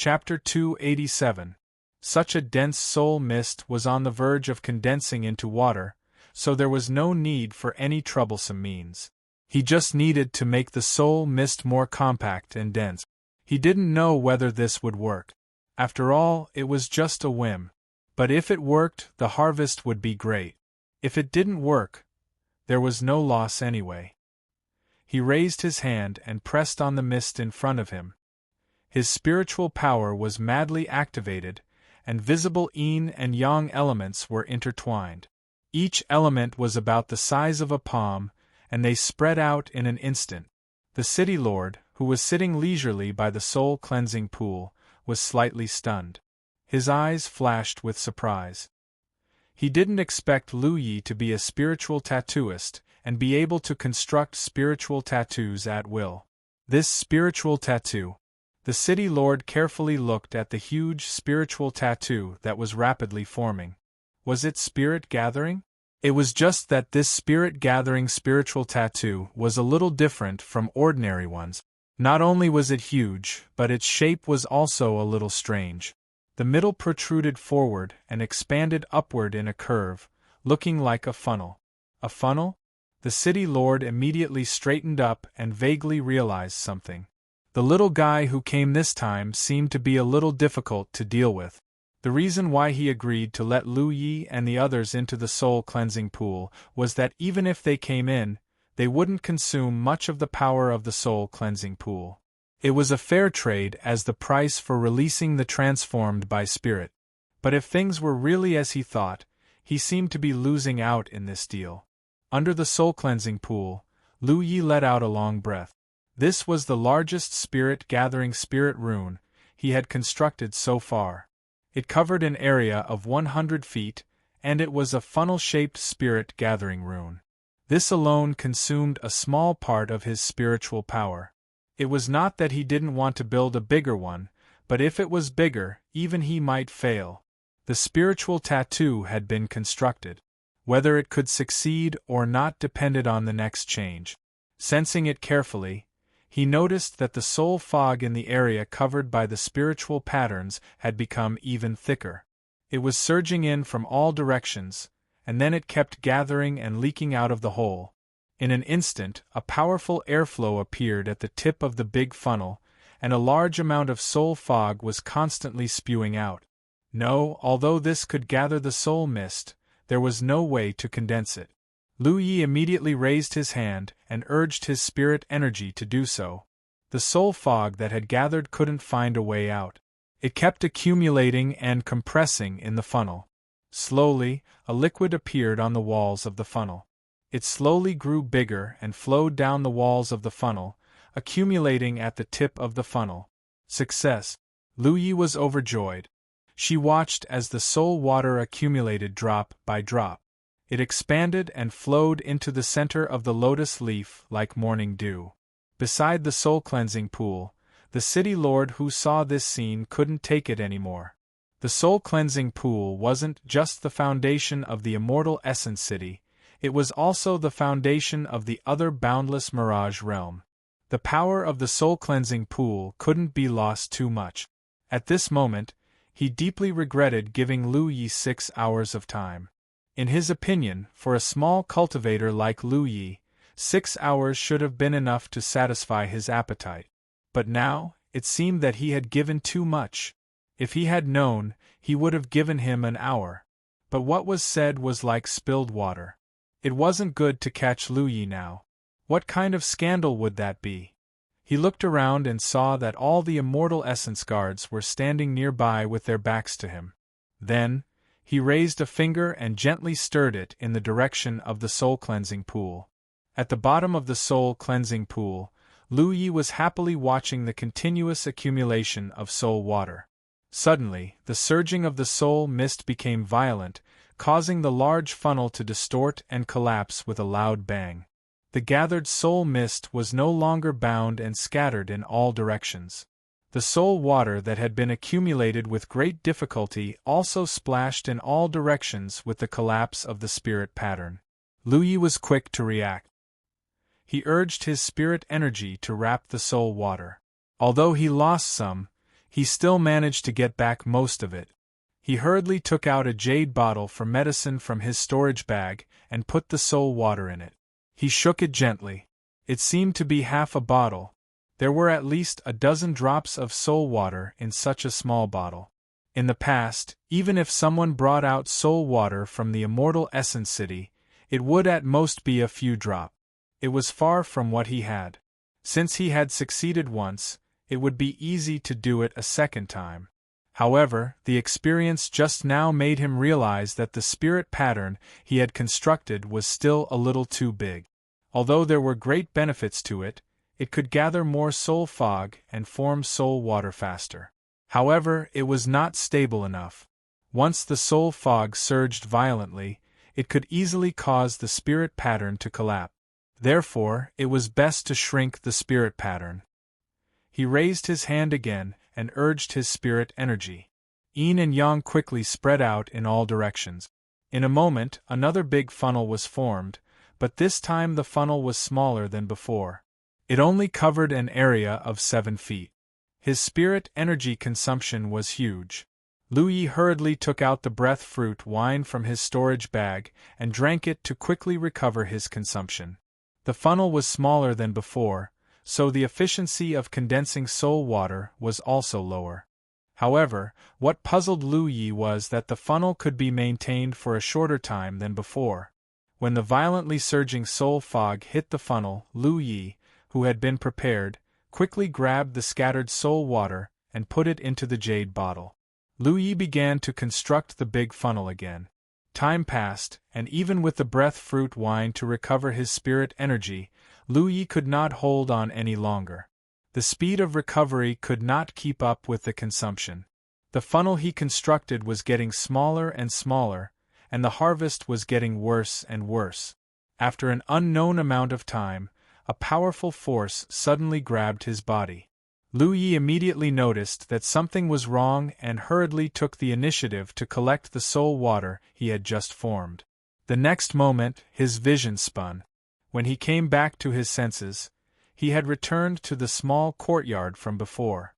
Chapter 287. Such a dense soul mist was on the verge of condensing into water, so there was no need for any troublesome means. He just needed to make the soul mist more compact and dense. He didn't know whether this would work. After all, it was just a whim. But if it worked, the harvest would be great. If it didn't work, there was no loss anyway. He raised his hand and pressed on the mist in front of him. His spiritual power was madly activated, and visible yin and yang elements were intertwined. Each element was about the size of a palm, and they spread out in an instant. The city lord, who was sitting leisurely by the soul-cleansing pool, was slightly stunned. His eyes flashed with surprise. He didn't expect Lu Yi to be a spiritual tattooist and be able to construct spiritual tattoos at will. This spiritual tattoo. The city lord carefully looked at the huge spiritual tattoo that was rapidly forming. Was it spirit gathering? It was just that this spirit-gathering spiritual tattoo was a little different from ordinary ones. Not only was it huge, but its shape was also a little strange. The middle protruded forward and expanded upward in a curve, looking like a funnel. A funnel? The city lord immediately straightened up and vaguely realized something. The little guy who came this time seemed to be a little difficult to deal with. The reason why he agreed to let Lu Yi and the others into the soul-cleansing pool was that even if they came in, they wouldn't consume much of the power of the soul-cleansing pool. It was a fair trade as the price for releasing the transformed by spirit. But if things were really as he thought, he seemed to be losing out in this deal. Under the soul-cleansing pool, Lu Yi let out a long breath. This was the largest spirit-gathering spirit rune he had constructed so far. It covered an area of 100 feet, and it was a funnel-shaped spirit-gathering rune. This alone consumed a small part of his spiritual power. It was not that he didn't want to build a bigger one, but if it was bigger, even he might fail. The spiritual tattoo had been constructed. Whether it could succeed or not depended on the next change. Sensing it carefully, he noticed that the soul fog in the area covered by the spiritual patterns had become even thicker. It was surging in from all directions, and then it kept gathering and leaking out of the hole. In an instant, a powerful airflow appeared at the tip of the big funnel, and a large amount of soul fog was constantly spewing out. No, although this could gather the soul mist, there was no way to condense it. Lu Yi immediately raised his hand and urged his spirit energy to do so. The soul fog that had gathered couldn't find a way out. It kept accumulating and compressing in the funnel. Slowly, a liquid appeared on the walls of the funnel. It slowly grew bigger and flowed down the walls of the funnel, accumulating at the tip of the funnel. Success! Lu Yi was overjoyed. She watched as the soul water accumulated drop by drop. It expanded and flowed into the center of the lotus leaf like morning dew. Beside the soul-cleansing pool, the city lord who saw this scene couldn't take it anymore. The soul-cleansing pool wasn't just the foundation of the immortal essence city, it was also the foundation of the other boundless mirage realm. The power of the soul-cleansing pool couldn't be lost too much. At this moment, he deeply regretted giving Lu Yi 6 hours of time. In his opinion, for a small cultivator like Lu Yi, 6 hours should have been enough to satisfy his appetite. But now, it seemed that he had given too much. If he had known, he would have given him an hour. But what was said was like spilled water. It wasn't good to catch Lu Yi now. What kind of scandal would that be? He looked around and saw that all the immortal essence guards were standing nearby with their backs to him. Then, he raised a finger and gently stirred it in the direction of the soul-cleansing pool. At the bottom of the soul-cleansing pool, Lu Yi was happily watching the continuous accumulation of soul water. Suddenly, the surging of the soul mist became violent, causing the large funnel to distort and collapse with a loud bang. The gathered soul mist was no longer bound and scattered in all directions. The soul water that had been accumulated with great difficulty also splashed in all directions with the collapse of the spirit pattern. Lu Yi was quick to react. He urged his spirit energy to wrap the soul water. Although he lost some, he still managed to get back most of it. He hurriedly took out a jade bottle for medicine from his storage bag and put the soul water in it. He shook it gently. It seemed to be half a bottle. There were at least a dozen drops of soul water in such a small bottle. In the past, even if someone brought out soul water from the immortal Essence City, it would at most be a few drops. It was far from what he had. Since he had succeeded once, it would be easy to do it a second time. However, the experience just now made him realize that the spirit pattern he had constructed was still a little too big. Although there were great benefits to it, it could gather more soul fog and form soul water faster. However, it was not stable enough. Once the soul fog surged violently, it could easily cause the spirit pattern to collapse. Therefore, it was best to shrink the spirit pattern. He raised his hand again and urged his spirit energy. Yin and Yang quickly spread out in all directions. In a moment, another big funnel was formed, but this time the funnel was smaller than before. It only covered an area of 7 feet. His spirit energy consumption was huge. Lu Yi hurriedly took out the breath fruit wine from his storage bag and drank it to quickly recover his consumption. The funnel was smaller than before, so the efficiency of condensing soul water was also lower. However, what puzzled Lu Yi was that the funnel could be maintained for a shorter time than before. When the violently surging soul fog hit the funnel, Lu Yi, who had been prepared, quickly grabbed the scattered soul water and put it into the jade bottle. Lu Yi began to construct the big funnel again. Time passed, and even with the breath fruit wine to recover his spirit energy, Lu Yi could not hold on any longer. The speed of recovery could not keep up with the consumption. The funnel he constructed was getting smaller and smaller, and the harvest was getting worse and worse. After an unknown amount of time, a powerful force suddenly grabbed his body. Lu Yi immediately noticed that something was wrong and hurriedly took the initiative to collect the soul water he had just formed. The next moment, his vision spun. When he came back to his senses, he had returned to the small courtyard from before.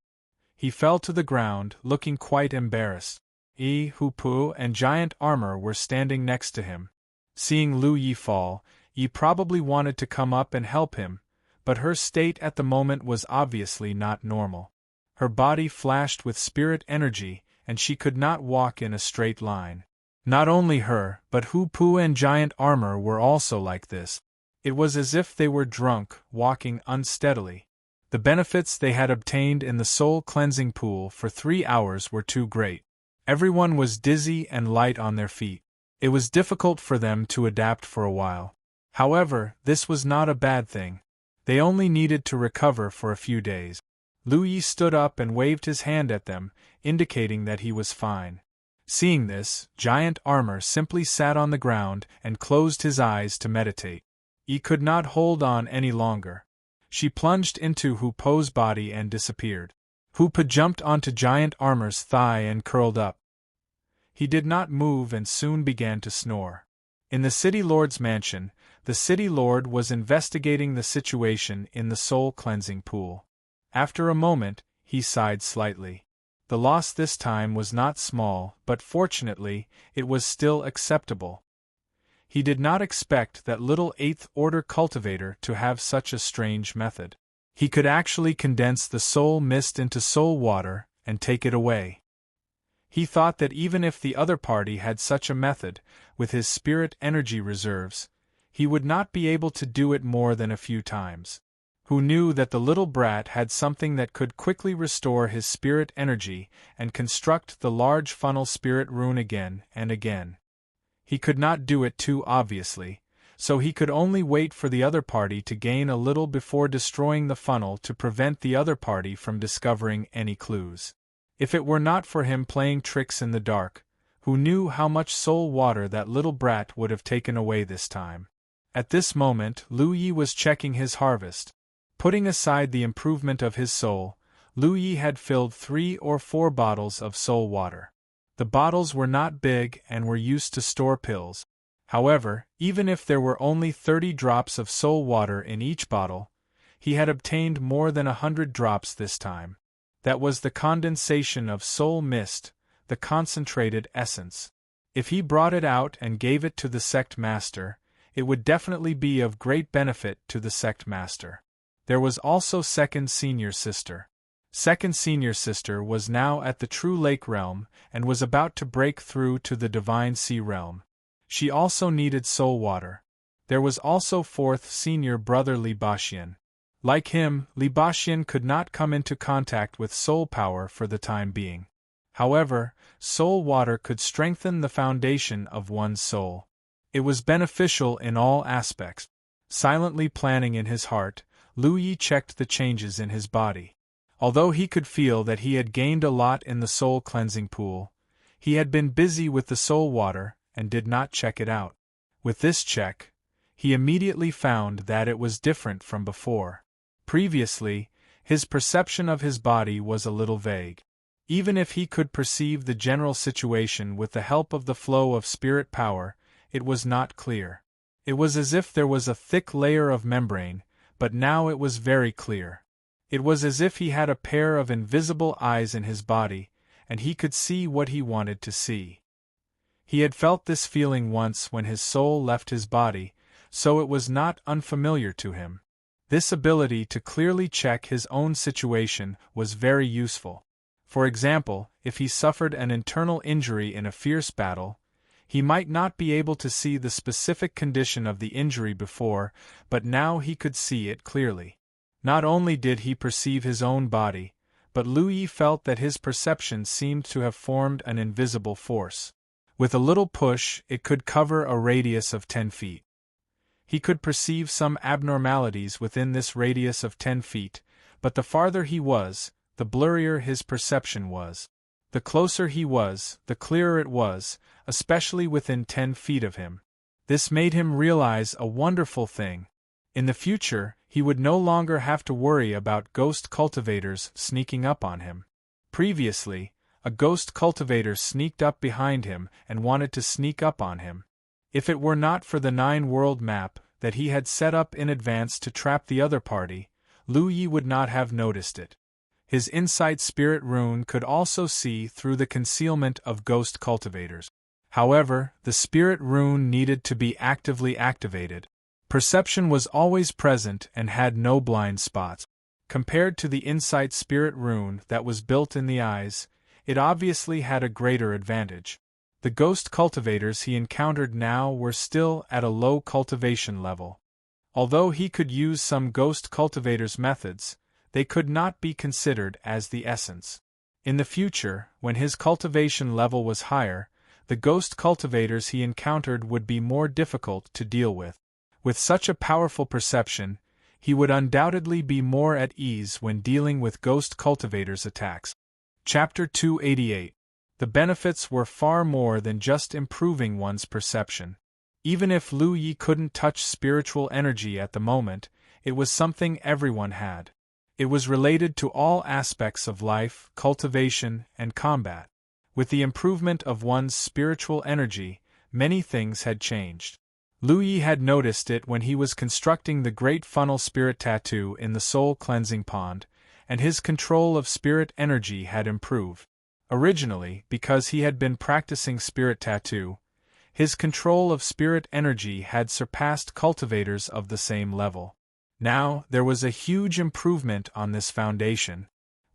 He fell to the ground, looking quite embarrassed. Hu Pu and Giant Armor were standing next to him. Seeing Lu Yi fall, Yi probably wanted to come up and help him, but her state at the moment was obviously not normal. Her body flashed with spirit energy, and she could not walk in a straight line. Not only her, but Hu Pu and Giant Armor were also like this. It was as if they were drunk, walking unsteadily. The benefits they had obtained in the soul cleansing pool for 3 hours were too great. Everyone was dizzy and light on their feet. It was difficult for them to adapt for a while. However, this was not a bad thing. They only needed to recover for a few days. Lu Yi stood up and waved his hand at them, indicating that he was fine. Seeing this, Giant Armor simply sat on the ground and closed his eyes to meditate. Yi could not hold on any longer. She plunged into Hu Po's body and disappeared. Hu Po jumped onto Giant Armor's thigh and curled up. He did not move and soon began to snore. In the City Lord's mansion, the City Lord was investigating the situation in the soul cleansing pool. After a moment, he sighed slightly. The loss this time was not small, but fortunately, it was still acceptable. He did not expect that little 8th Order cultivator to have such a strange method. He could actually condense the soul mist into soul water and take it away. He thought that even if the other party had such a method, with his spirit energy reserves, he would not be able to do it more than a few times. Who knew that the little brat had something that could quickly restore his spirit energy and construct the large funnel spirit rune again and again. He could not do it too obviously, so he could only wait for the other party to gain a little before destroying the funnel to prevent the other party from discovering any clues. If it were not for him playing tricks in the dark, who knew how much soul water that little brat would have taken away this time? At this moment, Lu Yi was checking his harvest. Putting aside the improvement of his soul, Lu Yi had filled 3 or 4 bottles of soul water. The bottles were not big and were used to store pills. However, even if there were only 30 drops of soul water in each bottle, he had obtained more than 100 drops this time. That was the condensation of soul mist, the concentrated essence. If he brought it out and gave it to the sect master, it would definitely be of great benefit to the sect master. There was also Second Senior Sister. Second Senior Sister was now at the true lake realm and was about to break through to the divine sea realm. She also needed soul water. There was also Fourth Senior Brother Libashian. Like him, Libashian could not come into contact with soul power for the time being. However, soul water could strengthen the foundation of one's soul. It was beneficial in all aspects. Silently planning in his heart, Lu Yi checked the changes in his body. Although he could feel that he had gained a lot in the soul cleansing pool, he had been busy with the soul water and did not check it out. With this check, he immediately found that it was different from before. Previously, his perception of his body was a little vague. Even if he could perceive the general situation with the help of the flow of spirit power, it was not clear. It was as if there was a thick layer of membrane, but now it was very clear. It was as if he had a pair of invisible eyes in his body, and he could see what he wanted to see. He had felt this feeling once when his soul left his body, so it was not unfamiliar to him. This ability to clearly check his own situation was very useful. For example, if he suffered an internal injury in a fierce battle, he might not be able to see the specific condition of the injury before, but now he could see it clearly. Not only did he perceive his own body, but Lu Yi felt that his perception seemed to have formed an invisible force. With a little push, it could cover a radius of 10 feet. He could perceive some abnormalities within this radius of 10 feet, but the farther he was, the blurrier his perception was. The closer he was, the clearer it was, especially within 10 feet of him. This made him realize a wonderful thing. In the future, he would no longer have to worry about ghost cultivators sneaking up on him. Previously, a ghost cultivator sneaked up behind him and wanted to sneak up on him. If it were not for the 9-world map that he had set up in advance to trap the other party, Lu Yi would not have noticed it. His insight spirit rune could also see through the concealment of ghost cultivators. However, the spirit rune needed to be actively activated. Perception was always present and had no blind spots. Compared to the insight spirit rune that was built in the eyes, it obviously had a greater advantage. The ghost cultivators he encountered now were still at a low cultivation level. Although he could use some ghost cultivators' methods, they could not be considered as the essence. In the future, when his cultivation level was higher, the ghost cultivators he encountered would be more difficult to deal with. With such a powerful perception, he would undoubtedly be more at ease when dealing with ghost cultivators' attacks. Chapter 288. The benefits were far more than just improving one's perception. Even if Lu Yi couldn't touch spiritual energy at the moment, it was something everyone had. It was related to all aspects of life, cultivation, and combat. With the improvement of one's spiritual energy, many things had changed. Lu Yi had noticed it when he was constructing the Great Funnel Spirit Tattoo in the Soul Cleansing Pond, and his control of spirit energy had improved. Originally, because he had been practicing Spirit Tattoo, his control of spirit energy had surpassed cultivators of the same level. Now, there was a huge improvement on this foundation.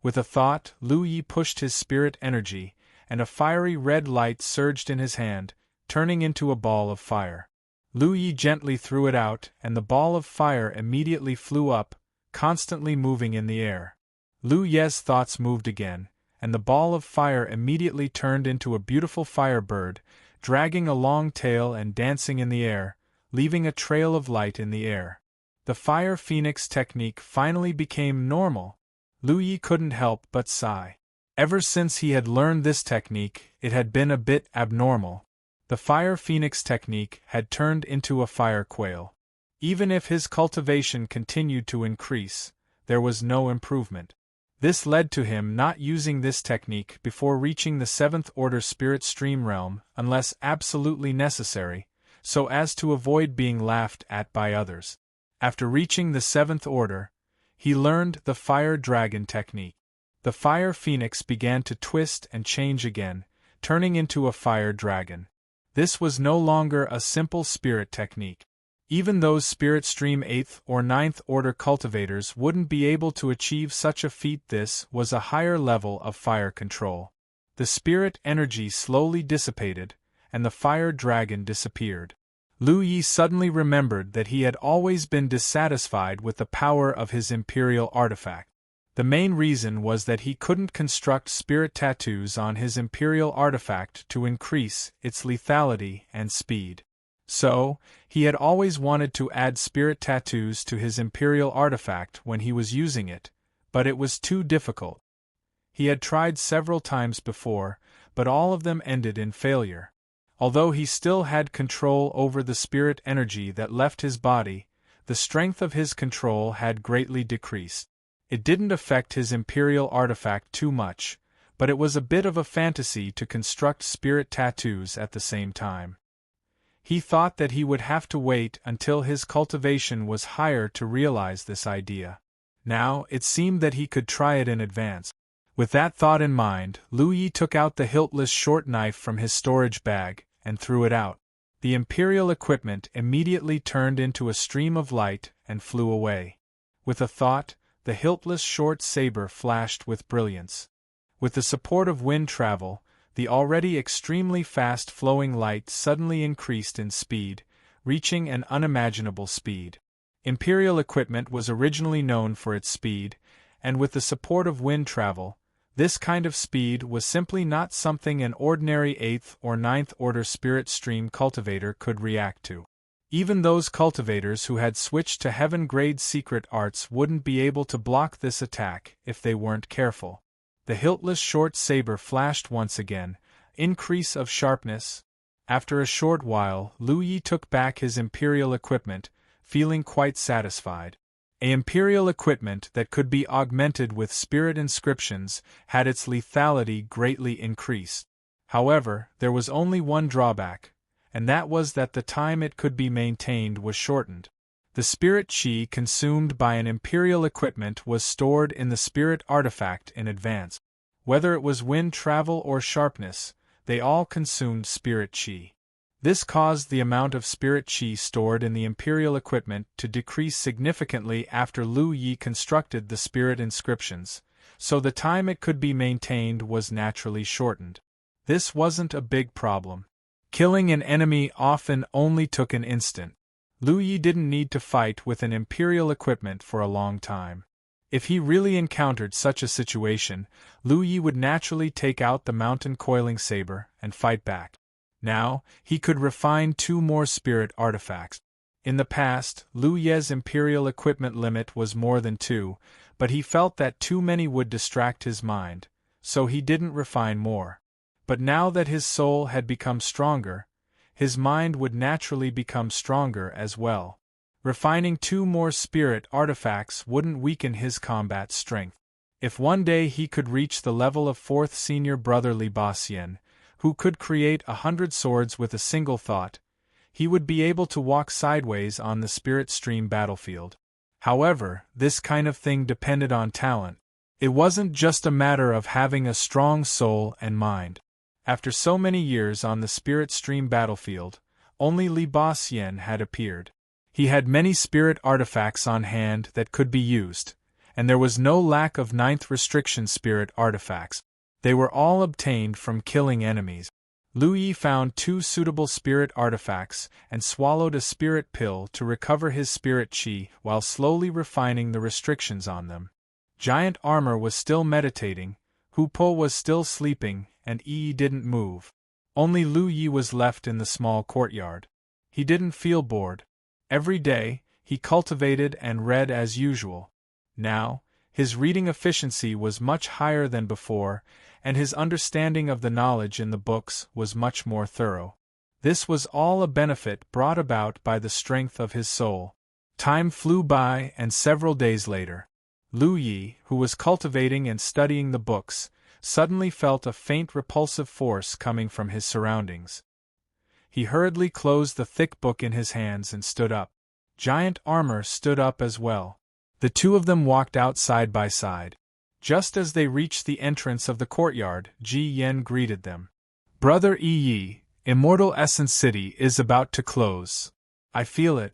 With a thought, Lu Yi pushed his spirit energy, and a fiery red light surged in his hand, turning into a ball of fire. Lu Yi gently threw it out, and the ball of fire immediately flew up, constantly moving in the air. Lu Ye's thoughts moved again, and the ball of fire immediately turned into a beautiful fire bird, dragging a long tail and dancing in the air, leaving a trail of light in the air. The fire phoenix technique finally became normal. Lu Yi couldn't help but sigh. Ever since he had learned this technique, it had been a bit abnormal. The fire phoenix technique had turned into a fire quail. Even if his cultivation continued to increase, there was no improvement. This led to him not using this technique before reaching the 7th order spirit stream realm unless absolutely necessary, so as to avoid being laughed at by others. After reaching the 7th order, he learned the fire dragon technique. The fire phoenix began to twist and change again, turning into a fire dragon. This was no longer a simple spirit technique. Even those spirit stream 8th or 9th order cultivators wouldn't be able to achieve such a feat. This was a higher level of fire control. The spirit energy slowly dissipated, and the fire dragon disappeared. Lu Yi suddenly remembered that he had always been dissatisfied with the power of his imperial artifact. The main reason was that he couldn't construct spirit tattoos on his imperial artifact to increase its lethality and speed. So, he had always wanted to add spirit tattoos to his imperial artifact when he was using it, but it was too difficult. He had tried several times before, but all of them ended in failure. Although he still had control over the spirit energy that left his body, the strength of his control had greatly decreased. It didn't affect his imperial artifact too much, but it was a bit of a fantasy to construct spirit tattoos at the same time. He thought that he would have to wait until his cultivation was higher to realize this idea. Now, it seemed that he could try it in advance. With that thought in mind, Lu Yi took out the hiltless short knife from his storage bag and threw it out. The imperial equipment immediately turned into a stream of light and flew away. With a thought, the hiltless short saber flashed with brilliance. With the support of wind travel, the already extremely fast-flowing light suddenly increased in speed, reaching an unimaginable speed. Imperial equipment was originally known for its speed, and with the support of wind travel, this kind of speed was simply not something an ordinary 8th or 9th order spirit stream cultivator could react to. Even those cultivators who had switched to heaven-grade secret arts wouldn't be able to block this attack if they weren't careful. The hiltless short saber flashed once again, increase of sharpness. After a short while, Lu Yi took back his imperial equipment, feeling quite satisfied. A imperial equipment that could be augmented with spirit inscriptions had its lethality greatly increased. However, there was only one drawback, and that was that the time it could be maintained was shortened. The spirit chi consumed by an imperial equipment was stored in the spirit artifact in advance. Whether it was wind travel or sharpness, they all consumed spirit chi. This caused the amount of spirit chi stored in the imperial equipment to decrease significantly after Lu Yi constructed the spirit inscriptions, so the time it could be maintained was naturally shortened. This wasn't a big problem. Killing an enemy often only took an instant. Lu Yi didn't need to fight with an imperial equipment for a long time. If he really encountered such a situation, Lu Yi would naturally take out the mountain coiling saber and fight back. Now, he could refine 2 more spirit artifacts. In the past, Lu Ye's imperial equipment limit was more than 2, but he felt that too many would distract his mind, so he didn't refine more. But now that his soul had become stronger, his mind would naturally become stronger as well. Refining 2 more spirit artifacts wouldn't weaken his combat strength. If one day he could reach the level of 4th senior brother Li Basien, who could create 100 swords with a single thought, he would be able to walk sideways on the spirit stream battlefield. However, this kind of thing depended on talent. It wasn't just a matter of having a strong soul and mind. After so many years on the spirit stream battlefield, only Li Basien had appeared. He had many spirit artifacts on hand that could be used, and there was no lack of 9th restriction spirit artifacts. They were all obtained from killing enemies. Lu Yi found 2 suitable spirit artifacts and swallowed a spirit pill to recover his spirit chi while slowly refining the restrictions on them. Giant Armor was still meditating, Hu Po was still sleeping, and Yi didn't move. Only Lu Yi was left in the small courtyard. He didn't feel bored. Every day, he cultivated and read as usual. Now, his reading efficiency was much higher than before, and his understanding of the knowledge in the books was much more thorough. This was all a benefit brought about by the strength of his soul. Time flew by, and several days later, Lu Yi, who was cultivating and studying the books, suddenly felt a faint repulsive force coming from his surroundings. He hurriedly closed the thick book in his hands and stood up. Giant Armor stood up as well. The 2 of them walked out side by side. Just as they reached the entrance of the courtyard, Ji Yen greeted them. Brother Yi, Immortal Essence City is about to close. I feel it.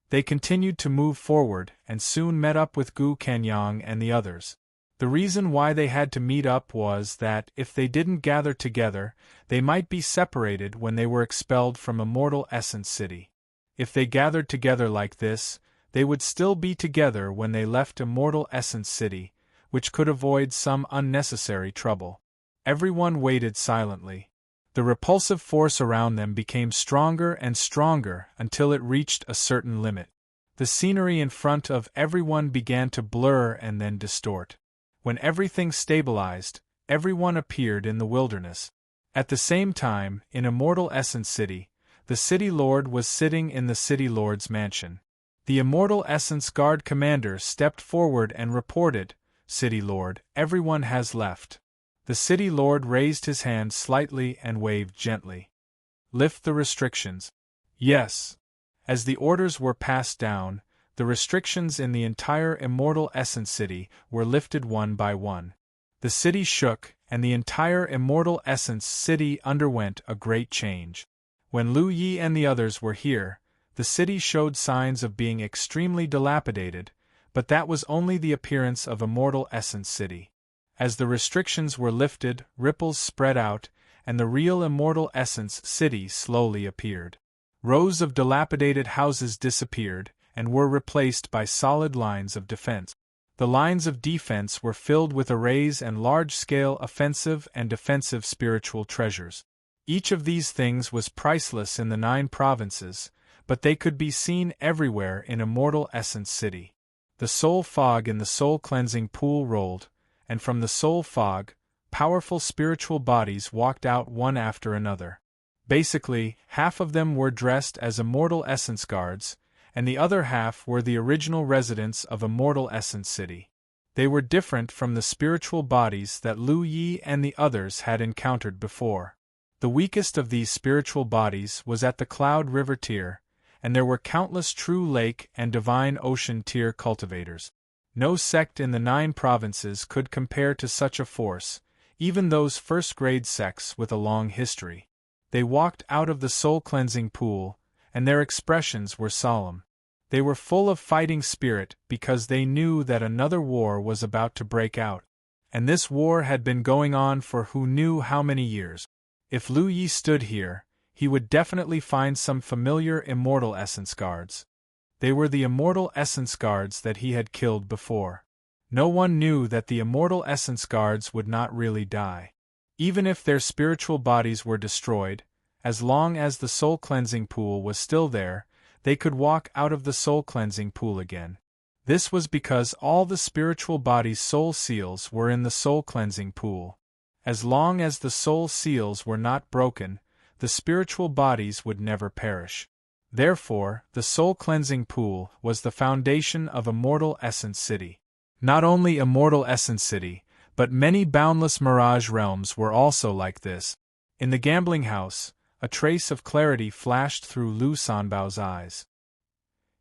They continued to move forward and soon met up with Gu Kanyang and the others. The reason why they had to meet up was that, if they didn't gather together, they might be separated when they were expelled from Immortal Essence City. If they gathered together like this, they would still be together when they left Immortal Essence City, which could avoid some unnecessary trouble. Everyone waited silently. The repulsive force around them became stronger and stronger until it reached a certain limit. The scenery in front of everyone began to blur and then distort. When everything stabilized, everyone appeared in the wilderness. At the same time, in Immortal Essence City, the City Lord was sitting in the City Lord's mansion. The Immortal Essence Guard commander stepped forward and reported, "City Lord, everyone has left." The City Lord raised his hand slightly and waved gently. "Lift the restrictions." Yes. As the orders were passed down, the restrictions in the entire Immortal Essence City were lifted one by one. The city shook, and the entire Immortal Essence City underwent a great change. When Lu Yi and the others were here, the city showed signs of being extremely dilapidated, but that was only the appearance of Immortal Essence City. As the restrictions were lifted, ripples spread out, and the real Immortal Essence City slowly appeared. Rows of dilapidated houses disappeared, and were replaced by solid lines of defense. The lines of defense were filled with arrays and large-scale offensive and defensive spiritual treasures. Each of these things was priceless in the 9 provinces, but they could be seen everywhere in Immortal Essence City. The soul fog in the soul-cleansing pool rolled, and from the soul fog, powerful spiritual bodies walked out one after another. Basically, half of them were dressed as Immortal Essence Guards, and the other half were the original residents of Immortal Essence City. They were different from the spiritual bodies that Lu Yi and the others had encountered before. The weakest of these spiritual bodies was at the Cloud River tier, and there were countless true lake and divine ocean tier cultivators. No sect in the 9 provinces could compare to such a force, even those first-grade sects with a long history. They walked out of the soul-cleansing pool, and their expressions were solemn. They were full of fighting spirit because they knew that another war was about to break out. And this war had been going on for who knew how many years. If Lu Yi stood here, he would definitely find some familiar Immortal Essence Guards. They were the Immortal Essence Guards that he had killed before. No one knew that the Immortal Essence Guards would not really die. Even if their spiritual bodies were destroyed, as long as the soul-cleansing pool was still there, they could walk out of the soul-cleansing pool again. This was because all the spiritual bodies' soul seals were in the soul-cleansing pool. As long as the soul seals were not broken, the spiritual bodies would never perish. Therefore, the soul-cleansing pool was the foundation of Immortal Essence City. Not only Immortal Essence City, but many boundless mirage realms were also like this. In the gambling house, a trace of clarity flashed through Lu Sanbao's eyes.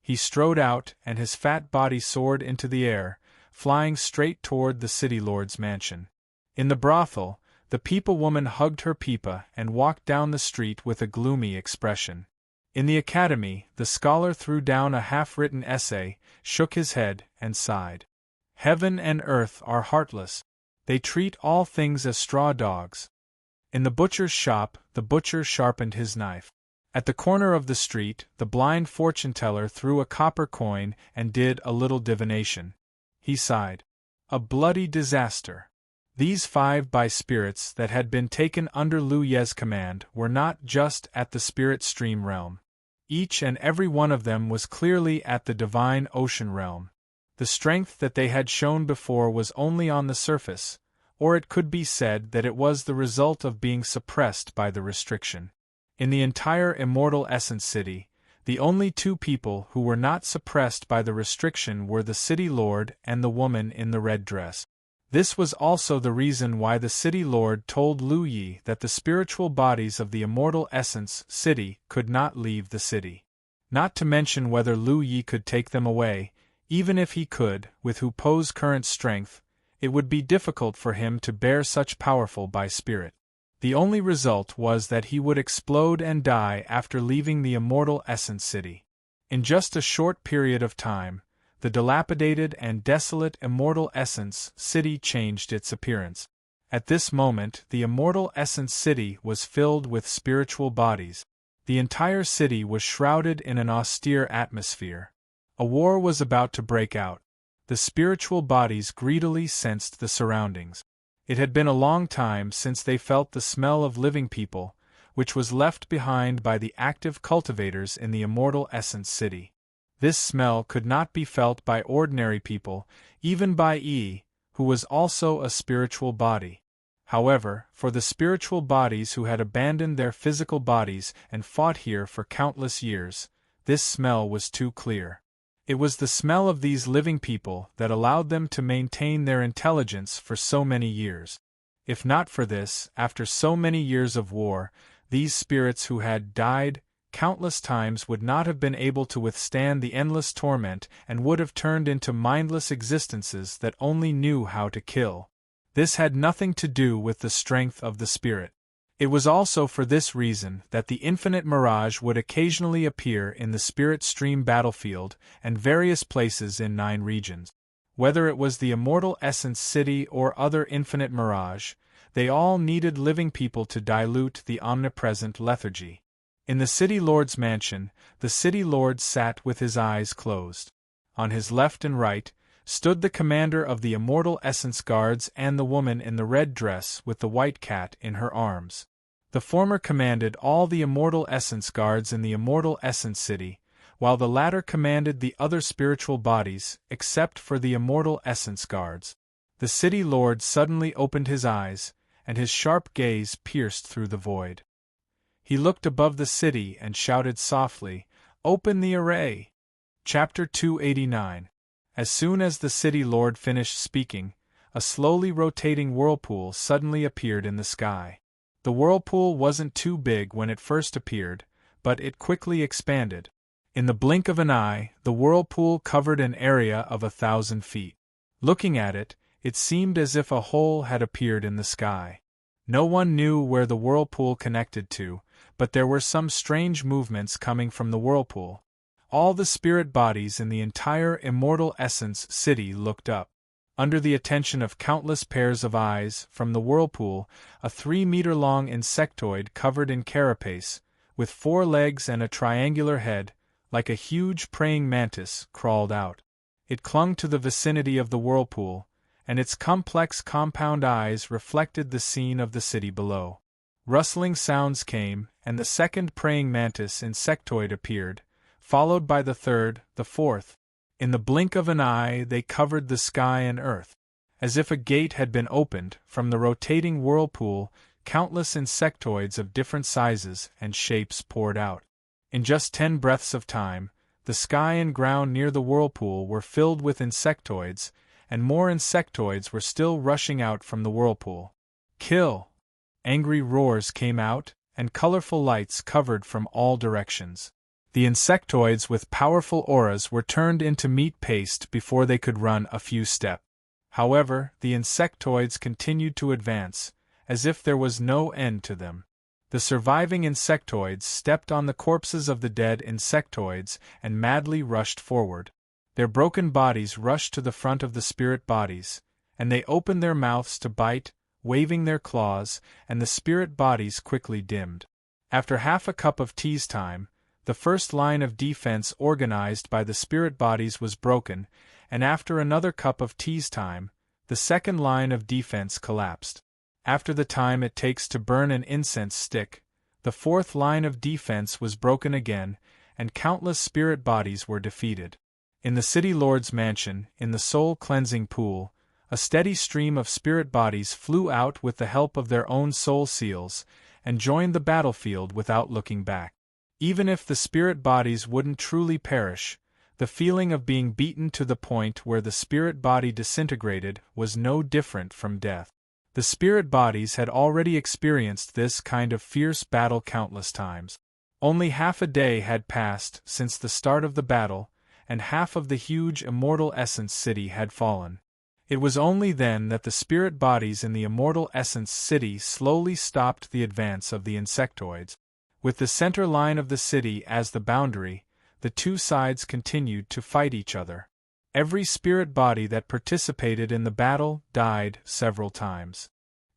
He strode out, and his fat body soared into the air, flying straight toward the City Lord's mansion. In the brothel, the Peepa woman hugged her Peepa and walked down the street with a gloomy expression. In the academy, the scholar threw down a half-written essay, shook his head, and sighed. Heaven and earth are heartless. They treat all things as straw dogs. In the butcher's shop, the butcher sharpened his knife. At the corner of the street, the blind fortune-teller threw a copper coin and did a little divination. He sighed. A bloody disaster. These 5 by spirits that had been taken under Lu Ye's command were not just at the spirit stream realm. Each and every one of them was clearly at the divine ocean realm. The strength that they had shown before was only on the surface, or it could be said that it was the result of being suppressed by the restriction. In the entire Immortal Essence City, the only 2 people who were not suppressed by the restriction were the City Lord and the woman in the red dress. This was also the reason why the City Lord told Lu Yi that the spiritual bodies of the Immortal Essence City could not leave the city. Not to mention whether Lu Yi could take them away, even if he could, with Hu Po's current strength, It would be difficult for him to bear such powerful by spirit. The only result was that he would explode and die after leaving the immortal Essence City. In just a short period of time, the dilapidated and desolate immortal Essence City changed its appearance. At this moment, the immortal Essence City was filled with spiritual bodies. The entire city was shrouded in an austere atmosphere. A war was about to break out. The spiritual bodies greedily sensed the surroundings. It had been a long time since they felt the smell of living people, which was left behind by the active cultivators in the immortal Essence City. This smell could not be felt by ordinary people, even by E, who was also a spiritual body. However, for the spiritual bodies who had abandoned their physical bodies and fought here for countless years, this smell was too clear. It was the smell of these living people that allowed them to maintain their intelligence for so many years. If not for this, after so many years of war, these spirits who had died countless times would not have been able to withstand the endless torment and would have turned into mindless existences that only knew how to kill. This had nothing to do with the strength of the spirit. It was also for this reason that the infinite mirage would occasionally appear in the spirit stream battlefield and various places in 9 regions. Whether it was the immortal Essence City or other infinite mirage, they all needed living people to dilute the omnipresent lethargy. In the City Lord's mansion, the City Lord sat with his eyes closed. On his left and right stood the commander of the immortal Essence Guards and the woman in the red dress with the white cat in her arms. The former commanded all the immortal Essence Guards in the immortal Essence City, while the latter commanded the other spiritual bodies, except for the immortal Essence Guards. The City Lord suddenly opened his eyes, and his sharp gaze pierced through the void. He looked above the city and shouted softly, "Open the array!" Chapter 289. As soon as the City Lord finished speaking, a slowly rotating whirlpool suddenly appeared in the sky. The whirlpool wasn't too big when it first appeared, but it quickly expanded. In the blink of an eye, the whirlpool covered an area of 1,000 feet. Looking at it, it seemed as if a hole had appeared in the sky. No one knew where the whirlpool connected to, but there were some strange movements coming from the whirlpool. All the spirit bodies in the entire immortal Essence City looked up. Under the attention of countless pairs of eyes, from the whirlpool, a 3-meter-long insectoid covered in carapace, with 4 legs and a triangular head, like a huge praying mantis, crawled out. It clung to the vicinity of the whirlpool, and its complex compound eyes reflected the scene of the city below. Rustling sounds came, and the second praying mantis insectoid appeared, followed by the third, the fourth. In the blink of an eye they covered the sky and earth. As if a gate had been opened, from the rotating whirlpool, countless insectoids of different sizes and shapes poured out. In just 10 breaths of time, the sky and ground near the whirlpool were filled with insectoids, and more insectoids were still rushing out from the whirlpool. "Kill!" Angry roars came out, and colorful lights covered from all directions. The insectoids with powerful auras were turned into meat paste before they could run a few steps. However, the insectoids continued to advance, as if there was no end to them. The surviving insectoids stepped on the corpses of the dead insectoids and madly rushed forward. Their broken bodies rushed to the front of the spirit bodies, and they opened their mouths to bite, waving their claws, and the spirit bodies quickly dimmed. After half a cup of tea's time, the first line of defense organized by the spirit bodies was broken, and after another cup of tea's time, the second line of defense collapsed. After the time it takes to burn an incense stick, the fourth line of defense was broken again, and countless spirit bodies were defeated. In the City Lord's mansion, in the soul-cleansing pool, a steady stream of spirit bodies flew out with the help of their own soul seals, and joined the battlefield without looking back. Even if the spirit bodies wouldn't truly perish, the feeling of being beaten to the point where the spirit body disintegrated was no different from death. The spirit bodies had already experienced this kind of fierce battle countless times. Only half a day had passed since the start of the battle, and half of the huge immortal Essence City had fallen. It was only then that the spirit bodies in the immortal essence city slowly stopped the advance of the insectoids. With the center line of the city as the boundary, the two sides continued to fight each other. Every spirit body that participated in the battle died several times.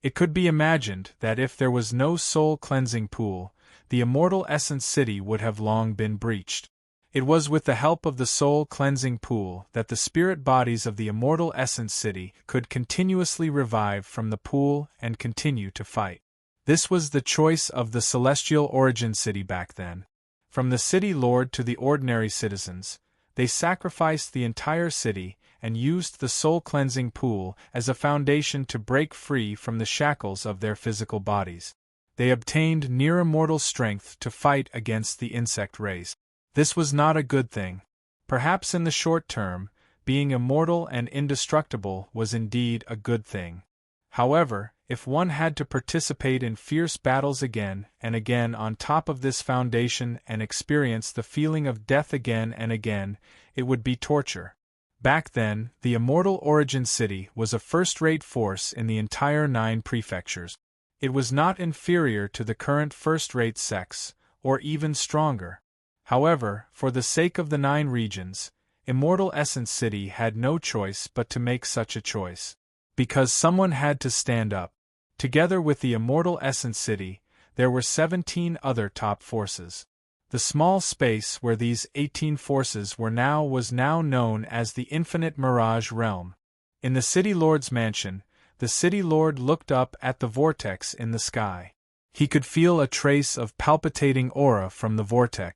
It could be imagined that if there was no soul-cleansing pool, the immortal essence city would have long been breached. It was with the help of the soul-cleansing pool that the spirit bodies of the immortal essence city could continuously revive from the pool and continue to fight. This was the choice of the celestial origin city back then. From the city lord to the ordinary citizens, they sacrificed the entire city and used the soul-cleansing pool as a foundation to break free from the shackles of their physical bodies. They obtained near-immortal strength to fight against the insect race. This was not a good thing. Perhaps in the short term, being immortal and indestructible was indeed a good thing. However, if one had to participate in fierce battles again and again on top of this foundation and experience the feeling of death again and again, it would be torture. Back then, the immortal origin city was a first-rate force in the entire 9 prefectures. It was not inferior to the current first-rate sex, or even stronger. However, for the sake of the 9 regions, Immortal Essence City had no choice but to make such a choice. Because someone had to stand up. Together with the Immortal Essence City, there were 17 other top forces. The small space where these 18 forces were now was now known as the Infinite Mirage Realm. In the City Lord's mansion, the City Lord looked up at the vortex in the sky. He could feel a trace of palpitating aura from the vortex.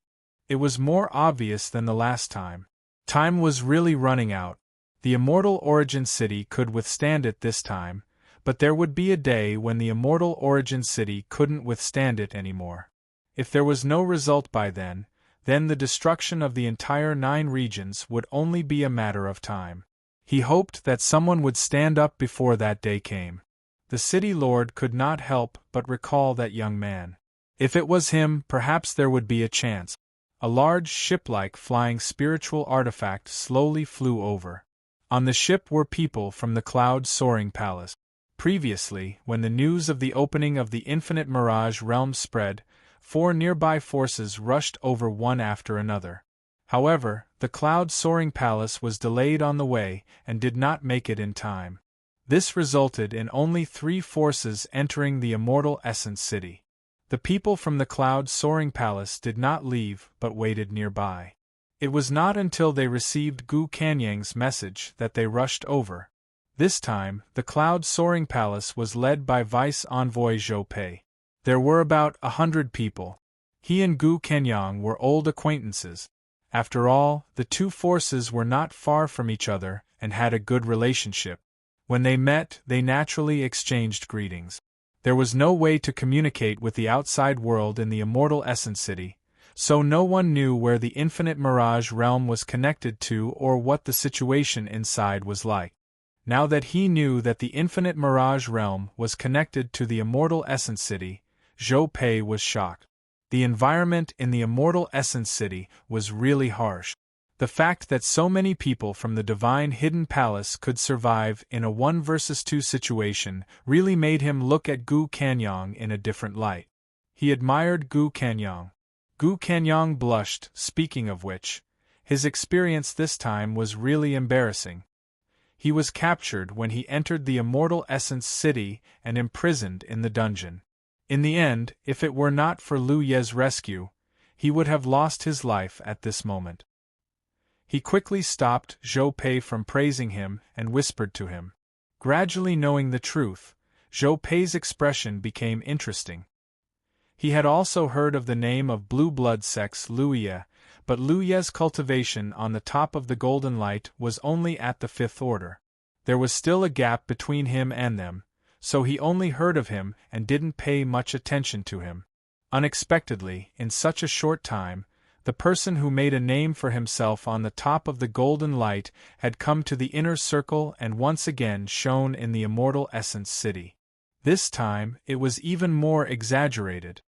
It was more obvious than the last time. Time was really running out. The Immortal Origin City could withstand it this time, but there would be a day when the Immortal Origin City couldn't withstand it anymore. If there was no result by then the destruction of the entire 9 regions would only be a matter of time. He hoped that someone would stand up before that day came. The City Lord could not help but recall that young man. If it was him, perhaps there would be a chance. A large ship-like flying spiritual artifact slowly flew over. On the ship were people from the cloud-soaring palace. Previously, when the news of the opening of the Infinite Mirage Realm spread, 4 nearby forces rushed over one after another. However, the cloud-soaring palace was delayed on the way and did not make it in time. This resulted in only 3 forces entering the Immortal Essence City. The people from the cloud-soaring palace did not leave but waited nearby. It was not until they received Gu Kanyang's message that they rushed over. This time, the cloud-soaring palace was led by Vice Envoy Zhou Pei. There were about 100 people. He and Gu Kanyang were old acquaintances. After all, the 2 forces were not far from each other and had a good relationship. When they met, they naturally exchanged greetings. There was no way to communicate with the outside world in the Immortal Essence City, so no one knew where the Infinite Mirage Realm was connected to or what the situation inside was like. Now that he knew that the Infinite Mirage Realm was connected to the Immortal Essence City, Zhou Pei was shocked. The environment in the Immortal Essence City was really harsh. The fact that so many people from the Divine Hidden Palace could survive in a 1 versus 2 situation really made him look at Gu Kanyang in a different light. He admired Gu Kanyang. Gu Kanyang blushed, speaking of which, his experience this time was really embarrassing. He was captured when he entered the Immortal Essence City and imprisoned in the dungeon. In the end, if it were not for Lu Ye's rescue, he would have lost his life at this moment. He quickly stopped Zhou Pei from praising him and whispered to him. Gradually knowing the truth, Zhou Pei's expression became interesting. He had also heard of the name of blue blood sex Lu Ye, but Lu Ye's cultivation on the top of the golden light was only at the 5th order. There was still a gap between him and them, so he only heard of him and didn't pay much attention to him. Unexpectedly, in such a short time, the person who made a name for himself on the top of the golden light had come to the inner circle and once again shone in the Immortal Essence City. This time, it was even more exaggerated.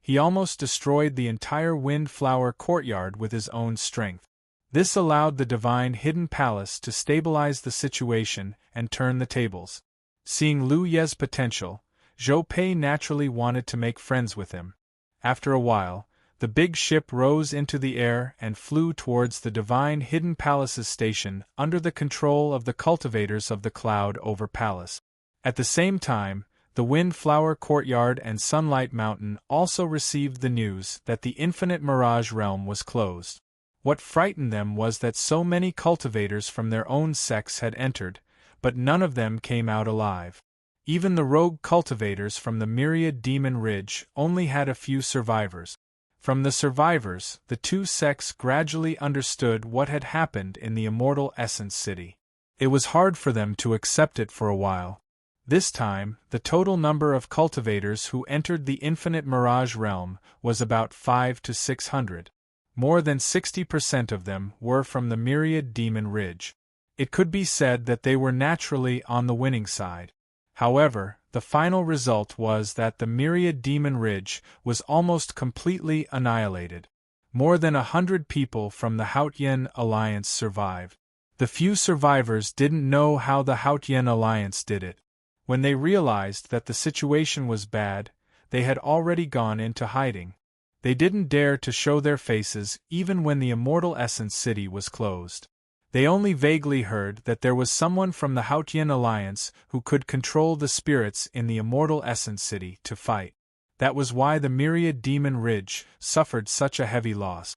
He almost destroyed the entire Windflower courtyard with his own strength. This allowed the divine hidden palace to stabilize the situation and turn the tables. Seeing Lu Ye's potential, Zhou Pei naturally wanted to make friends with him. After a while, the big ship rose into the air and flew towards the divine hidden palace's station under the control of the cultivators of the Cloud Over Palace. At the same time, the Windflower Courtyard and Sunlight Mountain also received the news that the Infinite Mirage Realm was closed. What frightened them was that so many cultivators from their own sex had entered, but none of them came out alive. Even the rogue cultivators from the Myriad Demon Ridge only had a few survivors. From the survivors, the two sects gradually understood what had happened in the Immortal Essence City. It was hard for them to accept it for a while. This time, the total number of cultivators who entered the Infinite Mirage Realm was about 500 to 600. More than 60% of them were from the Myriad Demon Ridge. It could be said that they were naturally on the winning side. However, the final result was that the Myriad Demon Ridge was almost completely annihilated. More than 100 people from the Haotian Alliance survived. The few survivors didn't know how the Haotian Alliance did it. When they realized that the situation was bad, they had already gone into hiding. They didn't dare to show their faces even when the Immortal Essence City was closed. They only vaguely heard that there was someone from the Haotian Alliance who could control the spirits in the Immortal Essence City to fight. That was why the Myriad Demon Ridge suffered such a heavy loss.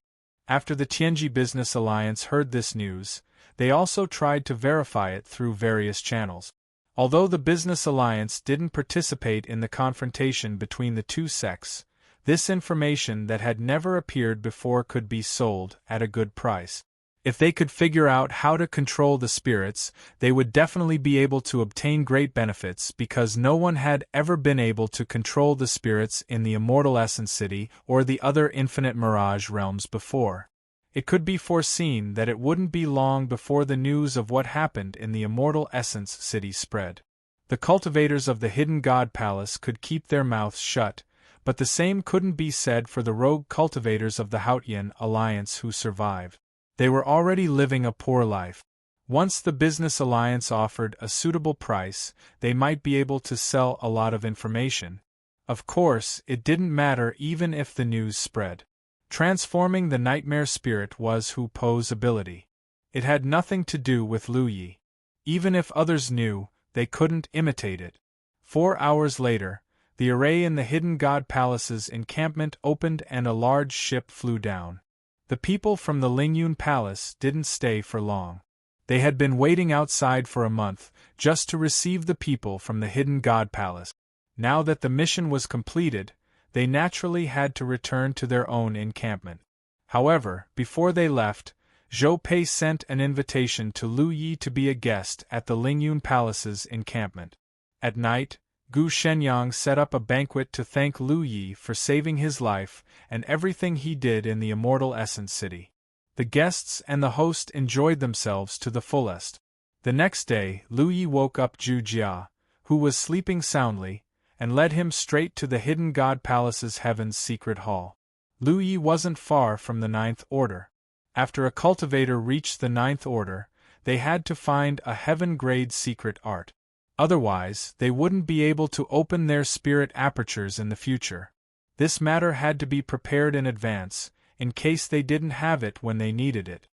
After the Tianji Business Alliance heard this news, they also tried to verify it through various channels. Although the Business Alliance didn't participate in the confrontation between the two sects, this information that had never appeared before could be sold at a good price. If they could figure out how to control the spirits, they would definitely be able to obtain great benefits because no one had ever been able to control the spirits in the Immortal Essence City or the other Infinite Mirage realms before. It could be foreseen that it wouldn't be long before the news of what happened in the Immortal Essence City spread. The cultivators of the Hidden God Palace could keep their mouths shut, but the same couldn't be said for the rogue cultivators of the Haotian Alliance who survived. They were already living a poor life. Once the Business Alliance offered a suitable price, they might be able to sell a lot of information. Of course, it didn't matter even if the news spread. Transforming the Nightmare Spirit was Hu Po's ability. It had nothing to do with Lu Yi. Even if others knew, they couldn't imitate it. 4 hours later, the array in the Hidden God Palace's encampment opened and a large ship flew down. The people from the Lingyun Palace didn't stay for long. They had been waiting outside for a month, just to receive the people from the Hidden God Palace. Now that the mission was completed, they naturally had to return to their own encampment. However, before they left, Zhou Pei sent an invitation to Lu Yi to be a guest at the Lingyun Palace's encampment. At night, Gu Shenyang set up a banquet to thank Lu Yi for saving his life and everything he did in the Immortal Essence City. The guests and the host enjoyed themselves to the fullest. The next day, Lu Yi woke up Zhu Jia, who was sleeping soundly, and led him straight to the Hidden God Palace's Heaven's Secret Hall. Lu Yi wasn't far from the Ninth Order. After a cultivator reached the Ninth Order, they had to find a heaven-grade secret art. Otherwise, they wouldn't be able to open their spirit apertures in the future. This matter had to be prepared in advance, in case they didn't have it when they needed it.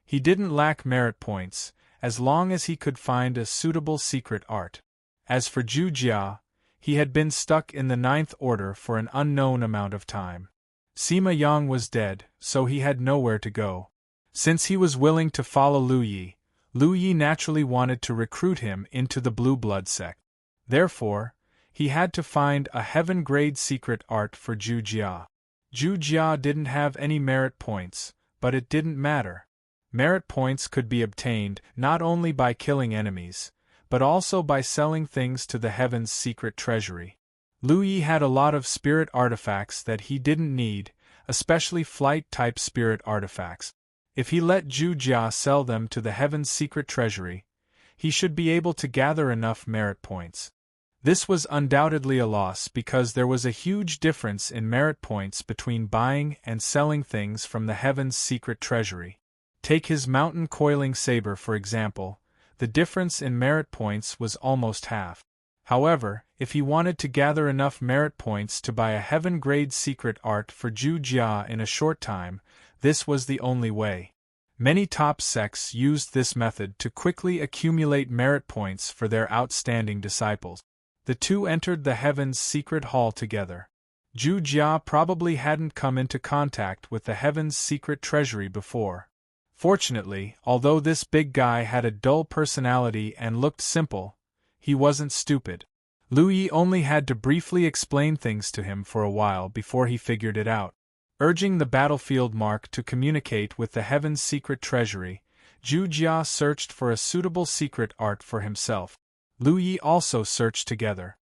He didn't lack merit points, as long as he could find a suitable secret art. As for Zhu Jia, he had been stuck in the Ninth Order for an unknown amount of time. Sima Yang was dead, so he had nowhere to go. Since he was willing to follow Lu Yi naturally wanted to recruit him into the Blue Blood sect. Therefore, he had to find a heaven-grade secret art for Zhu Jia. Zhu Jia didn't have any merit points, but it didn't matter. Merit points could be obtained not only by killing enemies, but also by selling things to the Heaven's secret treasury. Lu Yi had a lot of spirit artifacts that he didn't need, especially flight-type spirit artifacts. If he let Zhu Jia sell them to the Heaven's secret treasury, he should be able to gather enough merit points. This was undoubtedly a loss because there was a huge difference in merit points between buying and selling things from the Heaven's secret treasury. Take his mountain coiling saber for example, the difference in merit points was almost half. However, if he wanted to gather enough merit points to buy a heaven-grade secret art for Zhu Jia in a short time, this was the only way. Many top sects used this method to quickly accumulate merit points for their outstanding disciples. The two entered the Heaven's secret hall together. Zhu Jia probably hadn't come into contact with the Heaven's secret treasury before. Fortunately, although this big guy had a dull personality and looked simple, he wasn't stupid. Lu Yi only had to briefly explain things to him for a while before he figured it out. Urging the battlefield mark to communicate with the Heaven's secret treasury, Zhu Jia searched for a suitable secret art for himself. Lu Yi also searched together.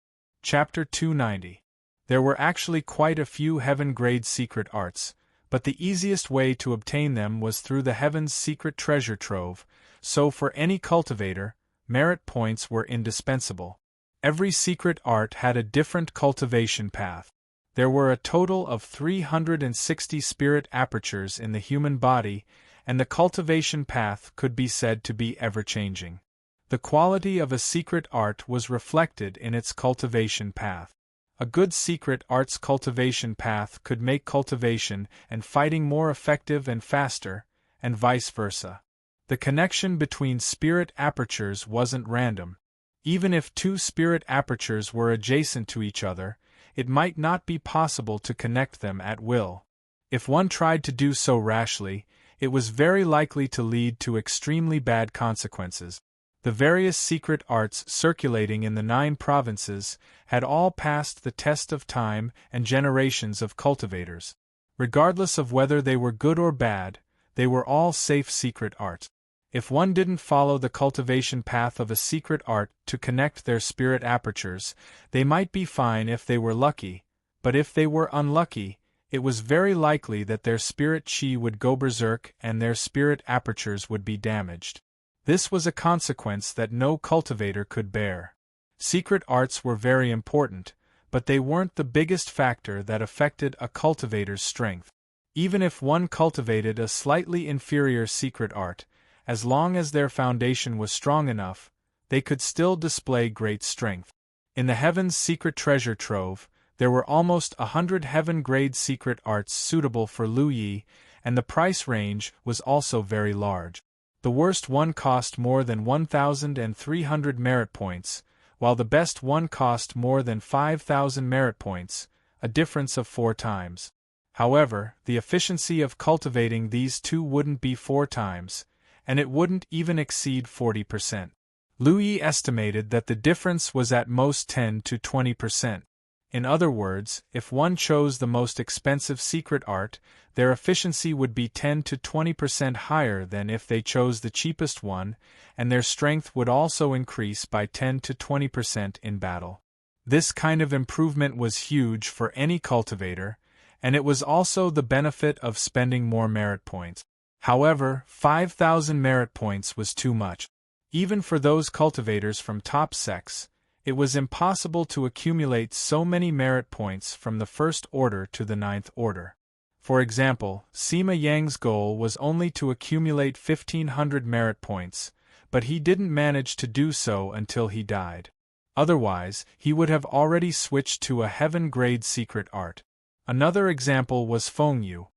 Chapter 290. There were actually quite a few heaven-grade secret arts, but the easiest way to obtain them was through the Heaven's secret treasure trove, so for any cultivator, merit points were indispensable. Every secret art had a different cultivation path. There were a total of 360 spirit apertures in the human body, and the cultivation path could be said to be ever-changing. The quality of a secret art was reflected in its cultivation path. A good secret art's cultivation path could make cultivation and fighting more effective and faster, and vice versa. The connection between spirit apertures wasn't random. Even if two spirit apertures were adjacent to each other, it might not be possible to connect them at will. If one tried to do so rashly, it was very likely to lead to extremely bad consequences. The various secret arts circulating in the 9 provinces had all passed the test of time and generations of cultivators. Regardless of whether they were good or bad, they were all safe secret arts. If one didn't follow the cultivation path of a secret art to connect their spirit apertures, they might be fine if they were lucky, but if they were unlucky, it was very likely that their spirit chi would go berserk and their spirit apertures would be damaged. This was a consequence that no cultivator could bear. Secret arts were very important, but they weren't the biggest factor that affected a cultivator's strength. Even if one cultivated a slightly inferior secret art, as long as their foundation was strong enough, they could still display great strength. In the Heaven's secret treasure trove, there were almost 100 heaven-grade secret arts suitable for Lu Yi, and the price range was also very large. The worst one cost more than 1,300 merit points, while the best one cost more than 5,000 merit points, a difference of 4 times. However, the efficiency of cultivating these two wouldn't be 4 times, and it wouldn't even exceed 40%. Lu Yi estimated that the difference was at most 10 to 20%. In other words, if one chose the most expensive secret art, their efficiency would be 10 to 20% higher than if they chose the cheapest one, and their strength would also increase by 10 to 20% in battle. This kind of improvement was huge for any cultivator, and it was also the benefit of spending more merit points. However, 5,000 merit points was too much. Even for those cultivators from top sects, it was impossible to accumulate so many merit points from the 1st order to the 9th order. For example, Sima Yang's goal was only to accumulate 1,500 merit points, but he didn't manage to do so until he died. Otherwise, he would have already switched to a heaven-grade secret art. Another example was Feng Yu.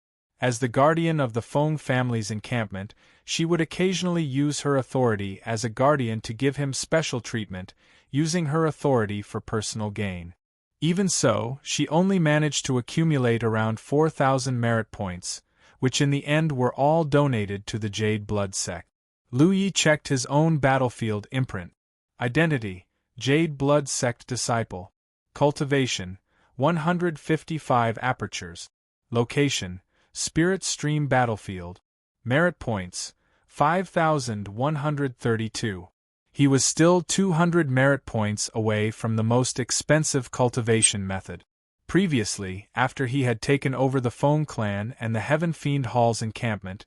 As the guardian of the Feng family's encampment, she would occasionally use her authority as a guardian to give him special treatment, using her authority for personal gain. Even so, she only managed to accumulate around 4,000 merit points, which in the end were all donated to the Jade Blood sect. Lu Yi checked his own battlefield imprint. Identity: Jade Blood sect disciple. Cultivation: 155 apertures. Location: Spirit Stream Battlefield. Merit points: 5,132. He was still 200 merit points away from the most expensive cultivation method. Previously, after he had taken over the Feng clan and the Heaven Fiend Hall's encampment,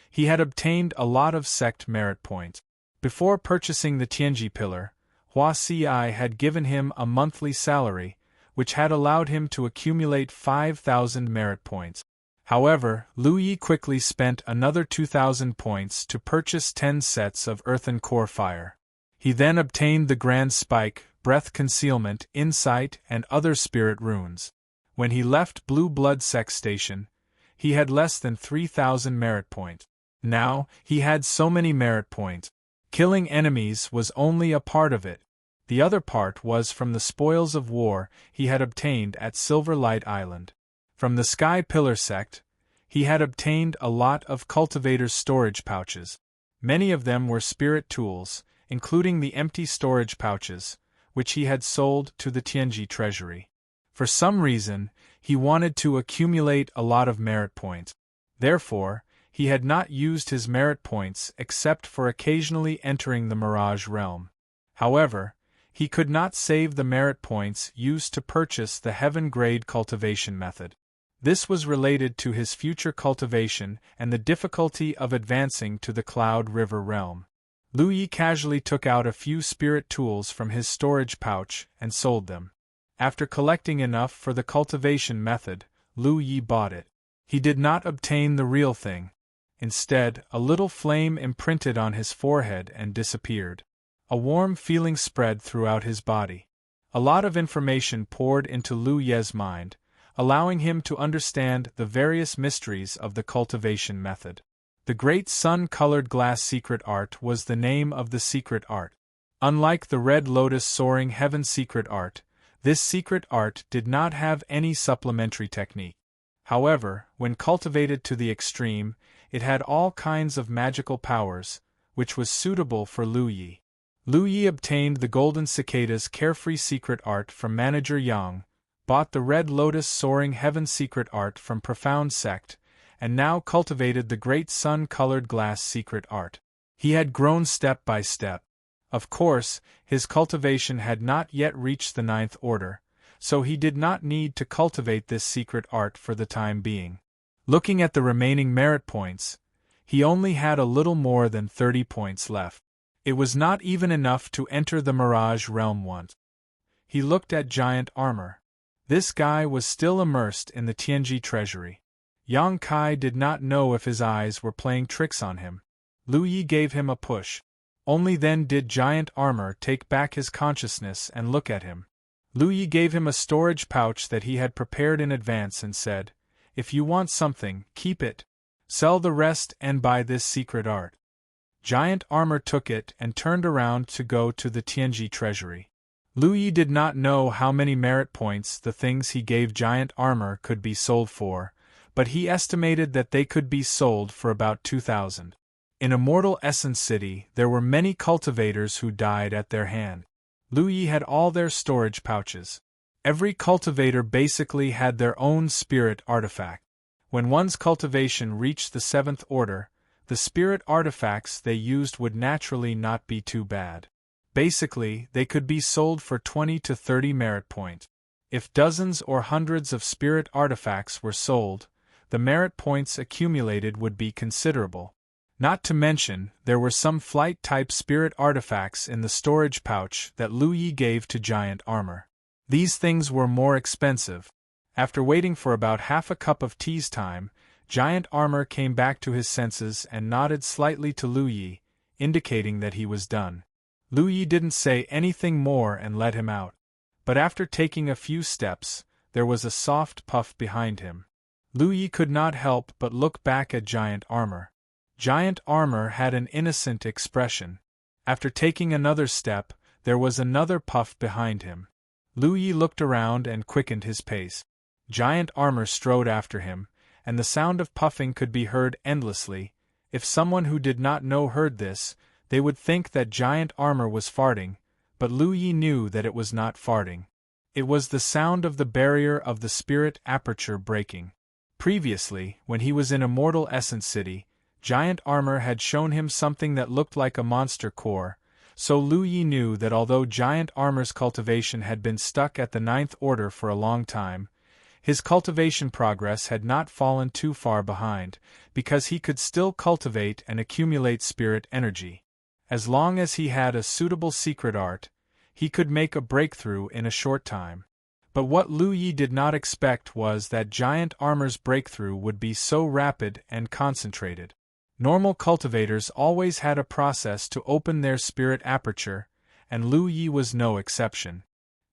he had obtained a lot of sect merit points. Before purchasing the Tianji pillar, Hua Si had given him a monthly salary, which had allowed him to accumulate 5,000 merit points. However, Lu Yi quickly spent another 2,000 points to purchase 10 sets of earthen core fire. He then obtained the Grand Spike, Breath Concealment, Insight, and other spirit runes. When he left Blue Blood Sect Station, he had less than 3,000 merit points. Now, he had so many merit points. Killing enemies was only a part of it. The other part was from the spoils of war he had obtained at Silver Light Island. From the Sky Pillar sect, he had obtained a lot of cultivators' storage pouches. Many of them were spirit tools, including the empty storage pouches, which he had sold to the Tianji treasury. For some reason, he wanted to accumulate a lot of merit points. Therefore, he had not used his merit points except for occasionally entering the Mirage realm. However, he could not save the merit points used to purchase the heaven-grade cultivation method. This was related to his future cultivation and the difficulty of advancing to the Cloud River realm. Lu Yi casually took out a few spirit tools from his storage pouch and sold them. After collecting enough for the cultivation method, Lu Yi bought it. He did not obtain the real thing. Instead, a little flame imprinted on his forehead and disappeared. A warm feeling spread throughout his body. A lot of information poured into Lu Ye's mind, allowing him to understand the various mysteries of the cultivation method. The Great Sun-Colored Glass Secret Art was the name of the secret art. Unlike the Red Lotus Soaring Heaven secret art, this secret art did not have any supplementary technique. However, when cultivated to the extreme, it had all kinds of magical powers, which was suitable for Lu Yi. Lu Yi obtained the Golden Cicada's Carefree secret art from Manager Yang, bought the Red Lotus Soaring Heaven secret art from Profound Sect, and now cultivated the Great Sun-Colored Glass secret art. He had grown step by step. Of course, his cultivation had not yet reached the 9th order, so he did not need to cultivate this secret art for the time being. Looking at the remaining merit points, he only had a little more than 30 points left. It was not even enough to enter the Mirage realm once. He looked at Giant Armor. This guy was still immersed in the Tianji treasury. Yang Kai did not know if his eyes were playing tricks on him. Lu Yi gave him a push. Only then did Giant Armor take back his consciousness and look at him. Lu Yi gave him a storage pouch that he had prepared in advance and said, "If you want something, keep it. Sell the rest and buy this secret art." Giant Armor took it and turned around to go to the Tianji treasury. Lu Yi did not know how many merit points the things he gave Giant Armor could be sold for, but he estimated that they could be sold for about 2,000. In Immortal Essence City, there were many cultivators who died at their hand. Lu Yi had all their storage pouches. Every cultivator basically had their own spirit artifact. When one's cultivation reached the 7th order, the spirit artifacts they used would naturally not be too bad. Basically, they could be sold for 20 to 30 merit points. If dozens or hundreds of spirit artifacts were sold, the merit points accumulated would be considerable. Not to mention, there were some flight-type spirit artifacts in the storage pouch that Lu Yi gave to Giant Armor. These things were more expensive. After waiting for about half a cup of tea's time, Giant Armor came back to his senses and nodded slightly to Lu Yi, indicating that he was done. Lu Yi didn't say anything more and let him out. But after taking a few steps, there was a soft puff behind him. Lu Yi could not help but look back at Giant Armor. Giant Armor had an innocent expression. After taking another step, there was another puff behind him. Lu Yi looked around and quickened his pace. Giant Armor strode after him, and the sound of puffing could be heard endlessly. If someone who did not know heard this, they would think that Giant Armor was farting, but Lu Yi knew that it was not farting. It was the sound of the barrier of the spirit aperture breaking. Previously, when he was in Immortal Essence City, Giant Armor had shown him something that looked like a monster core, so Lu Yi knew that although Giant Armor's cultivation had been stuck at the 9th order for a long time, his cultivation progress had not fallen too far behind, because he could still cultivate and accumulate spirit energy. As long as he had a suitable secret art, he could make a breakthrough in a short time. But what Lu Yi did not expect was that Giant Armor's breakthrough would be so rapid and concentrated. Normal cultivators always had a process to open their spirit aperture, and Lu Yi was no exception.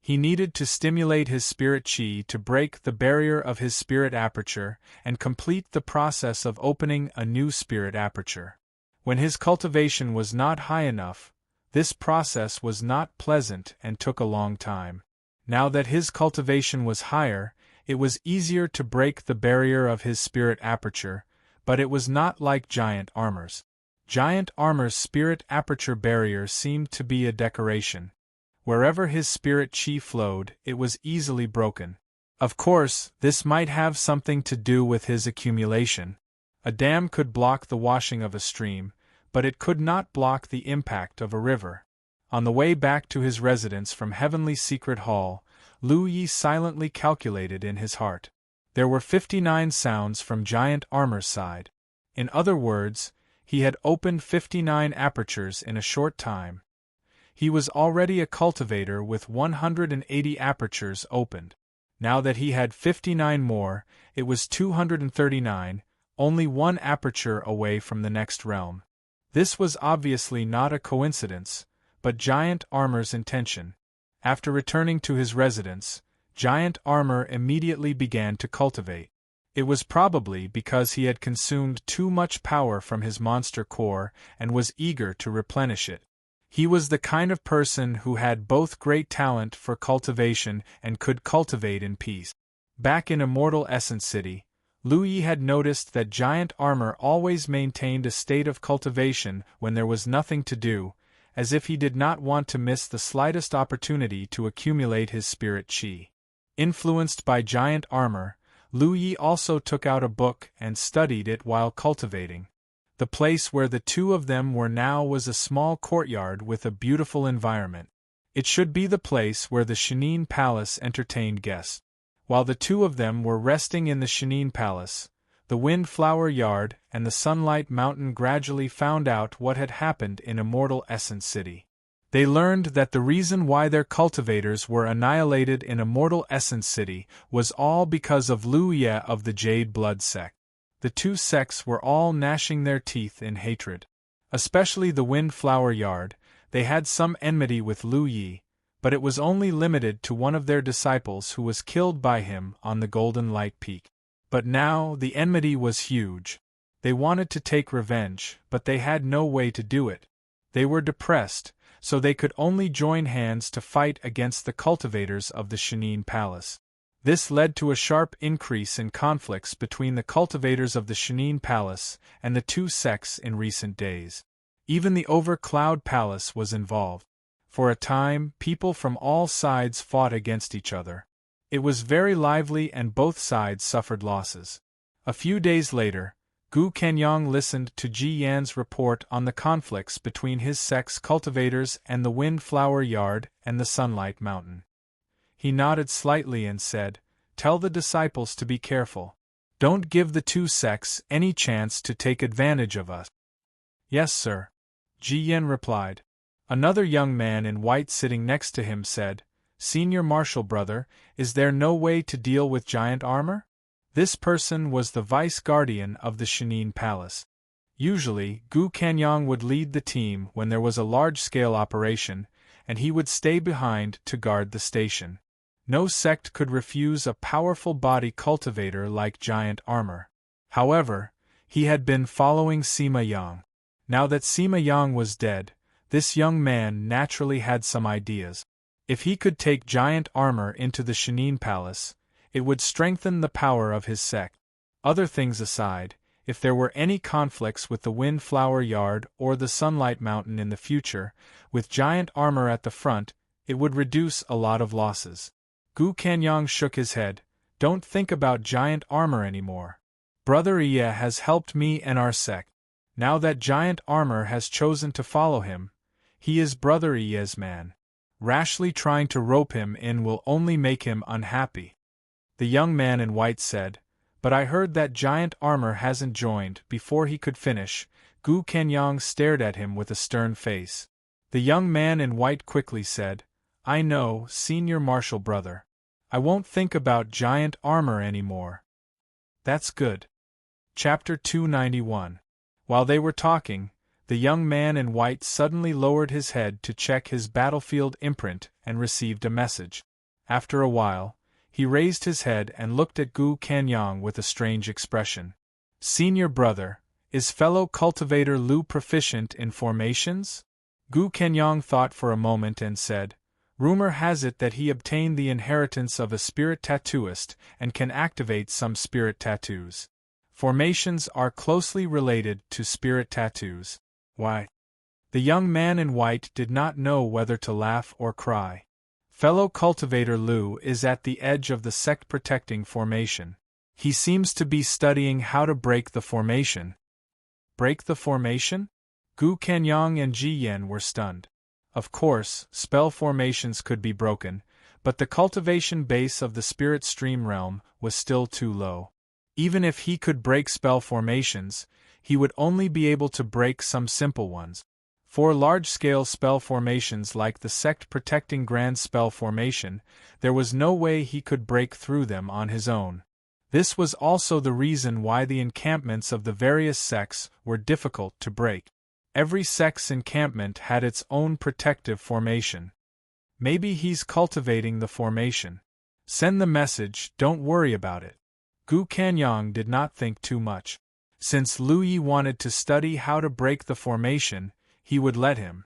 He needed to stimulate his spirit qi to break the barrier of his spirit aperture and complete the process of opening a new spirit aperture. When his cultivation was not high enough, this process was not pleasant and took a long time. Now that his cultivation was higher, it was easier to break the barrier of his spirit aperture, but it was not like Giant Armor's. Giant Armor's spirit aperture barrier seemed to be a decoration. Wherever his spirit qi flowed, it was easily broken. Of course, this might have something to do with his accumulation. A dam could block the washing of a stream, but it could not block the impact of a river. On the way back to his residence from Heavenly Secret Hall, Lu Yi silently calculated in his heart. There were 59 sounds from Giant Armor's side. In other words, he had opened 59 apertures in a short time. He was already a cultivator with 180 apertures opened. Now that he had 59 more, it was 239, only one aperture away from the next realm. This was obviously not a coincidence, but Giant Armor's intention. After returning to his residence, Giant Armor immediately began to cultivate. It was probably because he had consumed too much power from his monster core and was eager to replenish it. He was the kind of person who had both great talent for cultivation and could cultivate in peace. Back in Immortal Essence City, Lu Yi had noticed that Giant Armor always maintained a state of cultivation when there was nothing to do, as if he did not want to miss the slightest opportunity to accumulate his spirit qi. Influenced by Giant Armor, Lu Yi also took out a book and studied it while cultivating. The place where the two of them were now was a small courtyard with a beautiful environment. It should be the place where the Serene Palace entertained guests. While the two of them were resting in the Serene Palace, the Windflower Yard and the Sunlight Mountain gradually found out what had happened in Immortal Essence City. They learned that the reason why their cultivators were annihilated in Immortal Essence City was all because of Lu Ye of the Jade Blood sect. The two sects were all gnashing their teeth in hatred. Especially the Windflower Yard, they had some enmity with Lu Yi, but it was only limited to one of their disciples who was killed by him on the Golden Light Peak. But now the enmity was huge. They wanted to take revenge, but they had no way to do it. They were depressed, so they could only join hands to fight against the cultivators of the Serene Palace. This led to a sharp increase in conflicts between the cultivators of the Serene Palace and the two sects in recent days. Even the Overcloud Palace was involved. For a time, people from all sides fought against each other. It was very lively and both sides suffered losses. A few days later, Gu Kenyang listened to Ji Yan's report on the conflicts between his sect's cultivators and the Windflower Yard and the Sunlight Mountain. He nodded slightly and said, "Tell the disciples to be careful. Don't give the two sects any chance to take advantage of us." "Yes, sir," Ji Yan replied. Another young man in white sitting next to him said, "Senior Marshal Brother, is there no way to deal with Giant Armor?" This person was the vice guardian of the Serene Palace. Usually, Gu Kenyang would lead the team when there was a large-scale operation, and he would stay behind to guard the station. No sect could refuse a powerful body cultivator like Giant Armor. However, he had been following Sima Yang. Now that Sima Yang was dead, this young man naturally had some ideas. If he could take Giant Armor into the Serene Palace, it would strengthen the power of his sect. Other things aside, if there were any conflicts with the Windflower Yard or the Sunlight Mountain in the future, with Giant Armor at the front, it would reduce a lot of losses. Gu Kenyang shook his head. "Don't think about Giant Armor anymore. Brother Iya has helped me and our sect. Now that Giant Armor has chosen to follow him, he is Brother Iya's man. Rashly trying to rope him in will only make him unhappy." The young man in white said, "But I heard that Giant Armor hasn't joined." Before he could finish, Gu Kenyang stared at him with a stern face. The young man in white quickly said, "I know, Senior Marshal Brother. I won't think about giant armor anymore. That's good. Chapter 291. While they were talking, the young man in white suddenly lowered his head to check his battlefield imprint and received a message. After a while, he raised his head and looked at Gu Kanyang with a strange expression. Senior brother, is fellow cultivator Lu proficient in formations? Gu Kanyang thought for a moment and said, Rumor has it that he obtained the inheritance of a spirit tattooist and can activate some spirit tattoos. Formations are closely related to spirit tattoos. Why? The young man in white did not know whether to laugh or cry. Fellow cultivator Lu is at the edge of the sect-protecting formation. He seems to be studying how to break the formation. Break the formation? Gu Kanyang and Ji Yen were stunned. Of course, spell formations could be broken, but the cultivation base of the spirit stream realm was still too low. Even if he could break spell formations, he would only be able to break some simple ones. For large-scale spell formations like the sect-protecting grand spell formation, there was no way he could break through them on his own. This was also the reason why the encampments of the various sects were difficult to break. Every sect's encampment had its own protective formation. Maybe he's cultivating the formation. Send the message, don't worry about it. Gu Kanyang did not think too much. Since Lu Yi wanted to study how to break the formation, he would let him.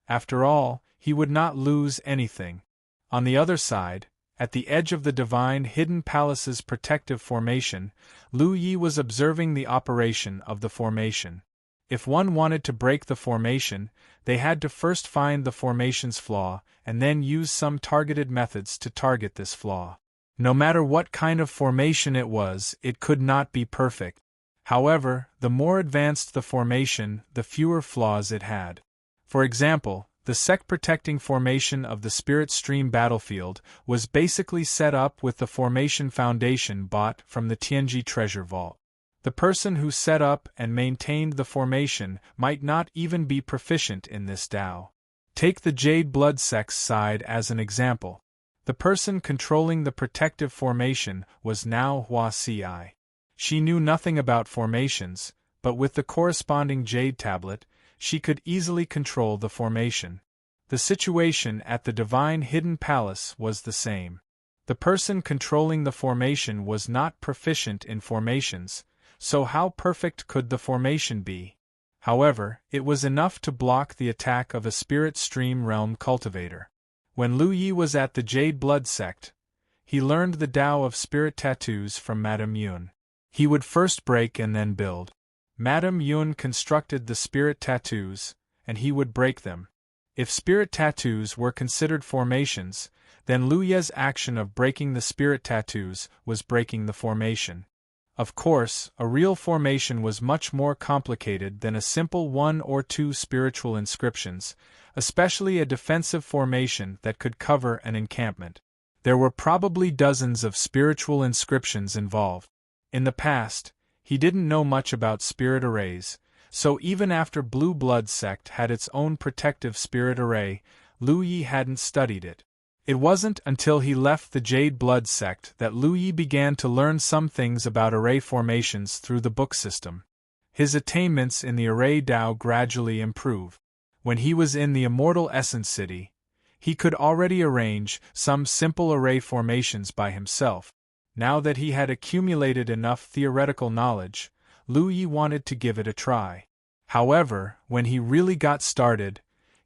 After all, he would not lose anything. On the other side, at the edge of the divine hidden palace's protective formation, Lu Yi was observing the operation of the formation. If one wanted to break the formation, they had to first find the formation's flaw, and then use some targeted methods to target this flaw. No matter what kind of formation it was, it could not be perfect. However, the more advanced the formation, the fewer flaws it had. For example, the sect-protecting formation of the Spirit Stream battlefield was basically set up with the formation foundation bought from the Tianji treasure vault. The person who set up and maintained the formation might not even be proficient in this Tao. Take the Jade Blood sect's side as an example. The person controlling the protective formation was now Hua Ci. She knew nothing about formations, but with the corresponding Jade Tablet, she could easily control the formation. The situation at the Divine Hidden Palace was the same. The person controlling the formation was not proficient in formations, so how perfect could the formation be? However, it was enough to block the attack of a Spirit Stream Realm cultivator. When Lu Yi was at the Jade Blood sect, he learned the Tao of Spirit Tattoos from Madame Yun. He would first break and then build. Madame Yun constructed the Spirit Tattoos, and he would break them. If Spirit Tattoos were considered formations, then Lu Ye's action of breaking the Spirit Tattoos was breaking the formation. Of course, a real formation was much more complicated than a simple 1 or 2 spiritual inscriptions, especially a defensive formation that could cover an encampment. There were probably dozens of spiritual inscriptions involved. In the past, he didn't know much about spirit arrays, so even after Blue Blood sect had its own protective spirit array, Lu Yi hadn't studied it. It wasn't until he left the Jade Blood sect that Lu Yi began to learn some things about array formations through the book system. His attainments in the array Tao gradually improved. When he was in the Immortal Essence City, he could already arrange some simple array formations by himself. Now that he had accumulated enough theoretical knowledge, Lu Yi wanted to give it a try. However, when he really got started,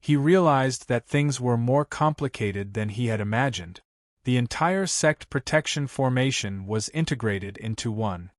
he realized that things were more complicated than he had imagined. The entire sect protection formation was integrated into one.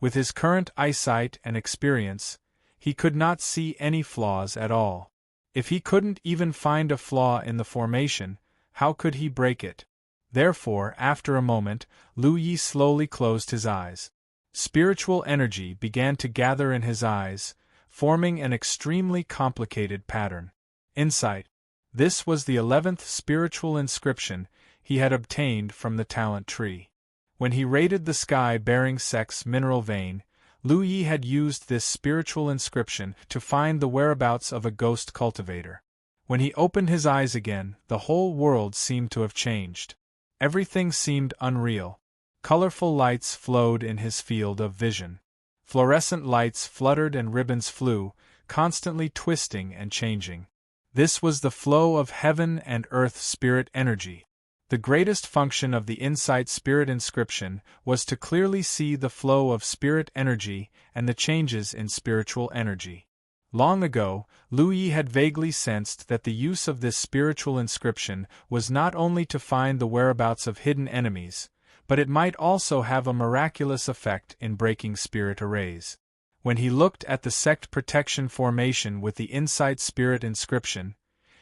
With his current eyesight and experience, he could not see any flaws at all. If he couldn't even find a flaw in the formation, how could he break it? Therefore, after a moment, Lu Yi slowly closed his eyes. Spiritual energy began to gather in his eyes, forming an extremely complicated pattern. Insight. This was the 11th spiritual inscription he had obtained from the talent tree. When he raided the sky-bearing sect's mineral vein, Lu Yi had used this spiritual inscription to find the whereabouts of a ghost cultivator. When he opened his eyes again, the whole world seemed to have changed. Everything seemed unreal. Colorful lights flowed in his field of vision. Fluorescent lights fluttered and ribbons flew, constantly twisting and changing. This was the flow of heaven and earth spirit energy. The greatest function of the Insight Spirit inscription was to clearly see the flow of spirit energy and the changes in spiritual energy. Long ago, Lu Yi had vaguely sensed that the use of this spiritual inscription was not only to find the whereabouts of hidden enemies, but it might also have a miraculous effect in breaking spirit arrays. When he looked at the sect protection formation with the Insight Spirit inscription,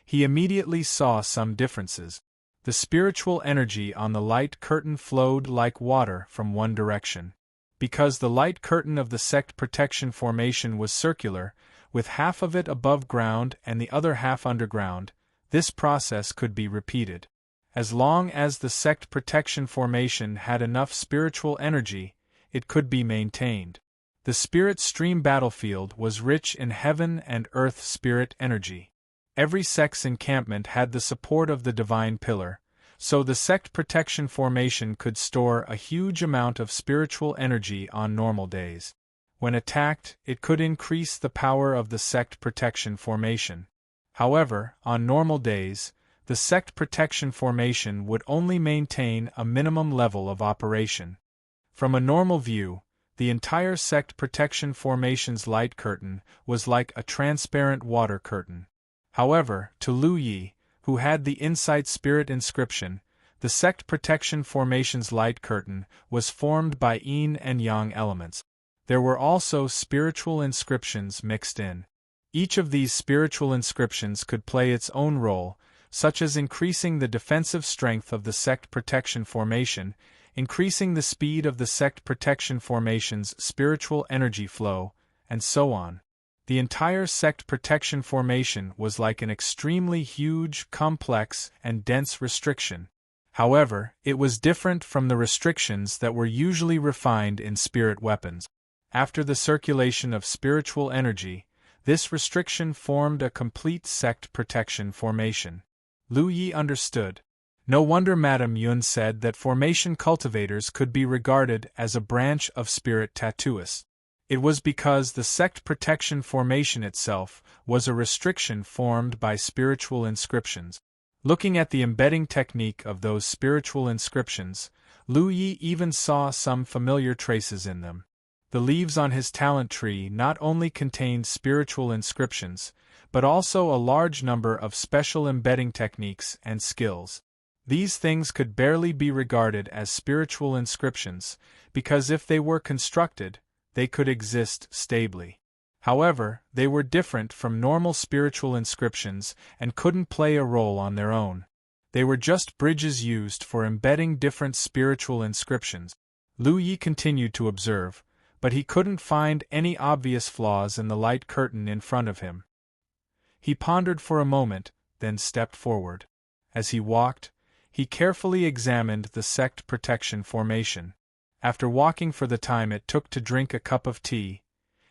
he immediately saw some differences. The spiritual energy on the light curtain flowed like water from one direction. Because the light curtain of the sect protection formation was circular, with half of it above ground and the other half underground, this process could be repeated. As long as the sect protection formation had enough spiritual energy, it could be maintained. The spirit stream battlefield was rich in heaven and earth spirit energy. Every sect's encampment had the support of the divine pillar, so the sect protection formation could store a huge amount of spiritual energy on normal days. When attacked, it could increase the power of the sect protection formation. However, on normal days, the sect protection formation would only maintain a minimum level of operation. From a normal view, the entire sect protection formation's light curtain was like a transparent water curtain. However, to Lu Yi, who had the Insight Spirit inscription, the sect protection formation's light curtain was formed by yin and yang elements. There were also spiritual inscriptions mixed in. Each of these spiritual inscriptions could play its own role, such as increasing the defensive strength of the sect protection formation, increasing the speed of the sect protection formation's spiritual energy flow, and so on. The entire sect protection formation was like an extremely huge, complex, and dense restriction. However, it was different from the restrictions that were usually refined in spirit weapons. After the circulation of spiritual energy, this restriction formed a complete sect protection formation. Lu Yi understood. No wonder Madame Yun said that formation cultivators could be regarded as a branch of spirit tattooists. It was because the sect protection formation itself was a restriction formed by spiritual inscriptions. Looking at the embedding technique of those spiritual inscriptions, Lu Yi even saw some familiar traces in them. The leaves on his talent tree not only contained spiritual inscriptions, but also a large number of special embedding techniques and skills. These things could barely be regarded as spiritual inscriptions, because if they were constructed, they could exist stably. However, they were different from normal spiritual inscriptions and couldn't play a role on their own. They were just bridges used for embedding different spiritual inscriptions. Lu Yi continued to observe, but he couldn't find any obvious flaws in the light curtain in front of him. He pondered for a moment, then stepped forward. As he walked, he carefully examined the sect protection formation. After walking for the time it took to drink a cup of tea,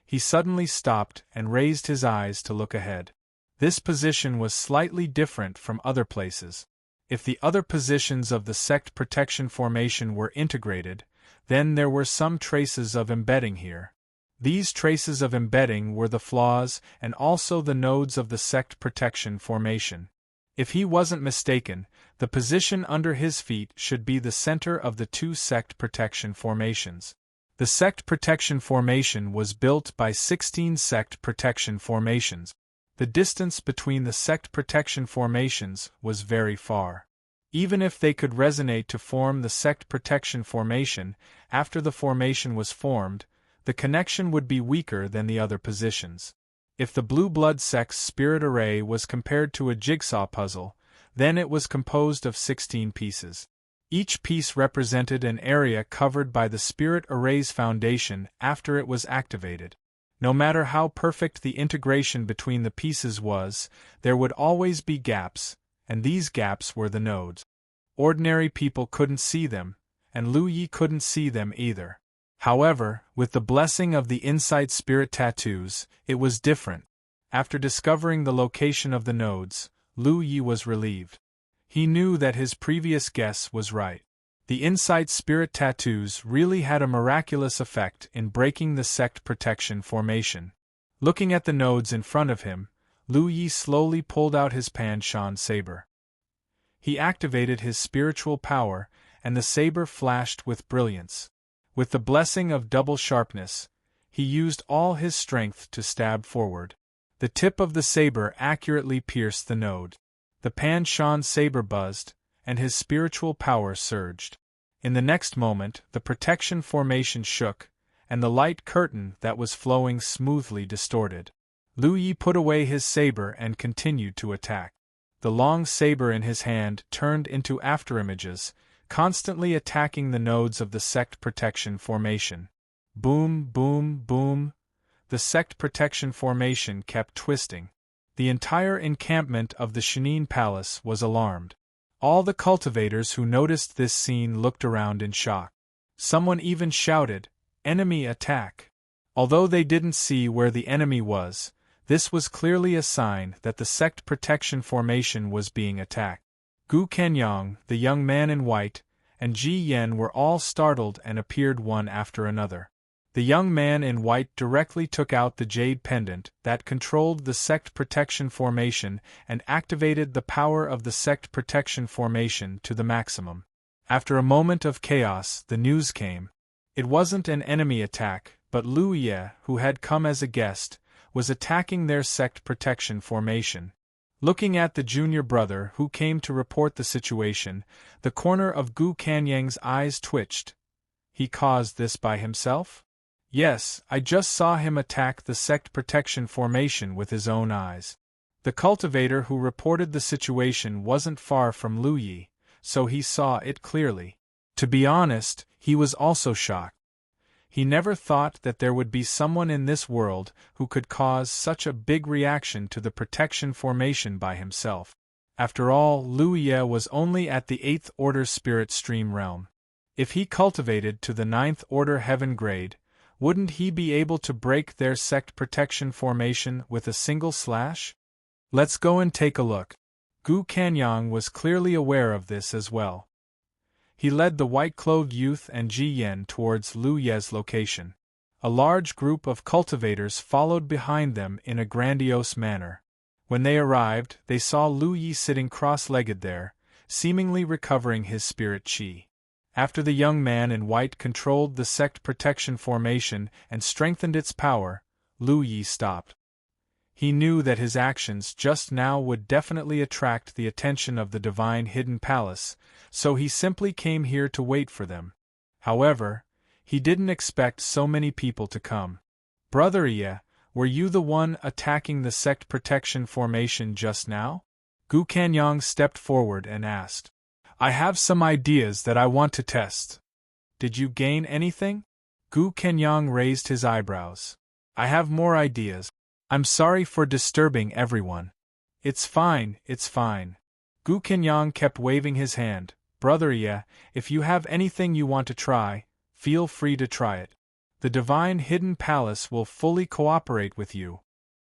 he suddenly stopped and raised his eyes to look ahead. This position was slightly different from other places. If the other positions of the sect protection formation were integrated, then there were some traces of embedding here. These traces of embedding were the flaws and also the nodes of the sect protection formation. If he wasn't mistaken, the position under his feet should be the center of the two sect protection formations. The sect protection formation was built by 16 sect protection formations. The distance between the sect protection formations was very far. Even if they could resonate to form the sect protection formation, after the formation was formed, the connection would be weaker than the other positions. If the blue blood sect's spirit array was compared to a jigsaw puzzle, then it was composed of 16 pieces. Each piece represented an area covered by the spirit array's foundation after it was activated. No matter how perfect the integration between the pieces was, there would always be gaps, and these gaps were the nodes. Ordinary people couldn't see them, and Lu Yi couldn't see them either. However, with the blessing of the Insight Spirit tattoos, it was different. After discovering the location of the nodes, Lu Yi was relieved. He knew that his previous guess was right. The Insight Spirit tattoos really had a miraculous effect in breaking the sect protection formation. Looking at the nodes in front of him, Lu Yi slowly pulled out his Pan Shan saber. He activated his spiritual power, and the saber flashed with brilliance. With the blessing of double sharpness, he used all his strength to stab forward. The tip of the saber accurately pierced the node. The Pan Shan saber buzzed, and his spiritual power surged. In the next moment, the protection formation shook, and the light curtain that was flowing smoothly distorted. Lu Yi put away his saber and continued to attack. The long saber in his hand turned into afterimages, constantly attacking the nodes of the sect protection formation. Boom, boom, boom. The sect protection formation kept twisting. The entire encampment of the Humane Palace was alarmed. All the cultivators who noticed this scene looked around in shock. Someone even shouted, "Enemy attack!" Although they didn't see where the enemy was, this was clearly a sign that the sect protection formation was being attacked. Gu Kenyang, the young man in white, and Ji Yen were all startled and appeared one after another. The young man in white directly took out the jade pendant that controlled the sect protection formation and activated the power of the sect protection formation to the maximum. After a moment of chaos, the news came. It wasn't an enemy attack, but Lu Ye, who had come as a guest, was attacking their sect protection formation. Looking at the junior brother who came to report the situation, the corner of Gu Kanyang's eyes twitched. He caused this by himself? Yes, I just saw him attack the sect protection formation with his own eyes. The cultivator who reported the situation wasn't far from Lu Yi, so he saw it clearly. To be honest, he was also shocked. He never thought that there would be someone in this world who could cause such a big reaction to the protection formation by himself. After all, Lu Ye was only at the 8th order spirit stream realm. If he cultivated to the 9th order heaven grade, wouldn't he be able to break their sect protection formation with a single slash? Let's go and take a look. Gu Kanyang was clearly aware of this as well. He led the white-clothed youth and Ji Yen towards Lu Ye's location. A large group of cultivators followed behind them in a grandiose manner. When they arrived, they saw Lu Yi sitting cross-legged there, seemingly recovering his spirit chi. After the young man in white controlled the sect protection formation and strengthened its power, Lu Yi stopped. He knew that his actions just now would definitely attract the attention of the Divine Hidden Palace, so he simply came here to wait for them. However, he didn't expect so many people to come. Brother Ye, were you the one attacking the sect protection formation just now? Gu Kanyang stepped forward and asked. I have some ideas that I want to test. Did you gain anything? Gu Kenyang raised his eyebrows. I have more ideas. I'm sorry for disturbing everyone. It's fine, it's fine. Gu Kenyang kept waving his hand. Brother Ye, if you have anything you want to try, feel free to try it. The Divine Hidden Palace will fully cooperate with you.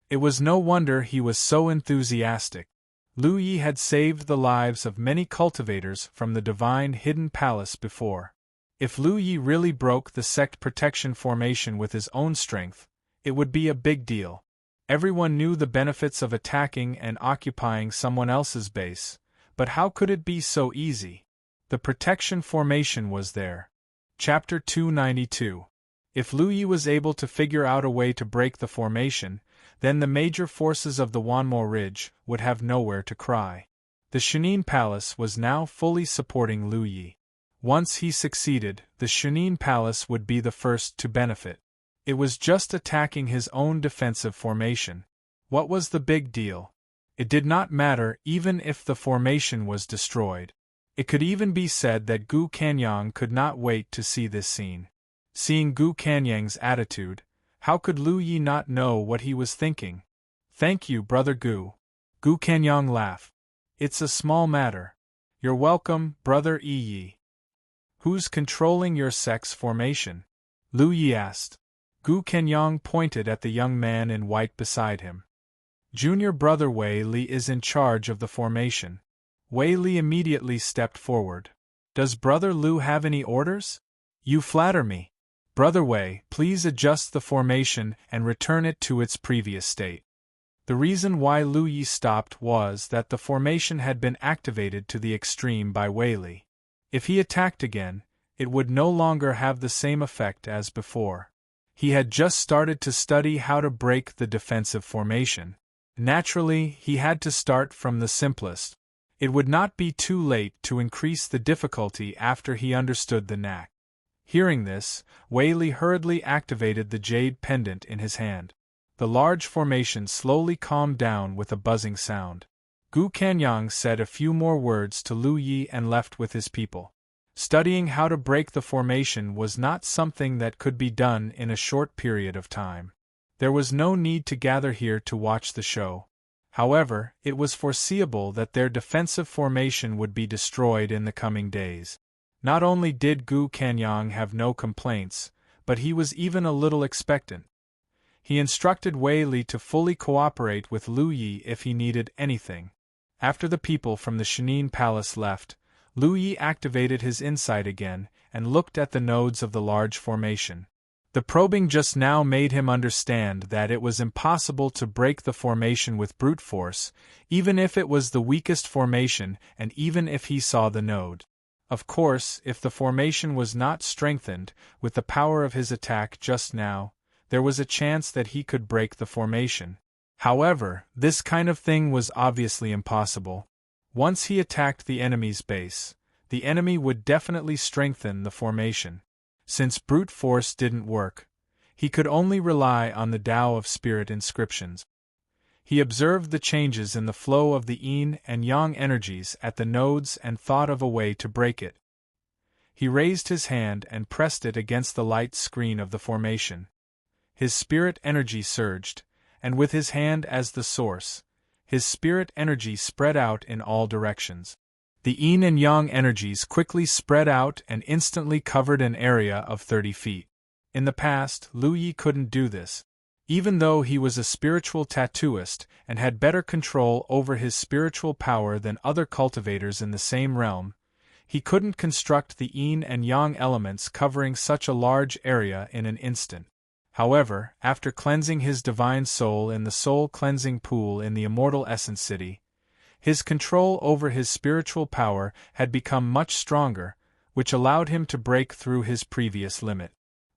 It was no wonder he was so enthusiastic. Lu Yi had saved the lives of many cultivators from the Divine Hidden Palace before. If Lu Yi really broke the sect protection formation with his own strength, it would be a big deal. Everyone knew the benefits of attacking and occupying someone else's base, but how could it be so easy? The protection formation was there. Chapter 292. If Lu Yi was able to figure out a way to break the formation, then the major forces of the Wanmo Ridge would have nowhere to cry. The Humane Palace was now fully supporting Lu Yi. Once he succeeded, the Humane Palace would be the first to benefit. It was just attacking his own defensive formation. What was the big deal? It did not matter even if the formation was destroyed. It could even be said that Gu Kanyang could not wait to see this scene. Seeing Gu Kanyang's attitude, how could Lu Yi not know what he was thinking? Thank you, Brother Gu. Gu Kanyang laughed. It's a small matter. You're welcome, Brother Yi. Who's controlling your sex formation? Lu Yi asked. Gu Kenyang pointed at the young man in white beside him. Junior Brother Wei Li is in charge of the formation. Wei Li immediately stepped forward. Does Brother Lu have any orders? You flatter me. Brother Wei, please adjust the formation and return it to its previous state. The reason why Lu Yi stopped was that the formation had been activated to the extreme by Wei Li. If he attacked again, it would no longer have the same effect as before. He had just started to study how to break the defensive formation. Naturally, he had to start from the simplest. It would not be too late to increase the difficulty after he understood the knack. Hearing this, Wei Li hurriedly activated the jade pendant in his hand. The large formation slowly calmed down with a buzzing sound. Gu Kanyang said a few more words to Lu Yi and left with his people. Studying how to break the formation was not something that could be done in a short period of time. There was no need to gather here to watch the show. However, it was foreseeable that their defensive formation would be destroyed in the coming days. Not only did Gu Kanyang have no complaints, but he was even a little expectant. He instructed Wei Li to fully cooperate with Lu Yi if he needed anything. After the people from the Shenine Palace left, Lu Yi activated his insight again and looked at the nodes of the large formation. The probing just now made him understand that it was impossible to break the formation with brute force, even if it was the weakest formation and even if he saw the node. Of course, if the formation was not strengthened with the power of his attack just now, there was a chance that he could break the formation. However, this kind of thing was obviously impossible. Once he attacked the enemy's base, the enemy would definitely strengthen the formation. Since brute force didn't work, he could only rely on the Tao of Spirit inscriptions. He observed the changes in the flow of the yin and yang energies at the nodes and thought of a way to break it. He raised his hand and pressed it against the light screen of the formation. His spirit energy surged, and with his hand as the source, his spirit energy spread out in all directions. The yin and yang energies quickly spread out and instantly covered an area of 30 feet. In the past, Lu Yi couldn't do this. Even though he was a spiritual tattooist and had better control over his spiritual power than other cultivators in the same realm, he couldn't construct the yin and yang elements covering such a large area in an instant. However, after cleansing his divine soul in the soul-cleansing pool in the Immortal Essence City, his control over his spiritual power had become much stronger, which allowed him to break through his previous limit.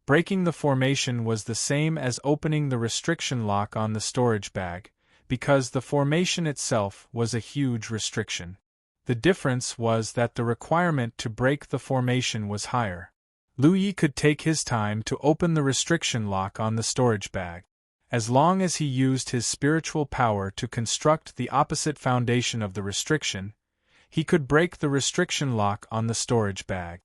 Breaking the formation was the same as opening the restriction lock on the storage bag, because the formation itself was a huge restriction. The difference was that the requirement to break the formation was higher. Lu Yi could take his time to open the restriction lock on the storage bag. As long as he used his spiritual power to construct the opposite foundation of the restriction, he could break the restriction lock on the storage bag.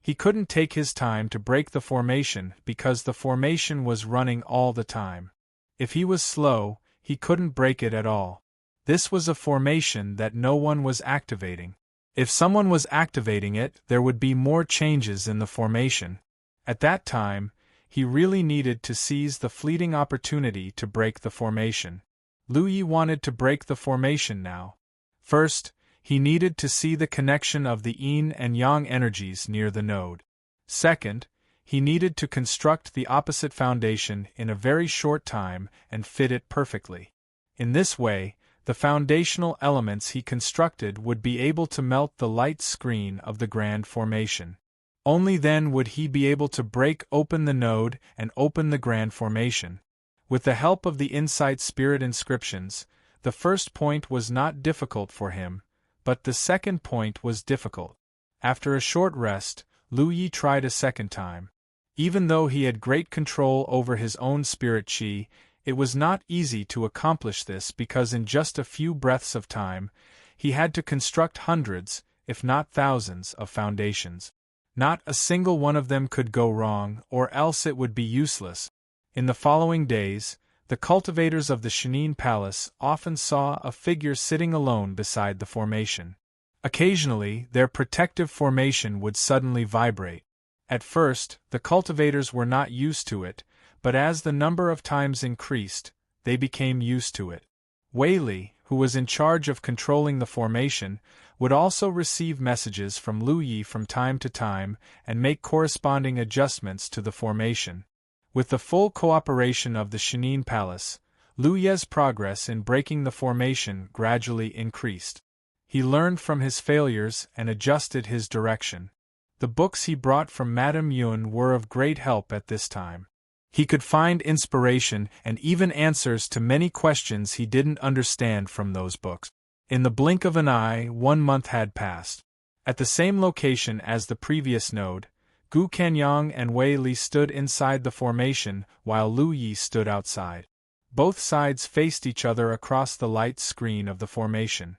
He couldn't take his time to break the formation because the formation was running all the time. If he was slow, he couldn't break it at all. This was a formation that no one was activating. If someone was activating it, there would be more changes in the formation. At that time, he really needed to seize the fleeting opportunity to break the formation. Lu Yi wanted to break the formation now. First, he needed to see the connection of the yin and yang energies near the node. Second, he needed to construct the opposite foundation in a very short time and fit it perfectly. In this way, the foundational elements he constructed would be able to melt the light screen of the grand formation. Only then would he be able to break open the node and open the grand formation. With the help of the insight spirit inscriptions, the first point was not difficult for him, but the second point was difficult. After a short rest, Lu Yi tried a second time. Even though he had great control over his own spirit chi, it was not easy to accomplish this because in just a few breaths of time, he had to construct hundreds, if not thousands, of foundations. Not a single one of them could go wrong, or else it would be useless. In the following days, the cultivators of the Shenine Palace often saw a figure sitting alone beside the formation. Occasionally, their protective formation would suddenly vibrate. At first, the cultivators were not used to it, but as the number of times increased, they became used to it. Wei Li, who was in charge of controlling the formation, would also receive messages from Lu Yi from time to time and make corresponding adjustments to the formation. With the full cooperation of the Shenin Palace, Lu Ye's progress in breaking the formation gradually increased. He learned from his failures and adjusted his direction. The books he brought from Madame Yun were of great help at this time. He could find inspiration and even answers to many questions he didn't understand from those books. In the blink of an eye, 1 month had passed. At the same location as the previous node, Gu Kanyang and Wei Li stood inside the formation while Lu Yi stood outside. Both sides faced each other across the light screen of the formation.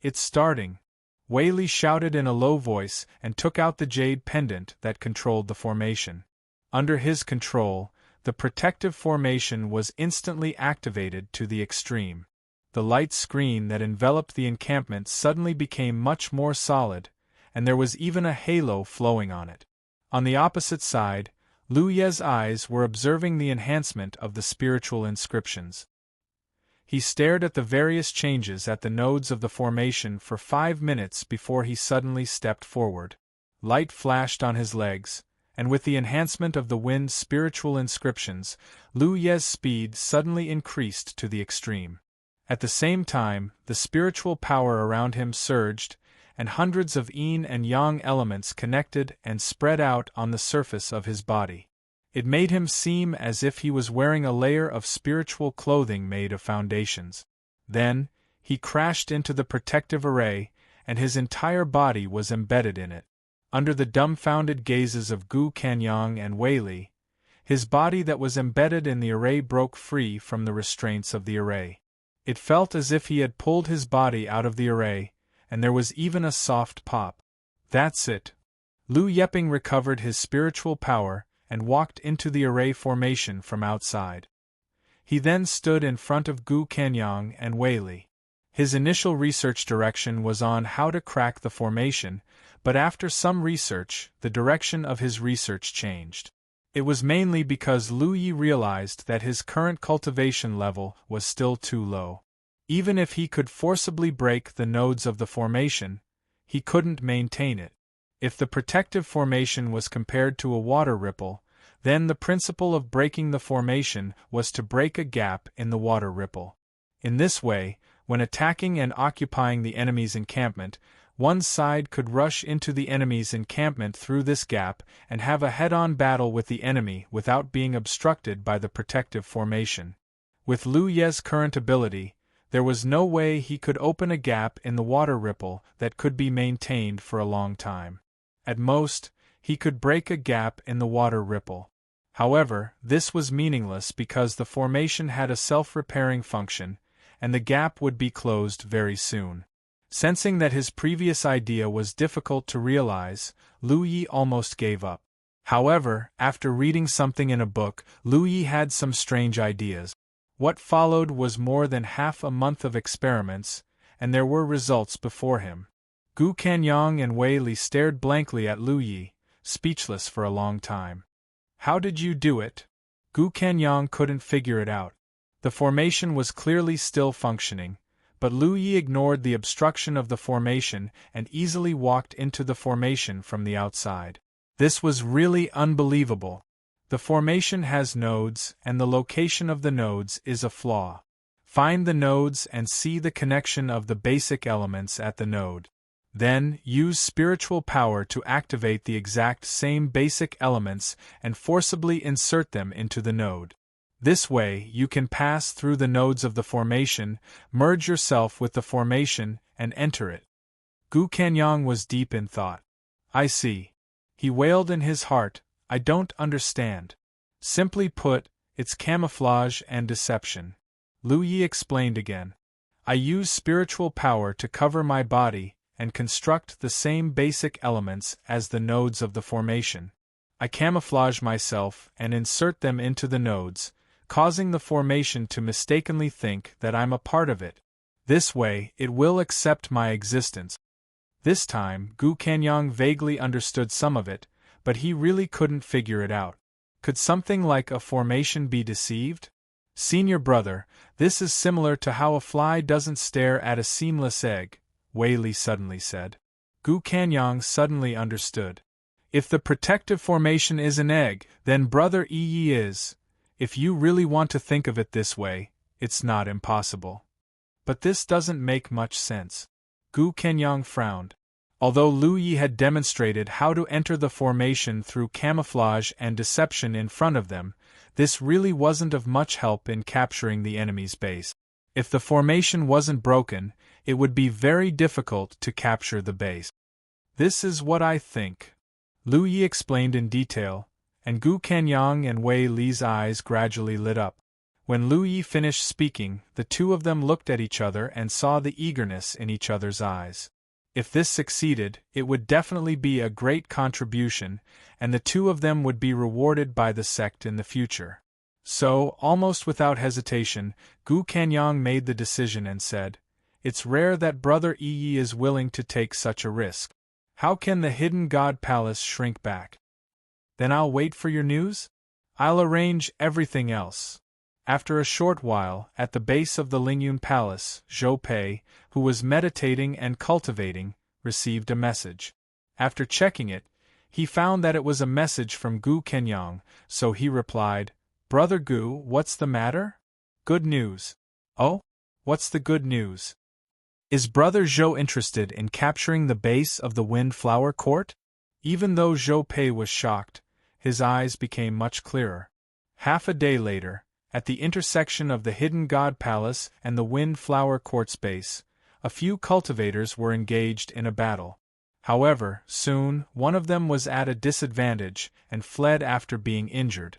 "It's starting," Wei Li shouted in a low voice and took out the jade pendant that controlled the formation. Under his control, the protective formation was instantly activated to the extreme. The light screen that enveloped the encampment suddenly became much more solid, and there was even a halo flowing on it. On the opposite side, Lu Ye's eyes were observing the enhancement of the spiritual inscriptions. He stared at the various changes at the nodes of the formation for 5 minutes before he suddenly stepped forward. Light flashed on his legs, and with the enhancement of the wind's spiritual inscriptions, Lu Ye's speed suddenly increased to the extreme. At the same time, the spiritual power around him surged, and hundreds of yin and yang elements connected and spread out on the surface of his body. It made him seem as if he was wearing a layer of spiritual clothing made of foundations. Then, he crashed into the protective array, and his entire body was embedded in it. Under the dumbfounded gazes of Gu Kanyang and Wei Li, his body that was embedded in the array broke free from the restraints of the array. It felt as if he had pulled his body out of the array, and there was even a soft pop. "That's it." Lu Yeping recovered his spiritual power and walked into the array formation from outside. He then stood in front of Gu Kanyang and Wei Li. His initial research direction was on how to crack the formation, but after some research, the direction of his research changed. It was mainly because Lu Yi realized that his current cultivation level was still too low. Even if he could forcibly break the nodes of the formation, he couldn't maintain it. If the protective formation was compared to a water ripple, then the principle of breaking the formation was to break a gap in the water ripple. In this way, when attacking and occupying the enemy's encampment, one side could rush into the enemy's encampment through this gap and have a head-on battle with the enemy without being obstructed by the protective formation. With Lu Ye's current ability, there was no way he could open a gap in the water ripple that could be maintained for a long time. At most, he could break a gap in the water ripple. However, this was meaningless because the formation had a self-repairing function, and the gap would be closed very soon. Sensing that his previous idea was difficult to realize, Lu Yi almost gave up. However, after reading something in a book, Lu Yi had some strange ideas. What followed was more than half a month of experiments, and there were results before him. Gu Kanyang and Wei Li stared blankly at Lu Yi, speechless for a long time. "How did you do it?" Gu Kanyang couldn't figure it out. The formation was clearly still functioning, but Lu Yi ignored the obstruction of the formation and easily walked into the formation from the outside. This was really unbelievable. The formation has nodes, and the location of the nodes is a flaw. Find the nodes and see the connection of the basic elements at the node. Then, use spiritual power to activate the exact same basic elements and forcibly insert them into the node. This way, you can pass through the nodes of the formation, merge yourself with the formation, and enter it. Gu Kanyang was deep in thought. "I see." He wailed in his heart, "I don't understand." "Simply put, it's camouflage and deception." Lu Yi explained again. "I use spiritual power to cover my body and construct the same basic elements as the nodes of the formation. I camouflage myself and insert them into the nodes, causing the formation to mistakenly think that I'm a part of it. This way, it will accept my existence." This time, Gu Kanyang vaguely understood some of it, but he really couldn't figure it out. Could something like a formation be deceived? Senior brother, this is similar to how a fly doesn't stare at a seamless egg, Wei Li suddenly said. Gu Kanyang suddenly understood. If the protective formation is an egg, then brother Yi is. If you really want to think of it this way, it's not impossible. But this doesn't make much sense. Gu Kenyang frowned. Although Lu Yi had demonstrated how to enter the formation through camouflage and deception in front of them, this really wasn't of much help in capturing the enemy's base. If the formation wasn't broken, it would be very difficult to capture the base. This is what I think, Lu Yi explained in detail, and Gu Kenyang and Wei Li's eyes gradually lit up. When Lu Yi finished speaking, the two of them looked at each other and saw the eagerness in each other's eyes. If this succeeded, it would definitely be a great contribution, and the two of them would be rewarded by the sect in the future. So, almost without hesitation, Gu Kanyang made the decision and said, "It's rare that Brother Yi is willing to take such a risk. How can the Hidden God Palace shrink back? Then I'll wait for your news? I'll arrange everything else." After a short while, at the base of the Lingyun Palace, Zhou Pei, who was meditating and cultivating, received a message. After checking it, he found that it was a message from Gu Kenyang, so he replied, "Brother Gu, what's the matter? Good news." "Oh? What's the good news? Is Brother Zhou interested in capturing the base of the Windflower Court?" Even though Zhou Pei was shocked, his eyes became much clearer. Half a day later, at the intersection of the Hidden God Palace and the Windflower Court's base, a few cultivators were engaged in a battle. However, soon, one of them was at a disadvantage and fled after being injured.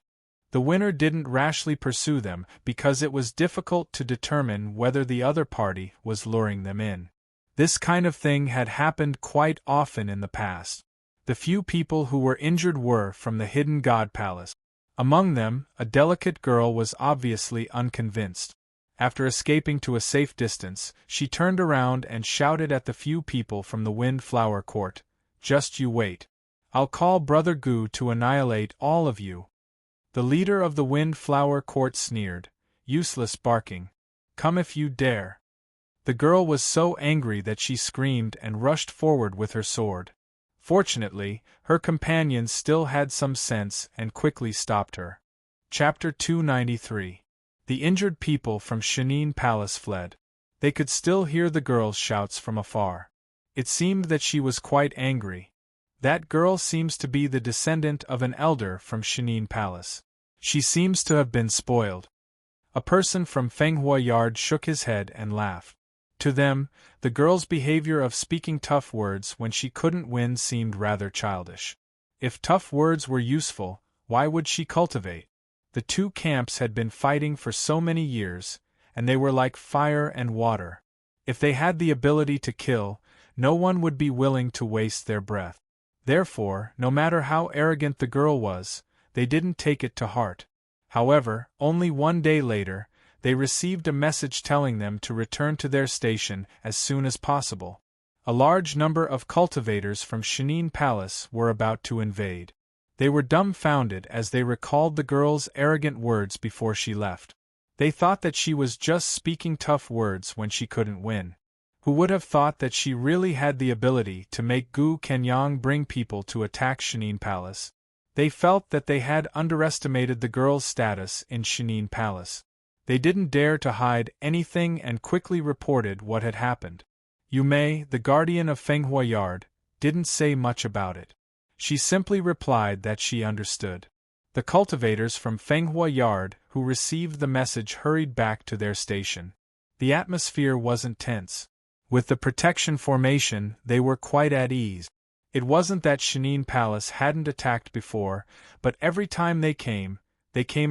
The winner didn't rashly pursue them because it was difficult to determine whether the other party was luring them in. This kind of thing had happened quite often in the past. The few people who were injured were from the Hidden God Palace. Among them, a delicate girl was obviously unconvinced. After escaping to a safe distance, she turned around and shouted at the few people from the Windflower Court, "Just you wait. I'll call Brother Gu to annihilate all of you." The leader of the Windflower Court sneered, "Useless barking. Come if you dare." The girl was so angry that she screamed and rushed forward with her sword. Fortunately, her companions still had some sense and quickly stopped her. Chapter 293. The injured people from Shenine Palace fled. They could still hear the girl's shouts from afar. It seemed that she was quite angry. That girl seems to be the descendant of an elder from Shenine Palace. She seems to have been spoiled. A person from Fenghua Yard shook his head and laughed. To them, the girl's behavior of speaking tough words when she couldn't win seemed rather childish. If tough words were useful, why would she cultivate? The two camps had been fighting for so many years, and they were like fire and water. If they had the ability to kill, no one would be willing to waste their breath. Therefore, no matter how arrogant the girl was, they didn't take it to heart. However, only one day later, they received a message telling them to return to their station as soon as possible. A large number of cultivators from Shenine Palace were about to invade. They were dumbfounded as they recalled the girl's arrogant words before she left. They thought that she was just speaking tough words when she couldn't win. Who would have thought that she really had the ability to make Gu Kenyang bring people to attack Shenine Palace? They felt that they had underestimated the girl's status in Shenine Palace. They didn't dare to hide anything and quickly reported what had happened. Humane, the guardian of Fenghua Yard, didn't say much about it. She simply replied that she understood. The cultivators from Fenghua Yard who received the message hurried back to their station. The atmosphere wasn't tense. With the protection formation, they were quite at ease. It wasn't that Shenine Palace hadn't attacked before, but every time they came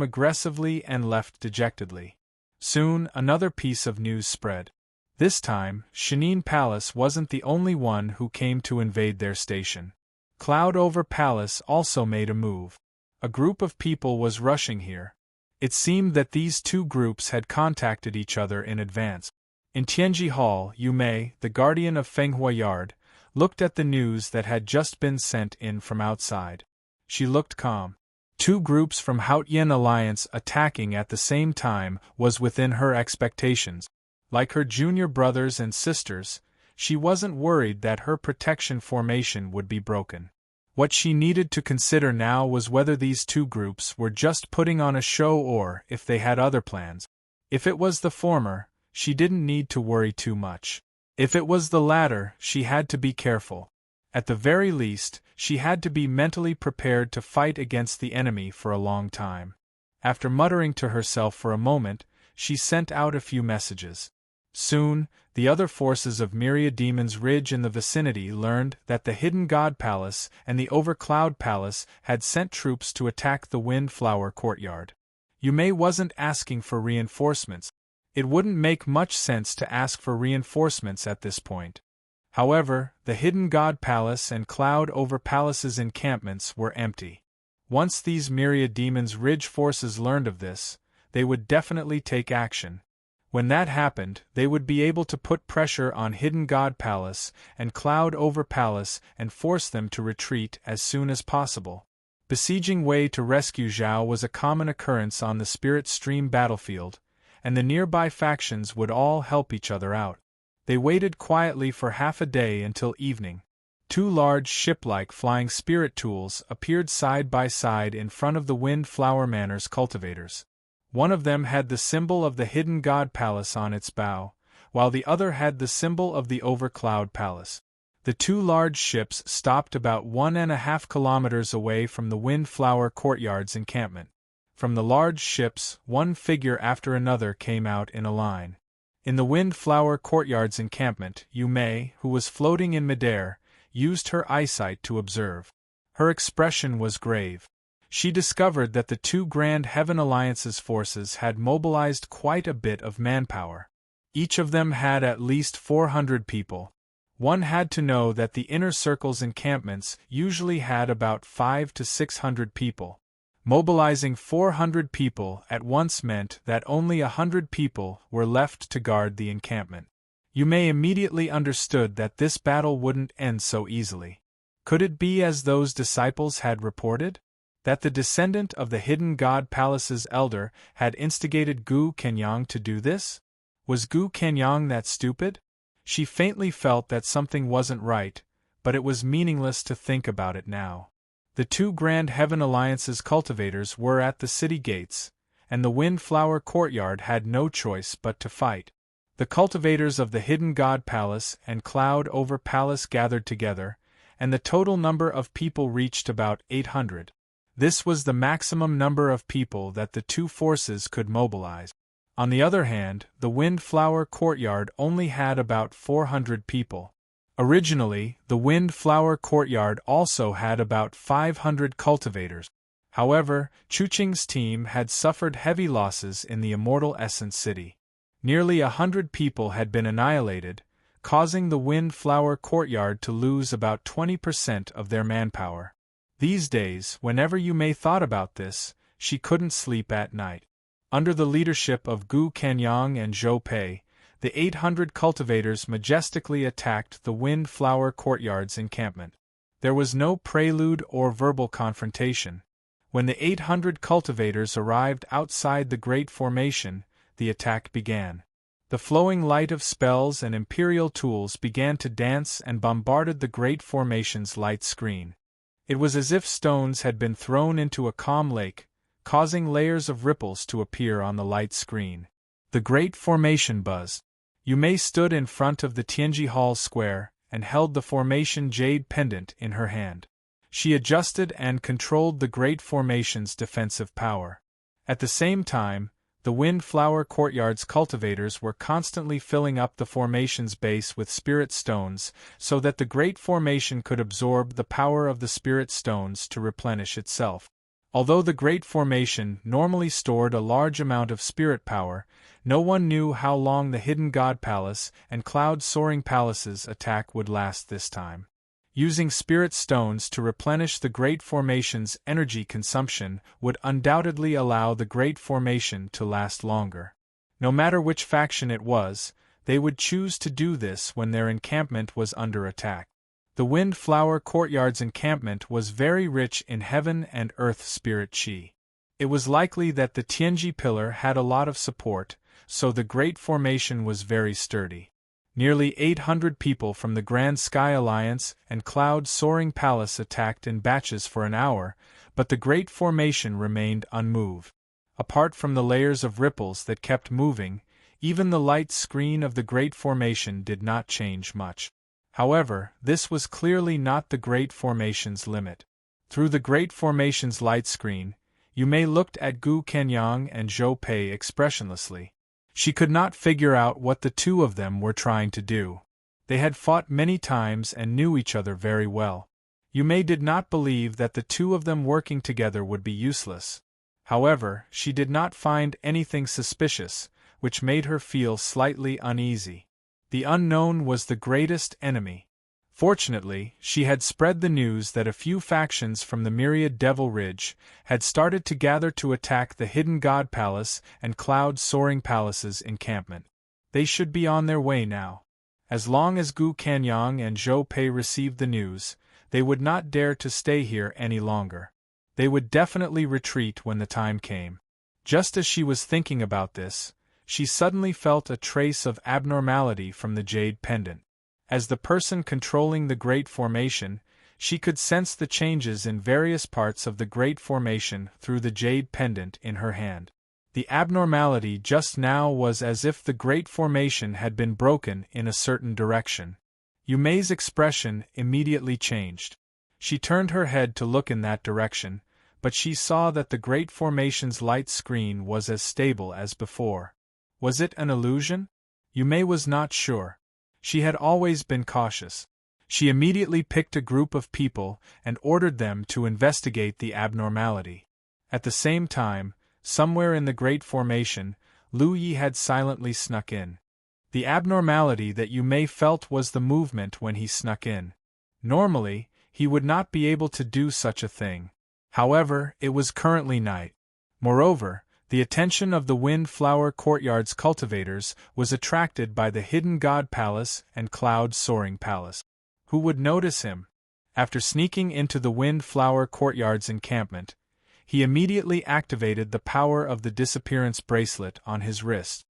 aggressively and left dejectedly. Soon, another piece of news spread. This time, Shenine Palace wasn't the only one who came to invade their station. Cloud Over Palace also made a move. A group of people was rushing here. It seemed that these two groups had contacted each other in advance. In Tianji Hall, Humane, the guardian of Fenghua Yard, looked at the news that had just been sent in from outside. She looked calm. Two groups from Hautian Alliance attacking at the same time was within her expectations. Like her junior brothers and sisters, she wasn't worried that her protection formation would be broken. What she needed to consider now was whether these two groups were just putting on a show or if they had other plans. If it was the former, she didn't need to worry too much. If it was the latter, she had to be careful. At the very least, she had to be mentally prepared to fight against the enemy for a long time. After muttering to herself for a moment, she sent out a few messages. Soon, the other forces of Myriademon's Ridge in the vicinity learned that the Hidden God Palace and the Overcloud Palace had sent troops to attack the Windflower Courtyard. Yume wasn't asking for reinforcements. It wouldn't make much sense to ask for reinforcements at this point. However, the Hidden God Palace and Cloud Over Palace's encampments were empty. Once these Myriademon's Ridge forces learned of this, they would definitely take action. When that happened, they would be able to put pressure on Hidden God Palace and Cloud Over Palace and force them to retreat as soon as possible. Besieging Wei to rescue Zhao was a common occurrence on the Spirit Stream battlefield, and the nearby factions would all help each other out. They waited quietly for half a day until evening. Two large ship-like flying spirit tools appeared side by side in front of the Windflower Manor's cultivators. One of them had the symbol of the Hidden God Palace on its bow, while the other had the symbol of the Overcloud Palace. The two large ships stopped about 1.5 kilometers away from the Windflower Courtyard's encampment. From the large ships, one figure after another came out in a line. In the Windflower Courtyard's encampment, Yume, who was floating in midair, used her eyesight to observe. Her expression was grave. She discovered that the two Grand Heaven Alliance's forces had mobilized quite a bit of manpower. Each of them had at least 400 people. One had to know that the Inner Circle's encampments usually had about 500 to 600 people. Mobilizing 400 people at once meant that only 100 people were left to guard the encampment. Yume immediately understood that this battle wouldn't end so easily. Could it be as those disciples had reported? That the descendant of the Hidden God Palace's elder had instigated Gu Kenyang to do this? Was Gu Kenyang that stupid? She faintly felt that something wasn't right, but it was meaningless to think about it now. The two Grand Heaven Alliance's cultivators were at the city gates, and the Windflower Courtyard had no choice but to fight. The cultivators of the Hidden God Palace and Cloud Over Palace gathered together, and the total number of people reached about 800. This was the maximum number of people that the two forces could mobilize. On the other hand, the Windflower Courtyard only had about 400 people. Originally, the Windflower Courtyard also had about 500 cultivators. However, Chuqing's team had suffered heavy losses in the Immortal Essence City. Nearly 100 people had been annihilated, causing the Windflower Courtyard to lose about 20% of their manpower. These days, whenever Yume thought about this, she couldn't sleep at night. Under the leadership of Gu Kenyang and Zhou Pei, the 800 cultivators majestically attacked the Windflower Courtyard's encampment. There was no prelude or verbal confrontation. When the 800 cultivators arrived outside the Great Formation, the attack began. The flowing light of spells and imperial tools began to dance and bombarded the Great Formation's light screen. It was as if stones had been thrown into a calm lake, causing layers of ripples to appear on the light screen. The Great Formation buzzed. Yume stood in front of the Tianji Hall square and held the Formation Jade pendant in her hand. She adjusted and controlled the Great Formation's defensive power. At the same time, the Windflower Courtyard's cultivators were constantly filling up the Formation's base with spirit stones so that the Great Formation could absorb the power of the spirit stones to replenish itself. Although the Great Formation normally stored a large amount of spirit power, no one knew how long the Hidden God Palace and Cloud Soaring Palace's attack would last this time. Using spirit stones to replenish the Great Formation's energy consumption would undoubtedly allow the Great Formation to last longer. No matter which faction it was, they would choose to do this when their encampment was under attack. The Windflower Courtyard's encampment was very rich in heaven and earth spirit chi. It was likely that the Tianji pillar had a lot of support, so the Great Formation was very sturdy. Nearly 800 people from the Grand Sky Alliance and Cloud Soaring Palace attacked in batches for an hour, but the Great Formation remained unmoved. Apart from the layers of ripples that kept moving, even the light screen of the Great Formation did not change much. However, this was clearly not the Great Formation's limit. Through the Great Formation's light screen, Yume looked at Gu Kenyang and Zhou Pei expressionlessly. She could not figure out what the two of them were trying to do. They had fought many times and knew each other very well. Yume did not believe that the two of them working together would be useless. However, she did not find anything suspicious, which made her feel slightly uneasy. The unknown was the greatest enemy. Fortunately, she had spread the news that a few factions from the Myriad Devil Ridge had started to gather to attack the Hidden God Palace and Cloud Soaring Palace's encampment. They should be on their way now. As long as Gu Kanyang and Zhou Pei received the news, they would not dare to stay here any longer. They would definitely retreat when the time came. Just as she was thinking about this, she suddenly felt a trace of abnormality from the jade pendant. As the person controlling the Great Formation, she could sense the changes in various parts of the Great Formation through the jade pendant in her hand. The abnormality just now was as if the Great Formation had been broken in a certain direction. Yume's expression immediately changed. She turned her head to look in that direction, but she saw that the Great Formation's light screen was as stable as before. Was it an illusion? Yume was not sure. She had always been cautious. She immediately picked a group of people and ordered them to investigate the abnormality. At the same time, somewhere in the Great Formation, Lu Yi had silently snuck in. The abnormality that Yume felt was the movement when he snuck in. Normally, he would not be able to do such a thing. However, it was currently night. Moreover, the attention of the Windflower Courtyard's cultivators was attracted by the Hidden God Palace and Cloud Soaring Palace. Who would notice him? After sneaking into the Windflower Courtyard's encampment, he immediately activated the power of the disappearance bracelet on his wrist.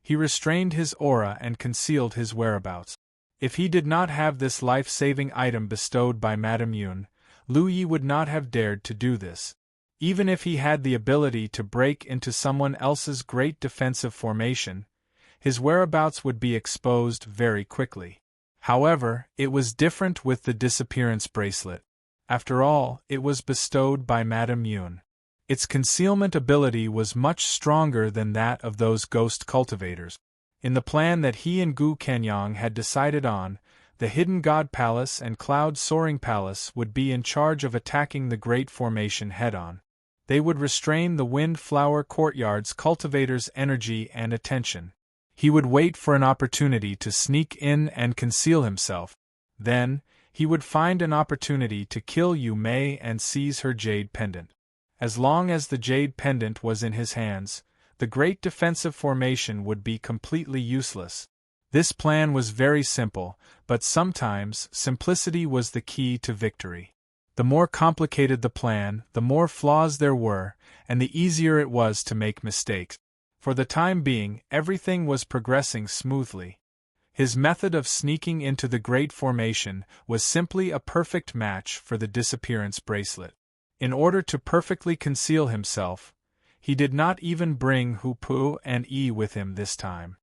He restrained his aura and concealed his whereabouts. If he did not have this life-saving item bestowed by Madame Yun, Lu Yi would not have dared to do this. Even if he had the ability to break into someone else's great defensive formation, his whereabouts would be exposed very quickly. However, it was different with the disappearance bracelet. After all, it was bestowed by Madame Yun. Its concealment ability was much stronger than that of those ghost cultivators. In the plan that he and Gu Kenyang had decided on, the Hidden God Palace and Cloud Soaring Palace would be in charge of attacking the Great Formation head-on. They would restrain the Windflower Courtyard's cultivators' energy and attention. He would wait for an opportunity to sneak in and conceal himself. Then, he would find an opportunity to kill Yume and seize her jade pendant. As long as the jade pendant was in his hands, the great defensive formation would be completely useless. This plan was very simple, but sometimes simplicity was the key to victory. The more complicated the plan, the more flaws there were, and the easier it was to make mistakes. For the time being, everything was progressing smoothly. His method of sneaking into the Great Formation was simply a perfect match for the disappearance bracelet. In order to perfectly conceal himself, he did not even bring Hu Pu and Yi with him this time.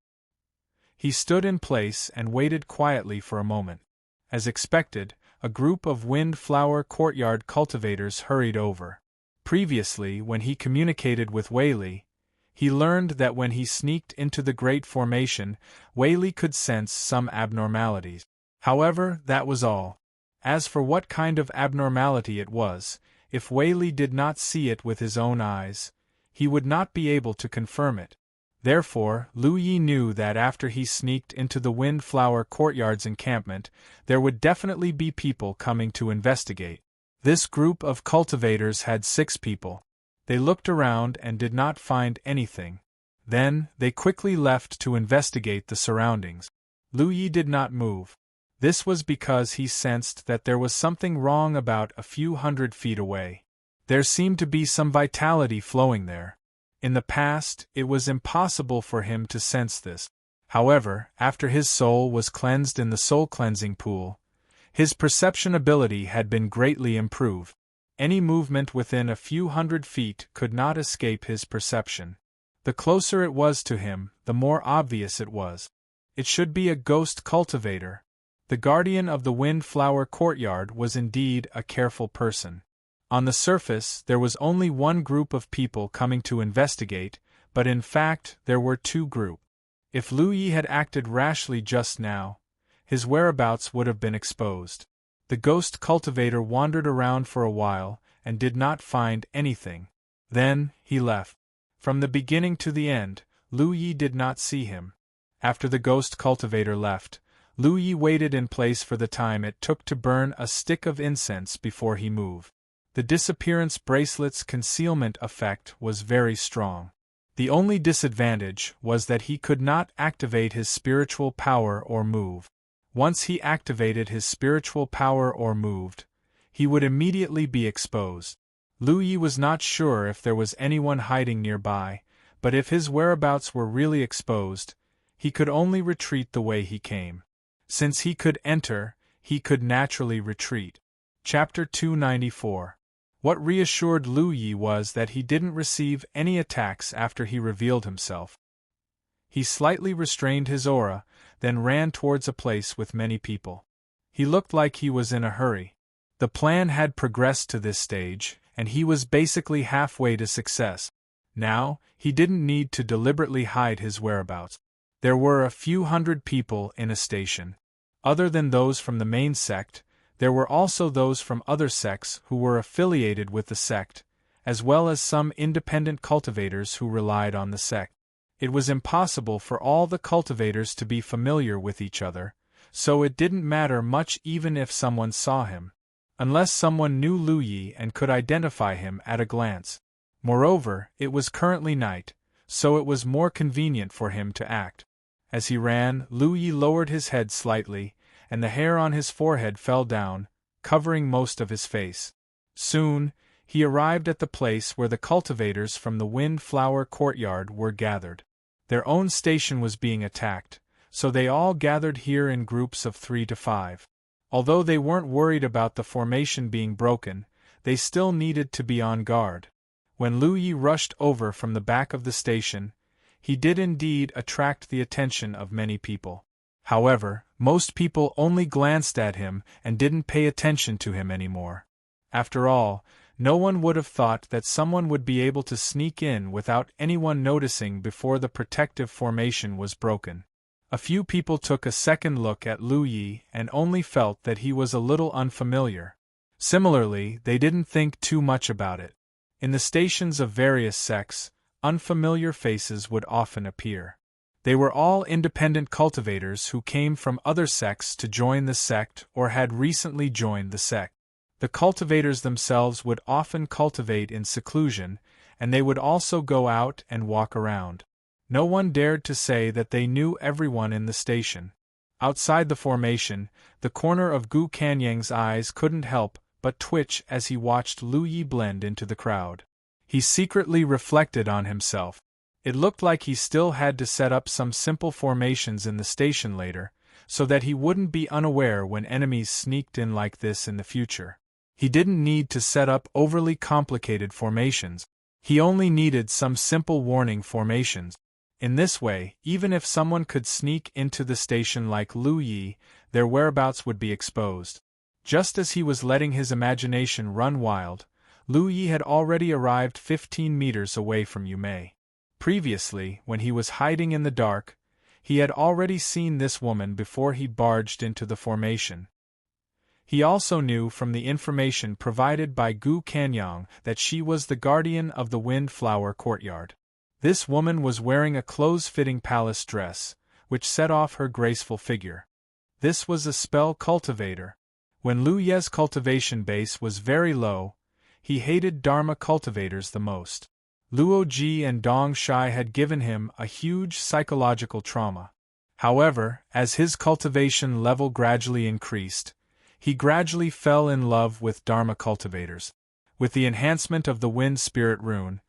He stood in place and waited quietly for a moment. As expected, a group of Windflower Courtyard cultivators hurried over. Previously, when he communicated with Wei Li, he learned that when he sneaked into the Great Formation, Wei Li could sense some abnormalities. However, that was all. As for what kind of abnormality it was, if Wei Li did not see it with his own eyes, he would not be able to confirm it. Therefore, Lu Yi knew that after he sneaked into the Windflower Courtyard's encampment, there would definitely be people coming to investigate. This group of cultivators had 6 people. They looked around and did not find anything. Then, they quickly left to investigate the surroundings. Lu Yi did not move. This was because he sensed that there was something wrong about a few hundred feet away. There seemed to be some vitality flowing there. In the past, it was impossible for him to sense this. However, after his soul was cleansed in the soul-cleansing pool, his perception ability had been greatly improved. Any movement within a few hundred feet could not escape his perception. The closer it was to him, the more obvious it was. It should be a ghost cultivator. The guardian of the Windflower Courtyard was indeed a careful person. On the surface, there was only one group of people coming to investigate, but in fact, there were two groups. If Lu Yi had acted rashly just now, his whereabouts would have been exposed. The ghost cultivator wandered around for a while and did not find anything. Then, he left. From the beginning to the end, Lu Yi did not see him. After the ghost cultivator left, Lu Yi waited in place for the time it took to burn a stick of incense before he moved. The disappearance bracelet's concealment effect was very strong. The only disadvantage was that he could not activate his spiritual power or move. Once he activated his spiritual power or moved, he would immediately be exposed. Lu Yi was not sure if there was anyone hiding nearby, but if his whereabouts were really exposed, he could only retreat the way he came. Since he could enter, he could naturally retreat. Chapter 294. What reassured Lu Yi was that he didn't receive any attacks after he revealed himself. He slightly restrained his aura, then ran towards a place with many people. He looked like he was in a hurry. The plan had progressed to this stage, and he was basically halfway to success. Now, he didn't need to deliberately hide his whereabouts. There were a few hundred people in a station. Other than those from the main sect, there were also those from other sects who were affiliated with the sect, as well as some independent cultivators who relied on the sect. It was impossible for all the cultivators to be familiar with each other, so it didn't matter much even if someone saw him, unless someone knew Lu Yi and could identify him at a glance. Moreover, it was currently night, so it was more convenient for him to act. As he ran, Lu Yi lowered his head slightly, and the hair on his forehead fell down, covering most of his face. Soon, he arrived at the place where the cultivators from the Windflower Courtyard were gathered. Their own station was being attacked, so they all gathered here in groups of 3 to 5. Although they weren't worried about the formation being broken, they still needed to be on guard. When Lu Yi rushed over from the back of the station, he did indeed attract the attention of many people. However, most people only glanced at him and didn't pay attention to him anymore. After all, no one would have thought that someone would be able to sneak in without anyone noticing before the protective formation was broken. A few people took a second look at Lu Yi and only felt that he was a little unfamiliar. Similarly, they didn't think too much about it. In the stations of various sects, unfamiliar faces would often appear. They were all independent cultivators who came from other sects to join the sect or had recently joined the sect. The cultivators themselves would often cultivate in seclusion, and they would also go out and walk around. No one dared to say that they knew everyone in the station. Outside the formation, the corner of Gu Kanyang's eyes couldn't help but twitch as he watched Lu Yi blend into the crowd. He secretly reflected on himself. It looked like he still had to set up some simple formations in the station later, so that he wouldn't be unaware when enemies sneaked in like this in the future. He didn't need to set up overly complicated formations. He only needed some simple warning formations. In this way, even if someone could sneak into the station like Lu Yi, their whereabouts would be exposed. Just as he was letting his imagination run wild, Lu Yi had already arrived 15 meters away from Humane. Previously, when he was hiding in the dark, he had already seen this woman before he barged into the formation. He also knew from the information provided by Gu Kanyang that she was the guardian of the Windflower Courtyard. This woman was wearing a close-fitting palace dress, which set off her graceful figure. This was a spell cultivator. When Lu Ye's cultivation base was very low, he hated Dharma cultivators the most. Luo Ji and Dong Shai had given him a huge psychological trauma. However, as his cultivation level gradually increased, he gradually fell in love with Dharma cultivators. With the enhancement of the Wind Spirit rune,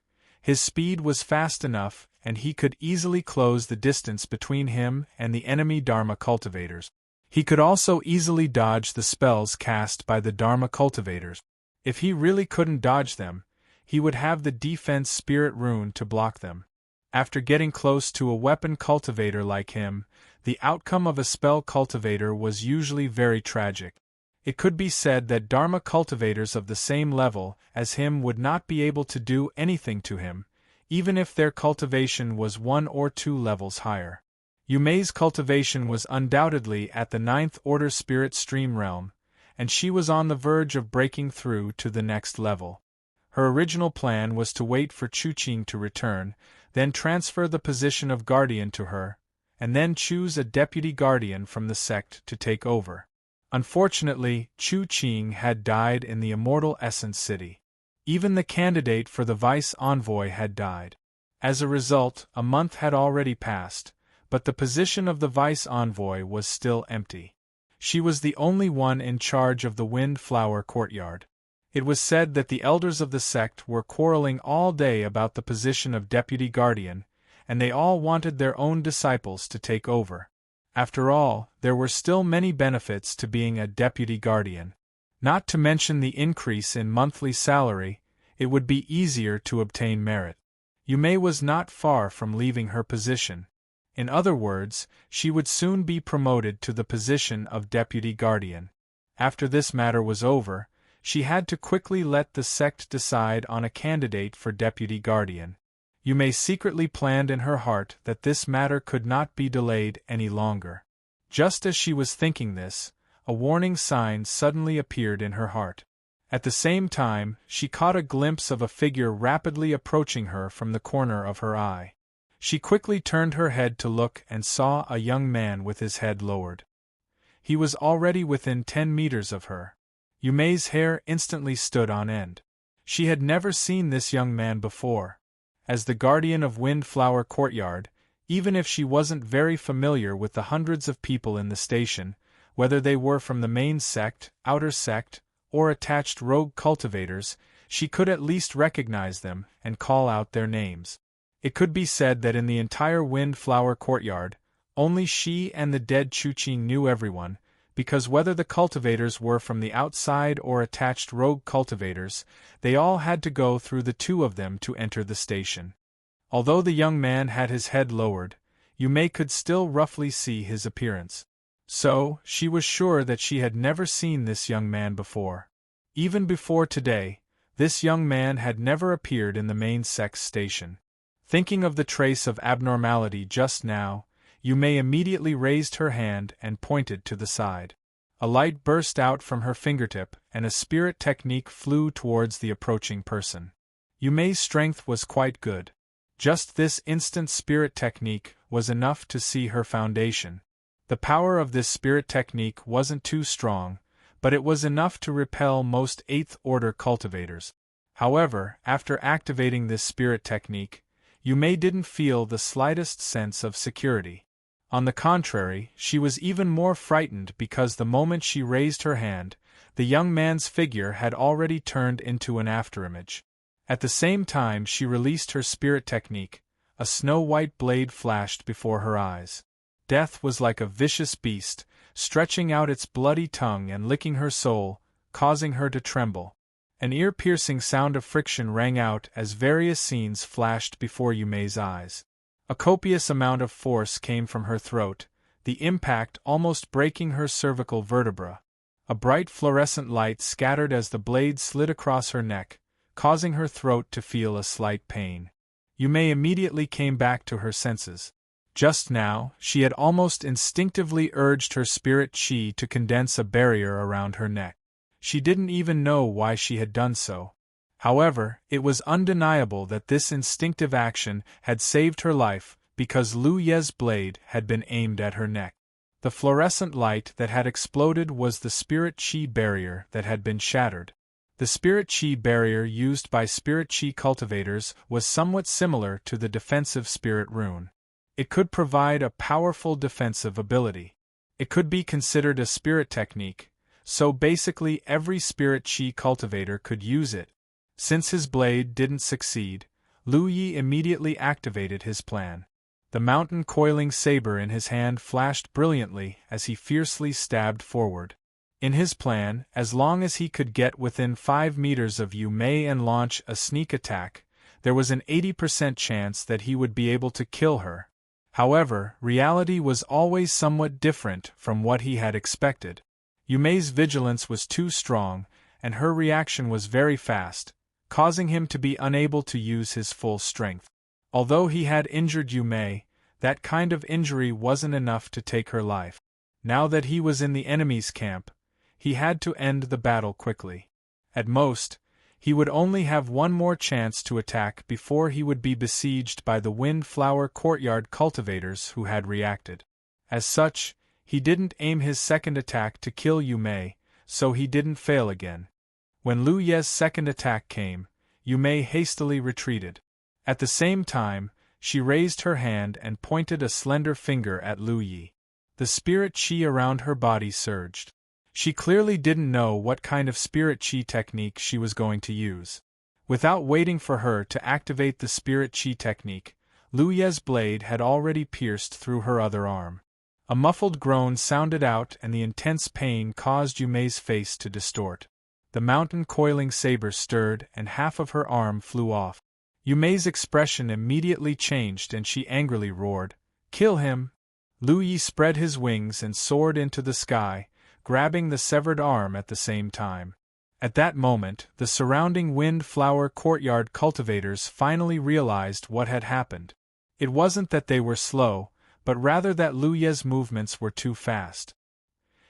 his speed was fast enough and he could easily close the distance between him and the enemy Dharma cultivators. He could also easily dodge the spells cast by the Dharma cultivators. If he really couldn't dodge them, he would have the defense spirit rune to block them. After getting close to a weapon cultivator like him, the outcome of a spell cultivator was usually very tragic. It could be said that Dharma cultivators of the same level as him would not be able to do anything to him, even if their cultivation was 1 or 2 levels higher. Yume's cultivation was undoubtedly at the 9th order spirit stream realm, and she was on the verge of breaking through to the next level. Her original plan was to wait for Chuqing to return, then transfer the position of guardian to her, and then choose a deputy guardian from the sect to take over. Unfortunately, Chuqing had died in the Immortal Essence City. Even the candidate for the vice envoy had died. As a result, a month had already passed, but the position of the vice envoy was still empty. She was the only one in charge of the Wind Flower Courtyard. It was said that the elders of the sect were quarreling all day about the position of deputy guardian, and they all wanted their own disciples to take over. After all, there were still many benefits to being a deputy guardian. Not to mention the increase in monthly salary, it would be easier to obtain merit. Yume was not far from leaving her position. In other words, she would soon be promoted to the position of deputy guardian. After this matter was over, she had to quickly let the sect decide on a candidate for deputy guardian. Yume secretly planned in her heart that this matter could not be delayed any longer. Just as she was thinking this, a warning sign suddenly appeared in her heart. At the same time, she caught a glimpse of a figure rapidly approaching her from the corner of her eye. She quickly turned her head to look and saw a young man with his head lowered. He was already within 10 meters of her. Yume's hair instantly stood on end. She had never seen this young man before. As the guardian of Wind Flower Courtyard, even if she wasn't very familiar with the hundreds of people in the station, whether they were from the main sect, outer sect, or attached rogue cultivators, she could at least recognize them and call out their names. It could be said that in the entire Wind Flower Courtyard, only she and the dead Chuqing knew everyone, because whether the cultivators were from the outside or attached rogue cultivators, they all had to go through the 2 of them to enter the station. Although the young man had his head lowered, Yume could still roughly see his appearance. So, she was sure that she had never seen this young man before. Even before today, this young man had never appeared in the main sect's station. Thinking of the trace of abnormality just now, Yume immediately raised her hand and pointed to the side. A light burst out from her fingertip and a spirit technique flew towards the approaching person. Yume's strength was quite good. Just this instant spirit technique was enough to see her foundation. The power of this spirit technique wasn't too strong, but it was enough to repel most 8th order cultivators. However, after activating this spirit technique, Yume didn't feel the slightest sense of security. On the contrary, she was even more frightened because the moment she raised her hand, the young man's figure had already turned into an afterimage. At the same time she released her spirit technique, a snow-white blade flashed before her eyes. Death was like a vicious beast, stretching out its bloody tongue and licking her soul, causing her to tremble. An ear-piercing sound of friction rang out as various scenes flashed before Yume's eyes. A copious amount of force came from her throat, the impact almost breaking her cervical vertebra. A bright fluorescent light scattered as the blade slid across her neck, causing her throat to feel a slight pain. Yume immediately came back to her senses. Just now, she had almost instinctively urged her spirit chi to condense a barrier around her neck. She didn't even know why she had done so. However, it was undeniable that this instinctive action had saved her life because Lu Ye's blade had been aimed at her neck. The fluorescent light that had exploded was the spirit chi barrier that had been shattered. The spirit chi barrier used by spirit chi cultivators was somewhat similar to the defensive spirit rune. It could provide a powerful defensive ability. It could be considered a spirit technique, so basically every spirit chi cultivator could use it. Since his blade didn't succeed, Lu Yi immediately activated his plan. The mountain coiling saber in his hand flashed brilliantly as he fiercely stabbed forward. In his plan, as long as he could get within 5 meters of Yu Mei and launch a sneak attack, there was an 80% chance that he would be able to kill her. However, reality was always somewhat different from what he had expected. Yu Mei's vigilance was too strong, and her reaction was very fast, causing him to be unable to use his full strength. Although he had injured Yu Mei, that kind of injury wasn't enough to take her life. Now that he was in the enemy's camp, he had to end the battle quickly. At most, he would only have one more chance to attack before he would be besieged by the Windflower Courtyard cultivators who had reacted. As such, he didn't aim his second attack to kill Yu Mei, so he didn't fail again. When Lu Ye's second attack came, Yu Mei hastily retreated. At the same time, she raised her hand and pointed a slender finger at Lu Yi. The spirit chi around her body surged. She clearly didn't know what kind of spirit chi technique she was going to use. Without waiting for her to activate the spirit chi technique, Lu Ye's blade had already pierced through her other arm. A muffled groan sounded out and the intense pain caused Yu Mei's face to distort. The mountain coiling saber stirred and half of her arm flew off. Yu Mei's expression immediately changed and she angrily roared, "Kill him!" Lu Yi spread his wings and soared into the sky, grabbing the severed arm at the same time. At that moment, the surrounding Windflower Courtyard cultivators finally realized what had happened. It wasn't that they were slow, but rather that Lu Ye's movements were too fast.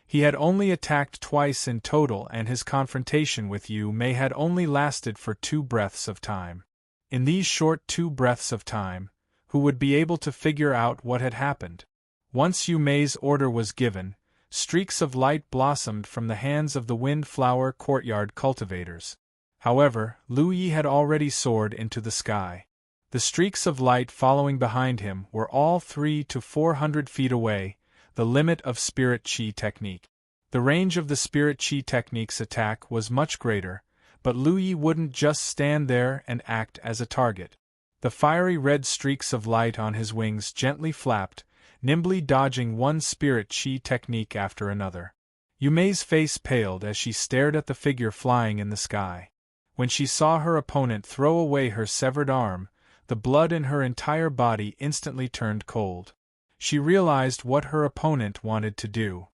He had only attacked twice in total and his confrontation with Yu Mei had only lasted for 2 breaths of time. In these short 2 breaths of time, who would be able to figure out what had happened? Once Yu Mei's order was given, streaks of light blossomed from the hands of the Windflower Courtyard cultivators. However, Lu Yi had already soared into the sky. The streaks of light following behind him were all 300 to 400 feet away, the limit of Spirit Chi technique. The range of the Spirit Chi technique's attack was much greater, but Lu Yi wouldn't just stand there and act as a target. The fiery red streaks of light on his wings gently flapped, nimbly dodging one Spirit Chi technique after another. Yu Mei's face paled as she stared at the figure flying in the sky. When she saw her opponent throw away her severed arm, the blood in her entire body instantly turned cold. She realized what her opponent wanted to do.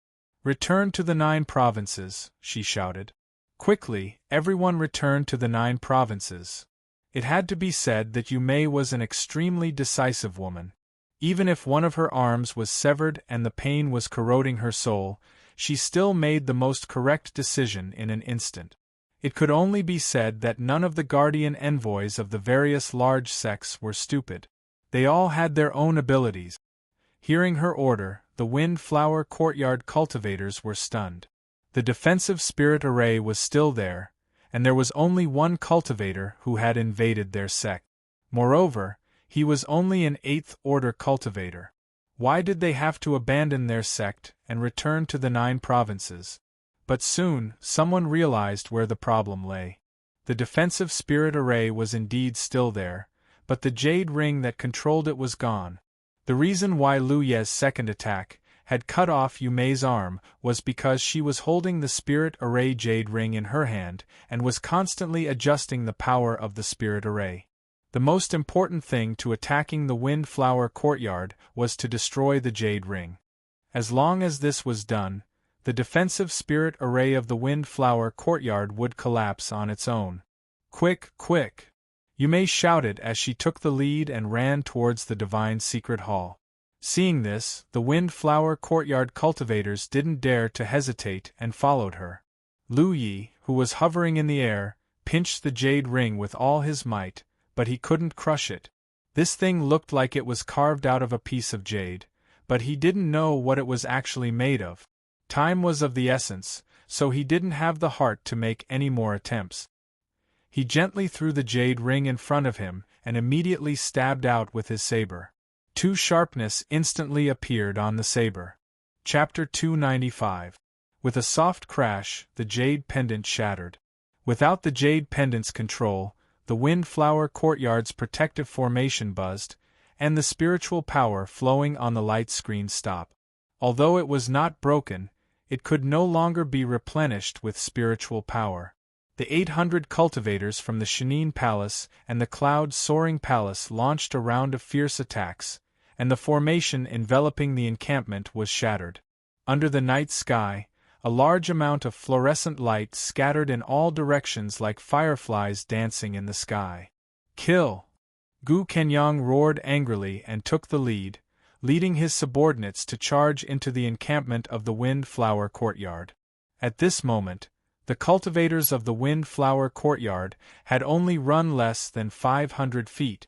"Return to the 9 provinces," she shouted. Quickly, everyone returned to the 9 provinces. It had to be said that Yu Mei was an extremely decisive woman. Even if one of her arms was severed and the pain was corroding her soul, she still made the most correct decision in an instant. It could only be said that none of the guardian envoys of the various large sects were stupid. They all had their own abilities. Hearing her order, the Windflower Courtyard cultivators were stunned. The defensive spirit array was still there, and there was only one cultivator who had invaded their sect. Moreover, he was only an 8th order cultivator. Why did they have to abandon their sect and return to the 9 provinces? But soon, someone realized where the problem lay. The defensive spirit array was indeed still there, but the jade ring that controlled it was gone. The reason why Lu Ye's second attack had cut off Yu Mei's arm was because she was holding the spirit array jade ring in her hand and was constantly adjusting the power of the spirit array. The most important thing to attacking the Windflower Courtyard was to destroy the jade ring. As long as this was done, the defensive spirit array of the Windflower Courtyard would collapse on its own. "Quick, quick!" Yu Mei shouted as she took the lead and ran towards the Divine Secret Hall. Seeing this, the Windflower Courtyard cultivators didn't dare to hesitate and followed her. Lu Yi, who was hovering in the air, pinched the jade ring with all his might, but he couldn't crush it. This thing looked like it was carved out of a piece of jade, but he didn't know what it was actually made of. Time was of the essence, so he didn't have the heart to make any more attempts. He gently threw the jade ring in front of him and immediately stabbed out with his saber. 2 Sharpness instantly appeared on the saber. Chapter 295. With a soft crash, the jade pendant shattered. Without the jade pendant's control, the Windflower Courtyard's protective formation buzzed, and the spiritual power flowing on the light screen stopped. Although it was not broken, it could no longer be replenished with spiritual power. The 800 cultivators from the Humane Palace and the Cloud-Soaring Palace launched a round of fierce attacks, and the formation enveloping the encampment was shattered. Under the night sky, a large amount of fluorescent light scattered in all directions like fireflies dancing in the sky. Kill! Gu Kenyang roared angrily and took the lead, leading his subordinates to charge into the encampment of the Windflower Courtyard. At this moment, the cultivators of the Windflower Courtyard had only run less than 500 feet.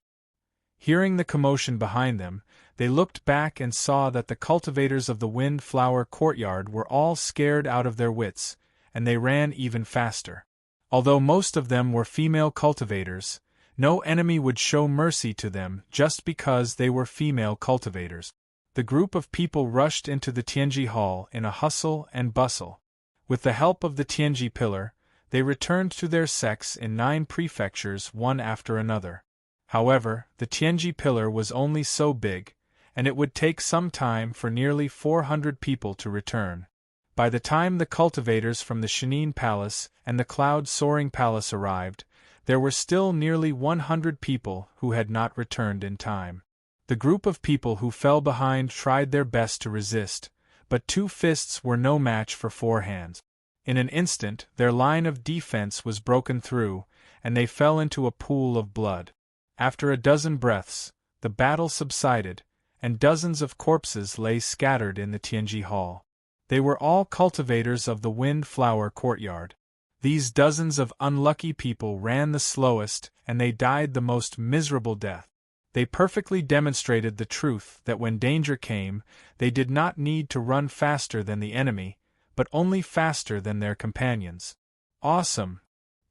Hearing the commotion behind them, they looked back and saw that the cultivators of the Windflower Courtyard were all scared out of their wits, and they ran even faster. Although most of them were female cultivators, no enemy would show mercy to them just because they were female cultivators. The group of people rushed into the Tianji Hall in a hustle and bustle. With the help of the Tianji Pillar, they returned to their sex in 9 prefectures one after another. However, the Tianji Pillar was only so big, and it would take some time for nearly 400 people to return. By the time the cultivators from the Humane Palace and the Cloud-Soaring Palace arrived, there were still nearly 100 people who had not returned in time. The group of people who fell behind tried their best to resist, but 2 fists were no match for 4 hands. In an instant, their line of defense was broken through, and they fell into a pool of blood. After a dozen breaths, the battle subsided, and dozens of corpses lay scattered in the Tianji Hall. They were all cultivators of the Windflower Courtyard. These dozens of unlucky people ran the slowest, and they died the most miserable death. They perfectly demonstrated the truth that when danger came, they did not need to run faster than the enemy, but only faster than their companions. Awesome!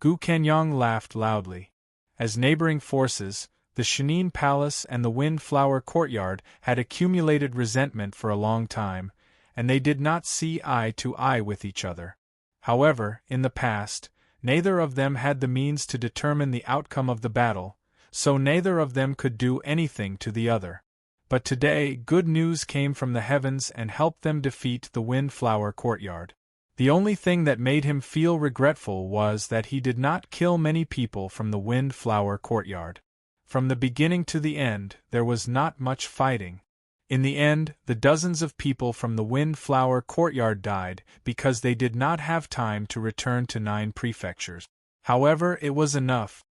Gu Kenyang laughed loudly. As neighboring forces, the Humane Palace and the Windflower Courtyard had accumulated resentment for a long time, and they did not see eye to eye with each other. However, in the past, neither of them had the means to determine the outcome of the battle, so neither of them could do anything to the other. But today good news came from the heavens and helped them defeat the Windflower Courtyard. The only thing that made him feel regretful was that he did not kill many people from the Windflower Courtyard. From the beginning to the end, there was not much fighting. In the end, the dozens of people from the Windflower Courtyard died because they did not have time to return to 9 prefectures. However, it was enough.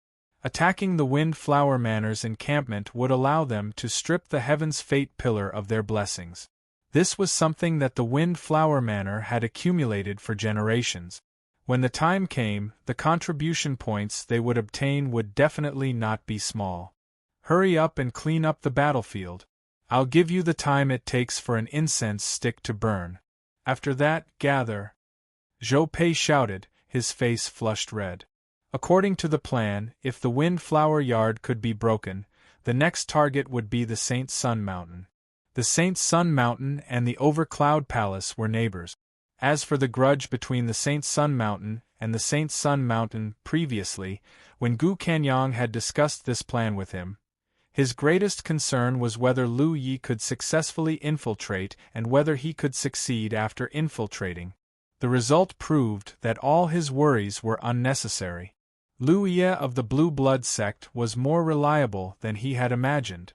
Attacking the Windflower Manor's encampment would allow them to strip the Heaven's Fate Pillar of their blessings. This was something that the Windflower Manor had accumulated for generations. When the time came, the contribution points they would obtain would definitely not be small. Hurry up and clean up the battlefield. I'll give you the time it takes for an incense stick to burn. After that, gather. Zhou Pei shouted, his face flushed red. According to the plan, if the Windflower Yard could be broken, the next target would be the Saint Sun Mountain. The Saint Sun Mountain and the Overcloud Palace were neighbors. As for the grudge between the Saint Sun Mountain and the Saint Sun Mountain previously, when Gu Kenyang had discussed this plan with him, his greatest concern was whether Lu Yi could successfully infiltrate and whether he could succeed after infiltrating. The result proved that all his worries were unnecessary. Lu Yi of the Blue Blood sect was more reliable than he had imagined.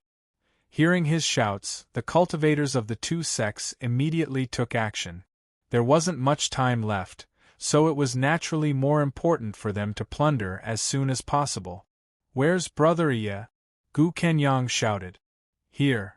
Hearing his shouts, the cultivators of the 2 sects immediately took action. There wasn't much time left, so it was naturally more important for them to plunder as soon as possible. "Where's Brother Yi?" Gu Kenyang shouted. "Here."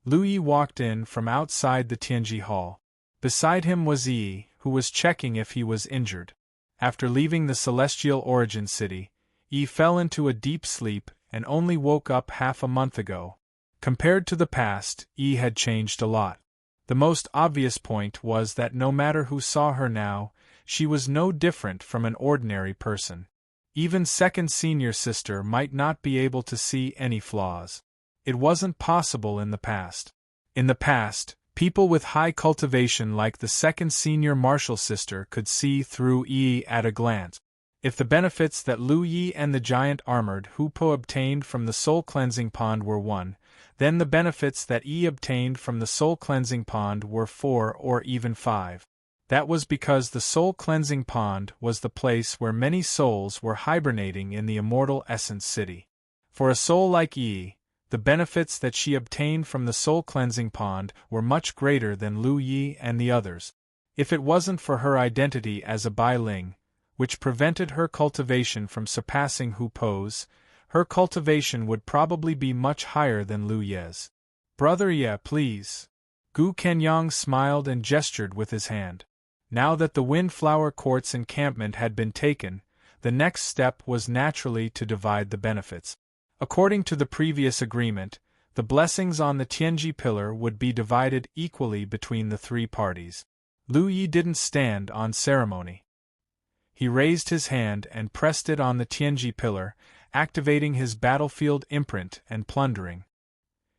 Lu Yi walked in from outside the Tianji Hall. Beside him was Yi, who was checking if he was injured. After leaving the Celestial Origin City, Yi fell into a deep sleep and only woke up half a month ago. Compared to the past, Yi had changed a lot. The most obvious point was that no matter who saw her now, she was no different from an ordinary person. Even second senior sister might not be able to see any flaws. It wasn't possible in the past. In the past, people with high cultivation like the second senior marshal sister could see through Yi at a glance. If the benefits that Lu Yi and the giant armored Hupo obtained from the soul cleansing pond were 1, then the benefits that Yi obtained from the soul cleansing pond were 4 or even 5. That was because the soul cleansing pond was the place where many souls were hibernating in the immortal essence city. For a soul like Yi, the benefits that she obtained from the soul cleansing pond were much greater than Lu Yi and the others. If it wasn't for her identity as a Bai Ling, which prevented her cultivation from surpassing Hupo's, her cultivation would probably be much higher than Lu Ye's. Brother Ye, please. Gu Kenyang smiled and gestured with his hand. Now that the Windflower Court's encampment had been taken, the next step was naturally to divide the benefits. According to the previous agreement, the blessings on the Tianji pillar would be divided equally between the 3 parties. Lu Yi didn't stand on ceremony. He raised his hand and pressed it on the Tianji pillar, activating his battlefield imprint and plundering.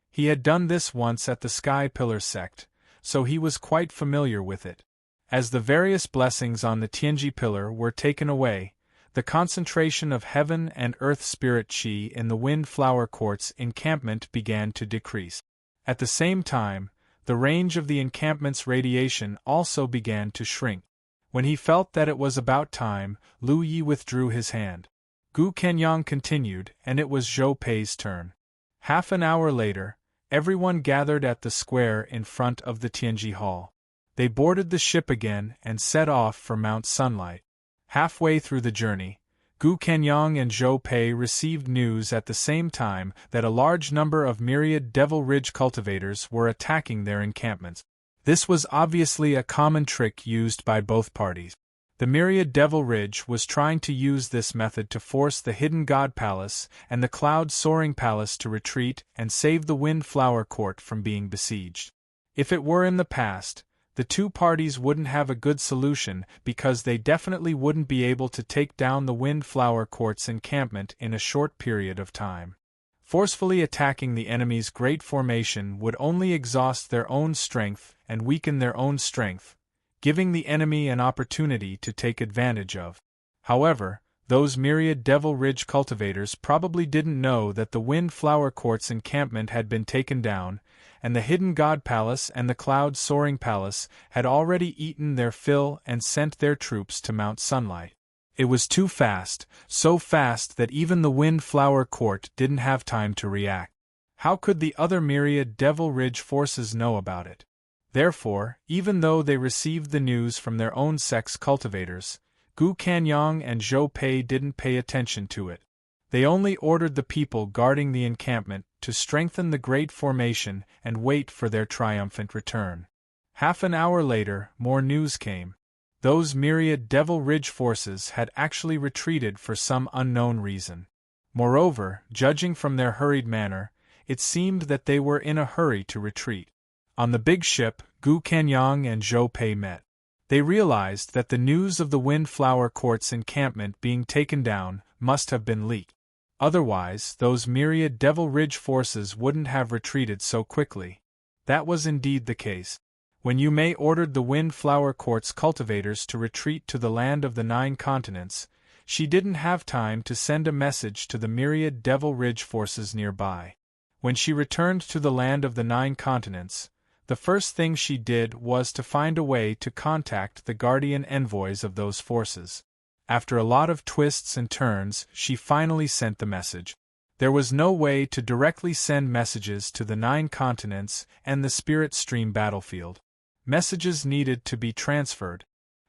He had done this once at the Sky Pillar sect, so he was quite familiar with it. As the various blessings on the Tianji pillar were taken away, the concentration of heaven and earth spirit qi in the Windflower Court's encampment began to decrease. At the same time, the range of the encampment's radiation also began to shrink. When he felt that it was about time, Lu Yi withdrew his hand. Gu Kenyang continued, and it was Zhou Pei's turn. Half an hour later, everyone gathered at the square in front of the Tianji Hall. They boarded the ship again and set off for Mount Sunlight. Halfway through the journey, Gu Kenyang and Zhou Pei received news at the same time that a large number of myriad Devil Ridge cultivators were attacking their encampments. This was obviously a common trick used by both parties. The myriad Devil Ridge was trying to use this method to force the Hidden God Palace and the Cloud Soaring Palace to retreat and save the Windflower Court from being besieged. If it were in the past, the 2 parties wouldn't have a good solution because they definitely wouldn't be able to take down the Windflower Court's encampment in a short period of time. Forcefully attacking the enemy's great formation would only exhaust their own strength and weaken their own strength, giving the enemy an opportunity to take advantage of. However, those myriad Devil Ridge cultivators probably didn't know that the Windflower Court's encampment had been taken down, and the Hidden God Palace and the Cloud Soaring Palace had already eaten their fill and sent their troops to Mount Sunlight. It was too fast, so fast that even the Windflower Court didn't have time to react. How could the other myriad Devil Ridge forces know about it? Therefore, even though they received the news from their own sex cultivators, Gu Kenyang and Zhou Pei didn't pay attention to it. They only ordered the people guarding the encampment to strengthen the great formation and wait for their triumphant return. Half an hour later, more news came. Those myriad Devil Ridge forces had actually retreated for some unknown reason. Moreover, judging from their hurried manner, it seemed that they were in a hurry to retreat. On the big ship, Gu Kenyang and Zhou Pei met. They realized that the news of the Windflower Court's encampment being taken down must have been leaked. Otherwise, those myriad Devil Ridge forces wouldn't have retreated so quickly. That was indeed the case. When Humane ordered the Windflower Court's cultivators to retreat to the land of the 9 continents, she didn't have time to send a message to the myriad Devil Ridge forces nearby. When she returned to the land of the 9 continents, the first thing she did was to find a way to contact the guardian envoys of those forces. After a lot of twists and turns, she finally sent the message. There was no way to directly send messages to the 9 continents and the Spirit Stream battlefield. Messages needed to be transferred.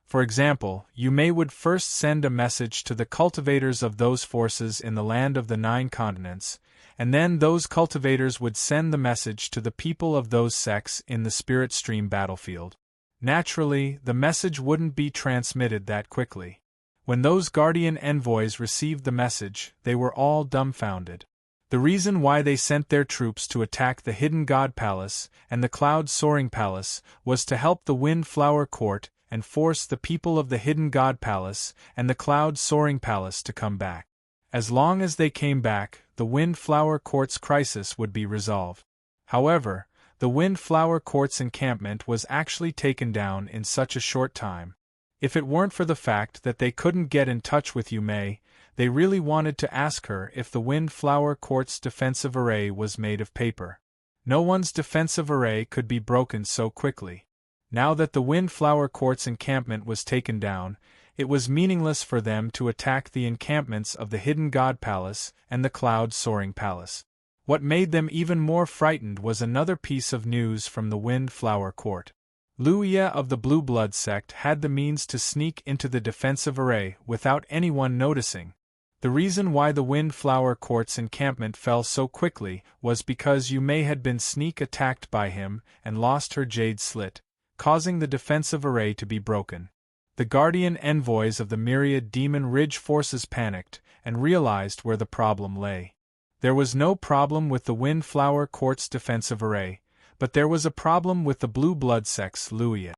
For example, Humane would first send a message to the cultivators of those forces in the land of the 9 continents, and then those cultivators would send the message to the people of those sects in the Spirit Stream battlefield. Naturally, the message wouldn't be transmitted that quickly. When those guardian envoys received the message, they were all dumbfounded. The reason why they sent their troops to attack the Hidden God Palace and the Cloud Soaring Palace was to help the Windflower Court and force the people of the Hidden God Palace and the Cloud Soaring Palace to come back. As long as they came back, the Windflower Court's crisis would be resolved. However, the Windflower Court's encampment was actually taken down in such a short time. If it weren't for the fact that they couldn't get in touch with Humane, they really wanted to ask her if the Windflower Court's defensive array was made of paper. No one's defensive array could be broken so quickly. Now that the Windflower Court's encampment was taken down, it was meaningless for them to attack the encampments of the Hidden God Palace and the Cloud-Soaring Palace. What made them even more frightened was another piece of news from the Windflower Court. Luya of the Blue Blood sect had the means to sneak into the defensive array without anyone noticing. The reason why the Windflower Court's encampment fell so quickly was because Humane had been sneak attacked by him and lost her jade slit, causing the defensive array to be broken. The guardian envoys of the myriad Demon Ridge forces panicked and realized where the problem lay. There was no problem with the Windflower Court's defensive array, but there was a problem with the Blue Blood sect's Luya.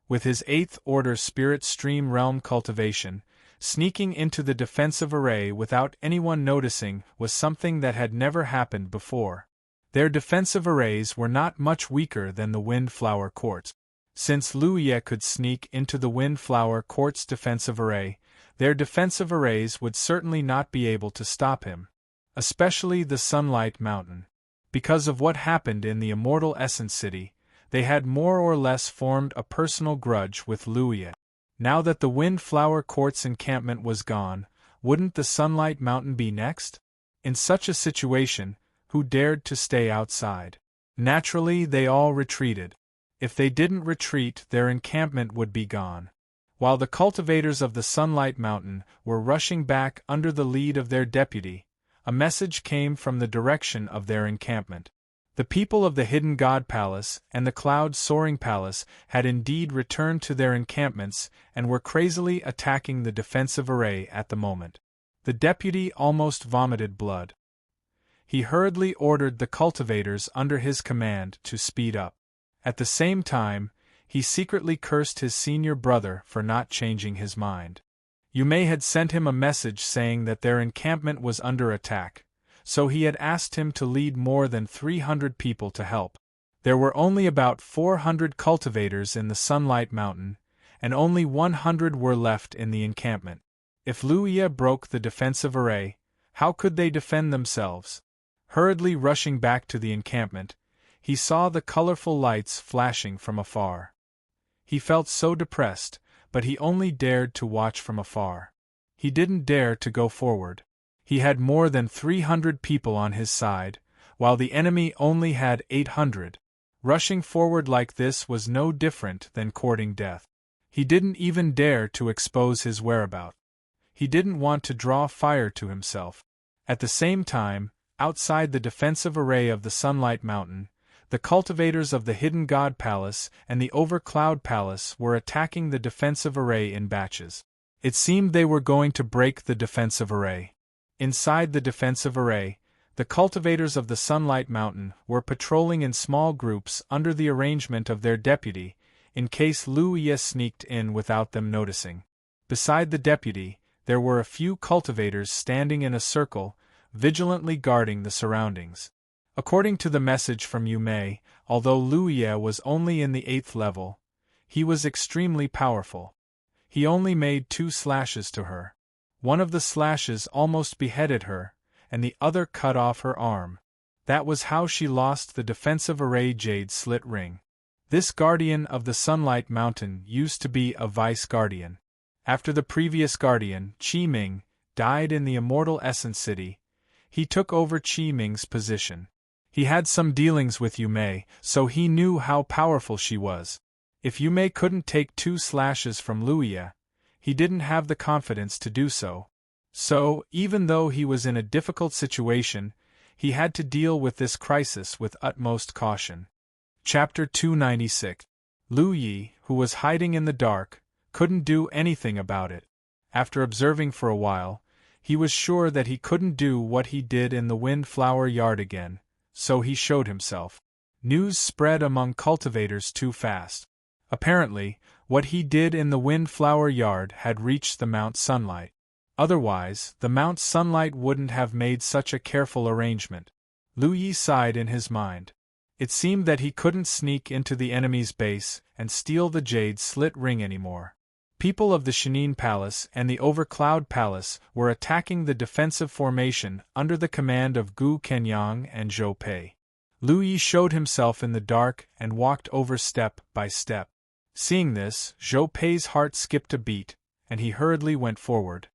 With his 8th Order Spirit Stream Realm cultivation, sneaking into the defensive array without anyone noticing was something that had never happened before. Their defensive arrays were not much weaker than the Windflower Court's. Since Luya could sneak into the Windflower Court's defensive array, their defensive arrays would certainly not be able to stop him. Especially the Sunlight Mountain. Because of what happened in the Immortal Essence City, they had more or less formed a personal grudge with Luya. Now that the Windflower Court's encampment was gone, wouldn't the Sunlight Mountain be next? In such a situation, who dared to stay outside? Naturally, they all retreated. If they didn't retreat, their encampment would be gone. While the cultivators of the Sunlight Mountain were rushing back under the lead of their deputy, a message came from the direction of their encampment. The people of the Hidden God Palace and the Cloud-Soaring Palace had indeed returned to their encampments and were crazily attacking the defensive array at the moment. The deputy almost vomited blood. He hurriedly ordered the cultivators under his command to speed up. At the same time, he secretly cursed his senior brother for not changing his mind. Humane had sent him a message saying that their encampment was under attack, so he had asked him to lead more than 300 people to help. There were only about 400 cultivators in the Sunlight Mountain, and only 100 were left in the encampment. If Luya broke the defensive array, how could they defend themselves? Hurriedly rushing back to the encampment, he saw the colorful lights flashing from afar. He felt so depressed, but he only dared to watch from afar. He didn't dare to go forward. He had more than 300 people on his side, while the enemy only had 800. Rushing forward like this was no different than courting death. He didn't even dare to expose his whereabouts. He didn't want to draw fire to himself. At the same time, outside the defensive array of the Sunlight Mountain, the cultivators of the Hidden God Palace and the Overcloud Palace were attacking the defensive array in batches. It seemed they were going to break the defensive array. Inside the defensive array, the cultivators of the Sunlight Mountain were patrolling in small groups under the arrangement of their deputy, in case Luya sneaked in without them noticing. Beside the deputy, there were a few cultivators standing in a circle, vigilantly guarding the surroundings. According to the message from Humane, although Luya was only in the 8th level, he was extremely powerful. He only made 2 slashes to her. One of the slashes almost beheaded her, and the other cut off her arm. That was how she lost the defensive array jade slit ring. This guardian of the Sunlight Mountain used to be a vice-guardian. After the previous guardian, Qi Ming, died in the Immortal Essence City, he took over Qi Ming's position. He had some dealings with Humane, so he knew how powerful she was. If Humane couldn't take 2 slashes from Luya, he didn't have the confidence to do so. So, even though he was in a difficult situation, he had to deal with this crisis with utmost caution. Chapter 296. Lu Yi, who was hiding in the dark, couldn't do anything about it. After observing for a while, he was sure that he couldn't do what he did in the Windflower Yard again, so he showed himself. News spread among cultivators too fast. Apparently, what he did in the Windflower Yard had reached the Mount Sunlight. Otherwise, the Mount Sunlight wouldn't have made such a careful arrangement. Lu Yi sighed in his mind. It seemed that he couldn't sneak into the enemy's base and steal the jade slit ring anymore. People of the Shenin Palace and the Overcloud Palace were attacking the defensive formation under the command of Gu Kenyang and Zhou Pei. Lu Yi showed himself in the dark and walked over step by step. Seeing this, Zhou Pei's heart skipped a beat, and he hurriedly went forward.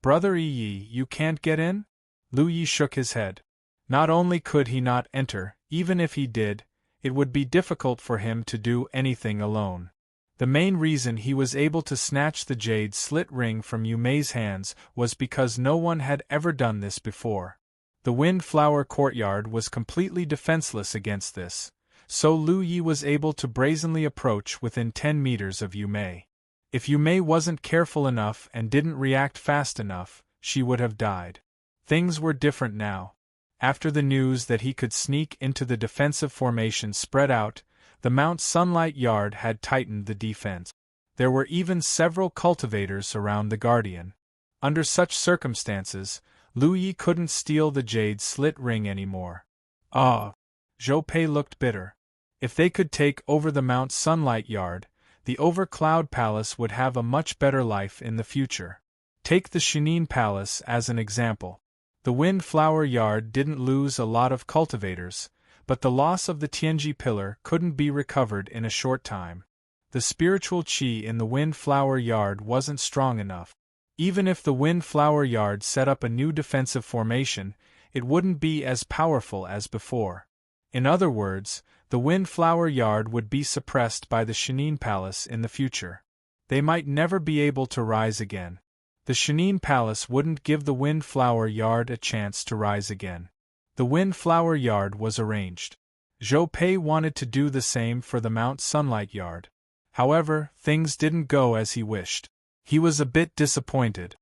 "Brother Yi, you can't get in?" Lu Yi shook his head. Not only could he not enter, even if he did, it would be difficult for him to do anything alone. The main reason he was able to snatch the jade slit ring from Yume's hands was because no one had ever done this before. The Windflower Courtyard was completely defenseless against this, so Lu Yi was able to brazenly approach within 10 meters of Yume. If Yume wasn't careful enough and didn't react fast enough, she would have died. Things were different now. After the news that he could sneak into the defensive formation spread out, the Mount Sunlight Yard had tightened the defense. There were even several cultivators around the Guardian. Under such circumstances, Lu Yi couldn't steal the jade slit ring anymore. Zhou Pei looked bitter. If they could take over the Mount Sunlight Yard, the Overcloud Palace would have a much better life in the future. Take the Shenin Palace as an example. The Windflower Yard didn't lose a lot of cultivators, but the loss of the Tianji Pillar couldn't be recovered in a short time. The spiritual qi in the Windflower Yard wasn't strong enough. Even if the Windflower Yard set up a new defensive formation, it wouldn't be as powerful as before. In other words, the Windflower Yard would be suppressed by the Shenin Palace in the future. They might never be able to rise again. The Shenin Palace wouldn't give the Windflower Yard a chance to rise again. The Windflower Yard was arranged. Zhou Pei wanted to do the same for the Mount Sunlight Yard. However, things didn't go as he wished. He was a bit disappointed.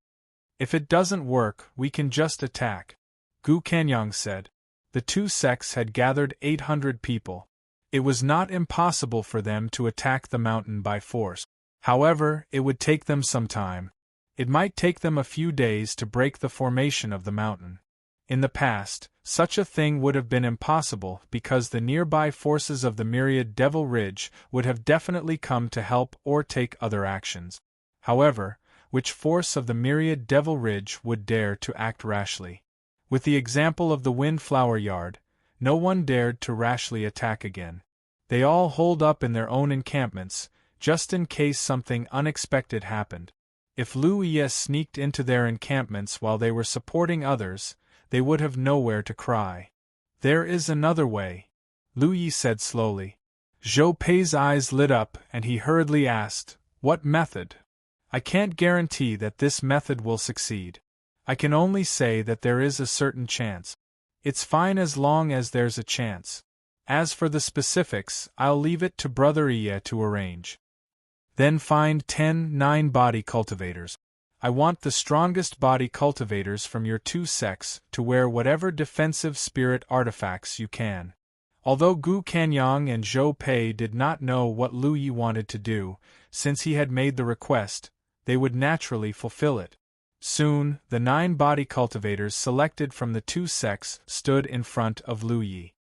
"If it doesn't work, we can just attack," Gu Kenyang said. The two sects had gathered 800 people. It was not impossible for them to attack the mountain by force. However, it would take them some time. It might take them a few days to break the formation of the mountain. In the past, such a thing would have been impossible because the nearby forces of the myriad Devil Ridge would have definitely come to help or take other actions. However, which force of the myriad Devil Ridge would dare to act rashly? With the example of the Windflower Yard, no one dared to rashly attack again. They all holed up in their own encampments, just in case something unexpected happened. If Lu Yi sneaked into their encampments while they were supporting others, they would have nowhere to cry. "There is another way," Lu Yi said slowly. Zhou Pei's eyes lit up and he hurriedly asked, "What method?" "I can't guarantee that this method will succeed. I can only say that there is a certain chance. It's fine as long as there's a chance. As for the specifics, I'll leave it to Brother Iya to arrange. Then find 10 body cultivators. I want the strongest body cultivators from your two sects to wear whatever defensive spirit artifacts you can." Although Gu Kenyang and Zhou Pei did not know what Lu Yi wanted to do, since he had made the request, they would naturally fulfill it. Soon, the 9 body cultivators selected from the two sects stood in front of Lu Yi.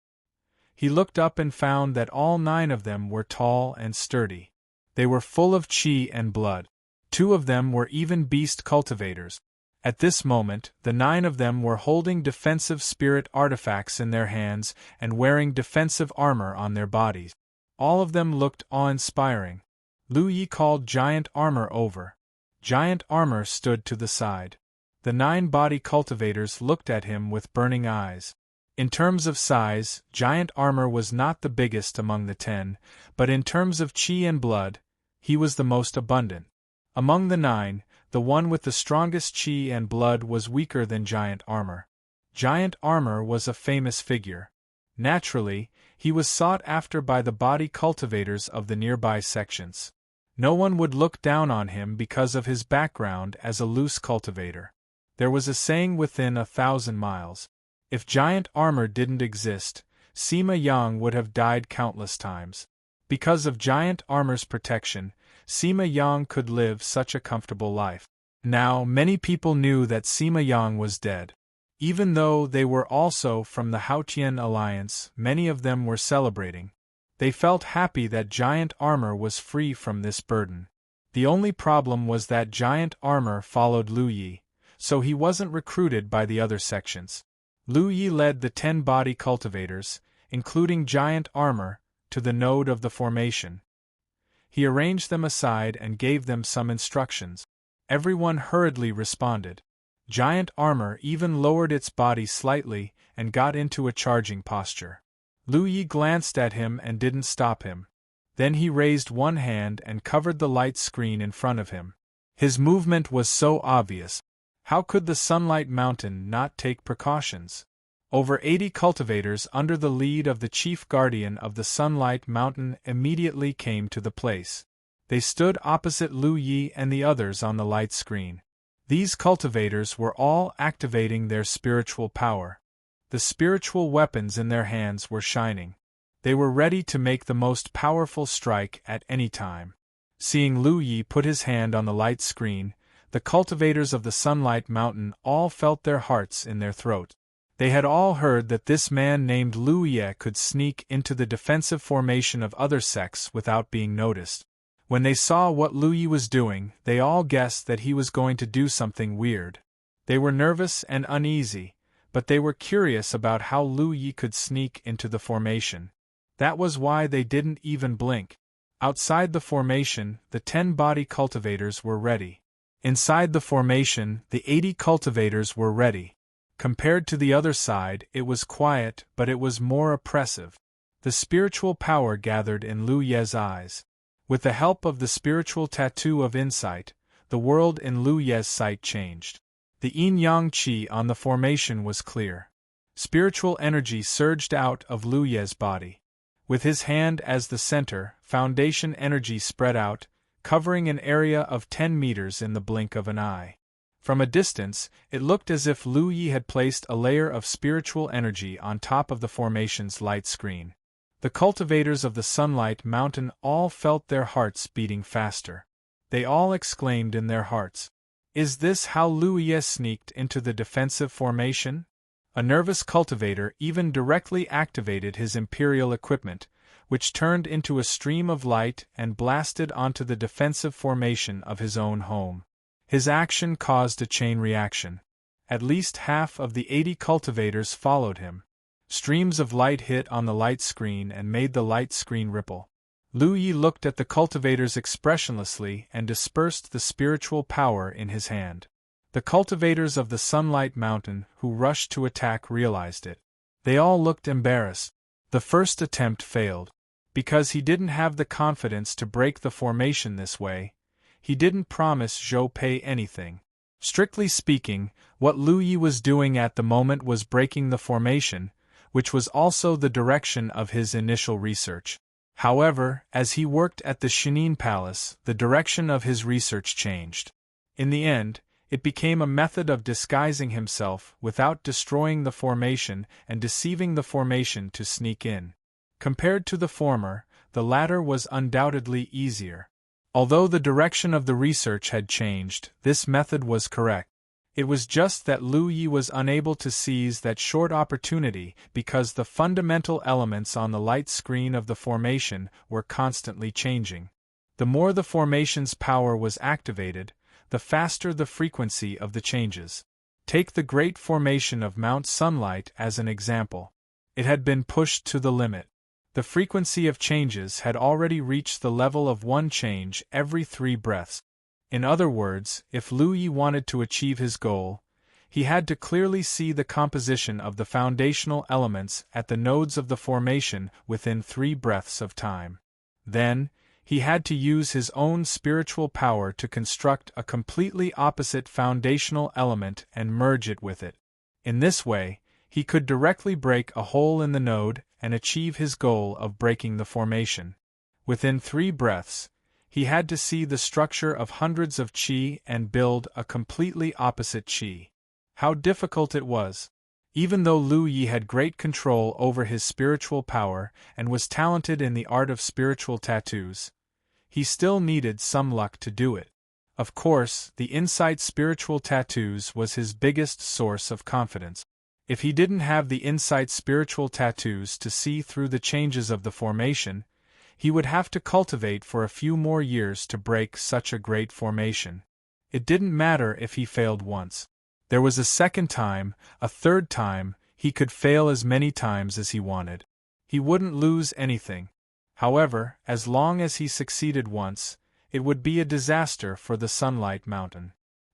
He looked up and found that all 9 of them were tall and sturdy. They were full of qi and blood. 2 of them were even beast cultivators. At this moment, the 9 of them were holding defensive spirit artifacts in their hands and wearing defensive armor on their bodies. All of them looked awe-inspiring. Lu Yi called giant armor over. Giant armor stood to the side. The 9 body cultivators looked at him with burning eyes. In terms of size, giant armor was not the biggest among the 10, but in terms of qi and blood, he was the most abundant. Among the 9, the one with the strongest qi and blood was weaker than giant armor. Giant armor was a famous figure. Naturally, he was sought after by the body cultivators of the nearby sections. No one would look down on him because of his background as a loose cultivator. There was a saying within 1,000 miles. If giant armor didn't exist, Sima Yang would have died countless times. Because of giant armor's protection, Sima Yang could live such a comfortable life. Now, many people knew that Sima Yang was dead. Even though they were also from the Haotian alliance, many of them were celebrating. They felt happy that giant armor was free from this burden. The only problem was that giant armor followed Lu Yi, so he wasn't recruited by the other sections. Lu Yi led the 10 body cultivators, including giant armor, to the node of the formation. He arranged them aside and gave them some instructions. Everyone hurriedly responded. Giant armor even lowered its body slightly and got into a charging posture. Lu Yi glanced at him and didn't stop him. Then he raised one hand and covered the light screen in front of him. His movement was so obvious. How could the Sunlight Mountain not take precautions? Over 80 cultivators under the lead of the chief guardian of the Sunlight Mountain immediately came to the place. They stood opposite Lu Yi and the others on the light screen. These cultivators were all activating their spiritual power. The spiritual weapons in their hands were shining. They were ready to make the most powerful strike at any time. Seeing Lu Yi put his hand on the light screen, the cultivators of the Sunlight Mountain all felt their hearts in their throat. They had all heard that this man named Lu Ye could sneak into the defensive formation of other sects without being noticed. When they saw what Lu Yi was doing, they all guessed that he was going to do something weird. They were nervous and uneasy, but they were curious about how Lu Yi could sneak into the formation. That was why they didn't even blink. Outside the formation, the 10 body cultivators were ready. Inside the formation, the 80 cultivators were ready. Compared to the other side, it was quiet, but it was more oppressive. The spiritual power gathered in Lu Ye's eyes. With the help of the spiritual tattoo of insight, the world in Lu Ye's sight changed. The yin-yang qi on the formation was clear. Spiritual energy surged out of Lu Ye's body. With his hand as the center, foundation energy spread out, covering an area of 10 meters in the blink of an eye. From a distance, it looked as if Lu Yi had placed a layer of spiritual energy on top of the formation's light screen. The cultivators of the Sunlight Mountain all felt their hearts beating faster. They all exclaimed in their hearts, "Is this how Lu Yi sneaked into the defensive formation?" A nervous cultivator even directly activated his imperial equipment, which turned into a stream of light and blasted onto the defensive formation of his own home. His action caused a chain reaction. At least half of the 80 cultivators followed him. Streams of light hit on the light screen and made the light screen ripple. Lu Yi looked at the cultivators expressionlessly and dispersed the spiritual power in his hand. The cultivators of the Sunlight Mountain who rushed to attack realized it. They all looked embarrassed. The first attempt failed. Because he didn't have the confidence to break the formation this way, he didn't promise Zhou Pei anything. Strictly speaking, what Lu Yi was doing at the moment was breaking the formation, which was also the direction of his initial research. However, as he worked at the Shenin Palace, the direction of his research changed. In the end, it became a method of disguising himself without destroying the formation and deceiving the formation to sneak in. Compared to the former, the latter was undoubtedly easier. Although the direction of the research had changed, this method was correct. It was just that Lu Yi was unable to seize that short opportunity because the fundamental elements on the light screen of the formation were constantly changing. The more the formation's power was activated, the faster the frequency of the changes. Take the great formation of Mount Sunlight as an example. It had been pushed to the limit. The frequency of changes had already reached the level of one change every 3 breaths. In other words, if Lu Yi wanted to achieve his goal, he had to clearly see the composition of the foundational elements at the nodes of the formation within 3 breaths of time. Then, he had to use his own spiritual power to construct a completely opposite foundational element and merge it with it. In this way, he could directly break a hole in the node and achieve his goal of breaking the formation. Within 3 breaths, he had to see the structure of hundreds of qi and build a completely opposite qi. How difficult it was! Even though Lu Yi had great control over his spiritual power and was talented in the art of spiritual tattoos, he still needed some luck to do it. Of course, the insight spiritual tattoos was his biggest source of confidence. If he didn't have the insight spiritual tattoos to see through the changes of the formation, he would have to cultivate for a few more years to break such a great formation. It didn't matter if he failed once. There was a second time, a third time, he could fail as many times as he wanted. He wouldn't lose anything. However, as long as he succeeded once, it would be a disaster for the Sunlight Mountain.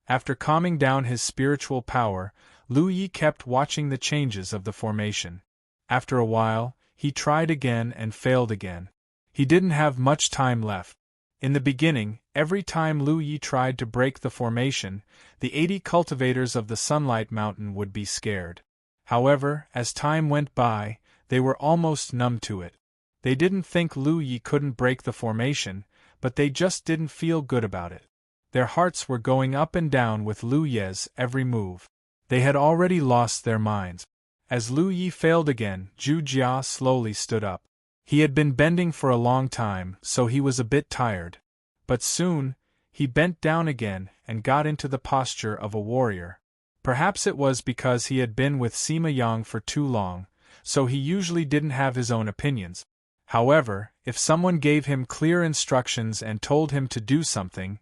After calming down his spiritual power, Lu Yi kept watching the changes of the formation. After a while, he tried again and failed again. He didn't have much time left. In the beginning, every time Lu Yi tried to break the formation, the 80 cultivators of the Sunlight Mountain would be scared. However, as time went by, they were almost numb to it. They didn't think Lu Yi couldn't break the formation, but they just didn't feel good about it. Their hearts were going up and down with Lu Ye's every move. They had already lost their minds. As Lu Yi failed again, Zhu Jia slowly stood up. He had been bending for a long time, so he was a bit tired. But soon, he bent down again and got into the posture of a warrior. Perhaps it was because he had been with Sima Yang for too long, so he usually didn't have his own opinions. However, if someone gave him clear instructions and told him to do something,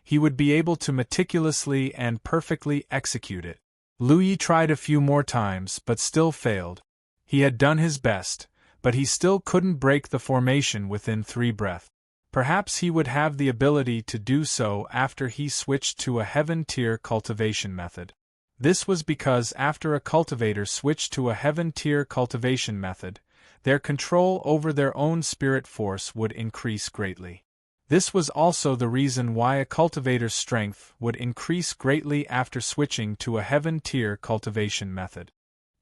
he would be able to meticulously and perfectly execute it. Lu Yi tried a few more times but still failed. He had done his best, but he still couldn't break the formation within 3 breaths. Perhaps he would have the ability to do so after he switched to a heaven-tier cultivation method. This was because after a cultivator switched to a heaven-tier cultivation method, their control over their own spirit force would increase greatly. This was also the reason why a cultivator's strength would increase greatly after switching to a heaven-tier cultivation method.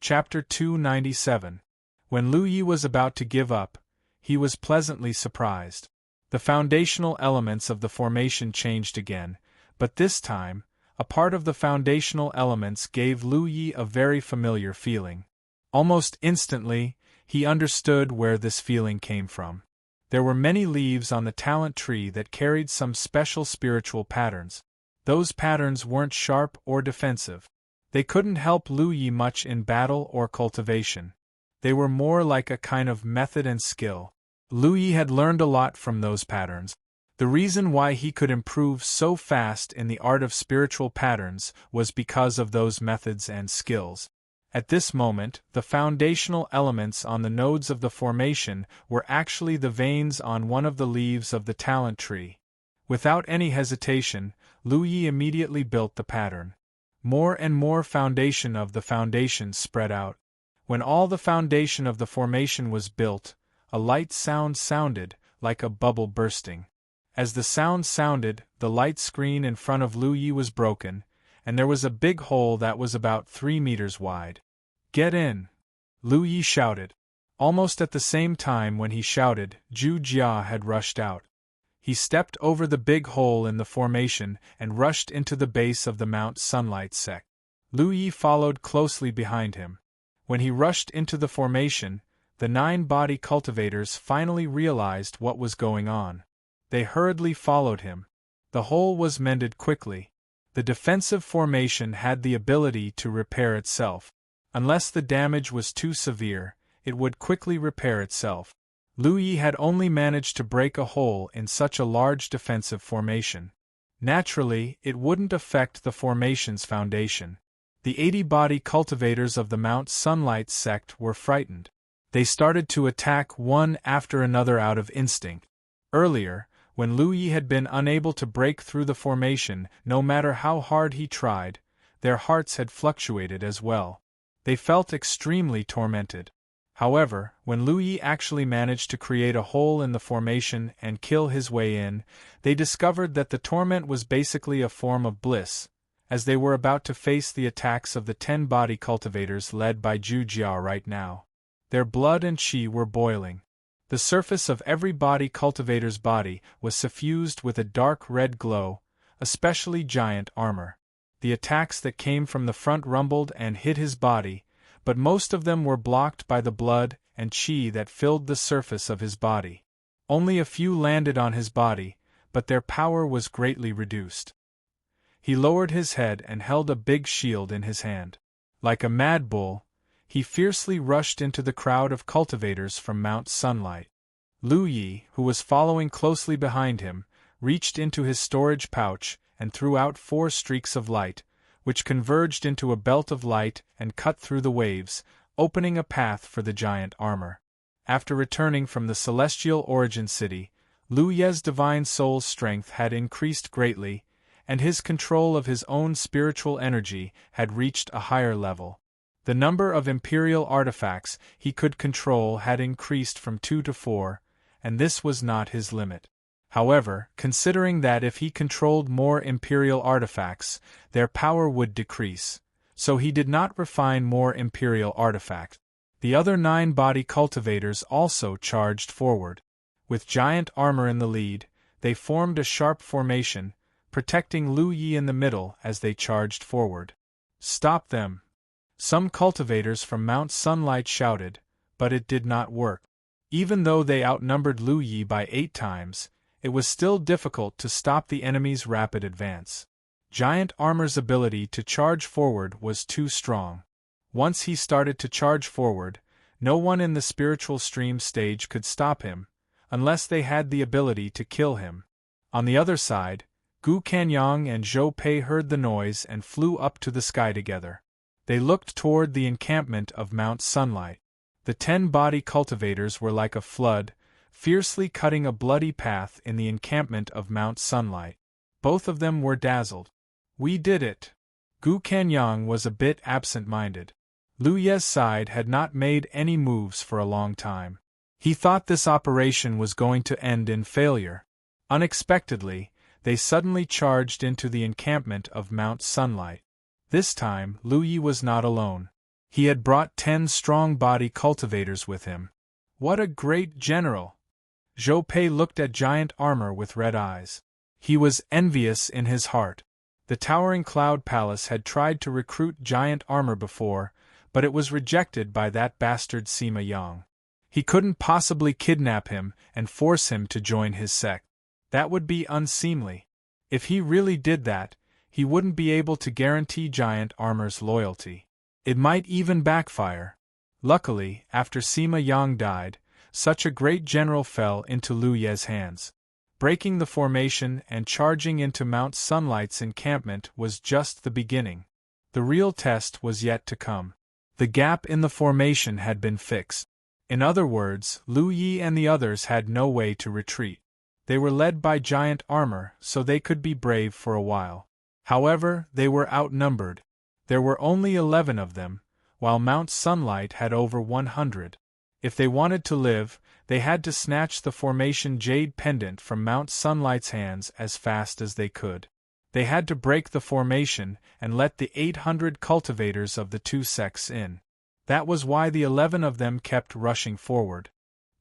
Chapter 297. When Lu Yi was about to give up, he was pleasantly surprised. The foundational elements of the formation changed again, but this time, a part of the foundational elements gave Lu Yi a very familiar feeling. Almost instantly, he understood where this feeling came from. There were many leaves on the talent tree that carried some special spiritual patterns. Those patterns weren't sharp or defensive. They couldn't help Lu Yi much in battle or cultivation. They were more like a kind of method and skill. Lu Yi had learned a lot from those patterns. The reason why he could improve so fast in the art of spiritual patterns was because of those methods and skills. At this moment, the foundational elements on the nodes of the formation were actually the veins on one of the leaves of the talent tree. Without any hesitation, Lu Yi immediately built the pattern. More and more foundation of the foundation spread out. When all the foundation of the formation was built, a light sound sounded, like a bubble bursting. As the sound sounded, the light screen in front of Lu Yi was broken, and there was a big hole that was about 3 meters wide. "Get in!" Lu Yi shouted. Almost at the same time when he shouted, Zhu Jia had rushed out. He stepped over the big hole in the formation and rushed into the base of the Mount Sunlight sect. Lu Yi followed closely behind him. When he rushed into the formation, the 9 body cultivators finally realized what was going on. They hurriedly followed him. The hole was mended quickly. The defensive formation had the ability to repair itself. Unless the damage was too severe, it would quickly repair itself. Lu Yi had only managed to break a hole in such a large defensive formation. Naturally, it wouldn't affect the formation's foundation. The 80 body cultivators of the Mount Sunlight sect were frightened. They started to attack one after another out of instinct. Earlier, when Lu Yi had been unable to break through the formation no matter how hard he tried, their hearts had fluctuated as well. They felt extremely tormented. However, when Lu Yi actually managed to create a hole in the formation and kill his way in, they discovered that the torment was basically a form of bliss, as they were about to face the attacks of the 10 body cultivators led by Zhu Jia right now. Their blood and qi were boiling. The surface of every body cultivator's body was suffused with a dark red glow, especially giant armor. The attacks that came from the front rumbled and hit his body, but most of them were blocked by the blood and qi that filled the surface of his body. Only a few landed on his body, but their power was greatly reduced. He lowered his head and held a big shield in his hand. Like a mad bull, he fiercely rushed into the crowd of cultivators from Mount Sunlight. Lu Yi, who was following closely behind him, reached into his storage pouch and threw out 4 streaks of light, which converged into a belt of light and cut through the waves, opening a path for the giant armor. After returning from the celestial origin city, Lu Ye's divine soul's strength had increased greatly, and his control of his own spiritual energy had reached a higher level. The number of imperial artifacts he could control had increased from 2 to 4, and this was not his limit. However, considering that if he controlled more imperial artifacts, their power would decrease, so he did not refine more imperial artifacts. The other 9 body cultivators also charged forward. With giant armor in the lead, they formed a sharp formation, protecting Lu Yi in the middle as they charged forward. "Stop them!" Some cultivators from Mount Sunlight shouted, but it did not work. Even though they outnumbered Lu Yi by 8 times, it was still difficult to stop the enemy's rapid advance. Giant Armor's ability to charge forward was too strong. Once he started to charge forward, no one in the spiritual stream stage could stop him, unless they had the ability to kill him. On the other side, Gu Kanyang and Zhou Pei heard the noise and flew up to the sky together. They looked toward the encampment of Mount Sunlight. The 10 body cultivators were like a flood, fiercely cutting a bloody path in the encampment of Mount Sunlight. Both of them were dazzled. "We did it!" Gu Kanyang was a bit absent-minded. Lu Ye's side had not made any moves for a long time. He thought this operation was going to end in failure. Unexpectedly, they suddenly charged into the encampment of Mount Sunlight. This time, Lu Yi was not alone. He had brought 10 strong body cultivators with him. What a great general! Zhou Pei looked at giant armor with red eyes. He was envious in his heart. The towering cloud palace had tried to recruit giant armor before, but it was rejected by that bastard Sima Yang. He couldn't possibly kidnap him and force him to join his sect. That would be unseemly. If he really did that, he wouldn't be able to guarantee giant armor's loyalty. It might even backfire. Luckily, after Sima Yang died, such a great general fell into Lu Ye's hands. Breaking the formation and charging into Mount Sunlight's encampment was just the beginning. The real test was yet to come. The gap in the formation had been fixed. In other words, Lu Yi and the others had no way to retreat. They were led by giant armor, so they could be brave for a while. However, they were outnumbered. There were only 11 of them, while Mount Sunlight had over 100. If they wanted to live, they had to snatch the formation jade pendant from Mount Sunlight's hands as fast as they could. They had to break the formation and let the 800 cultivators of the 2 sects in. That was why the 11 of them kept rushing forward.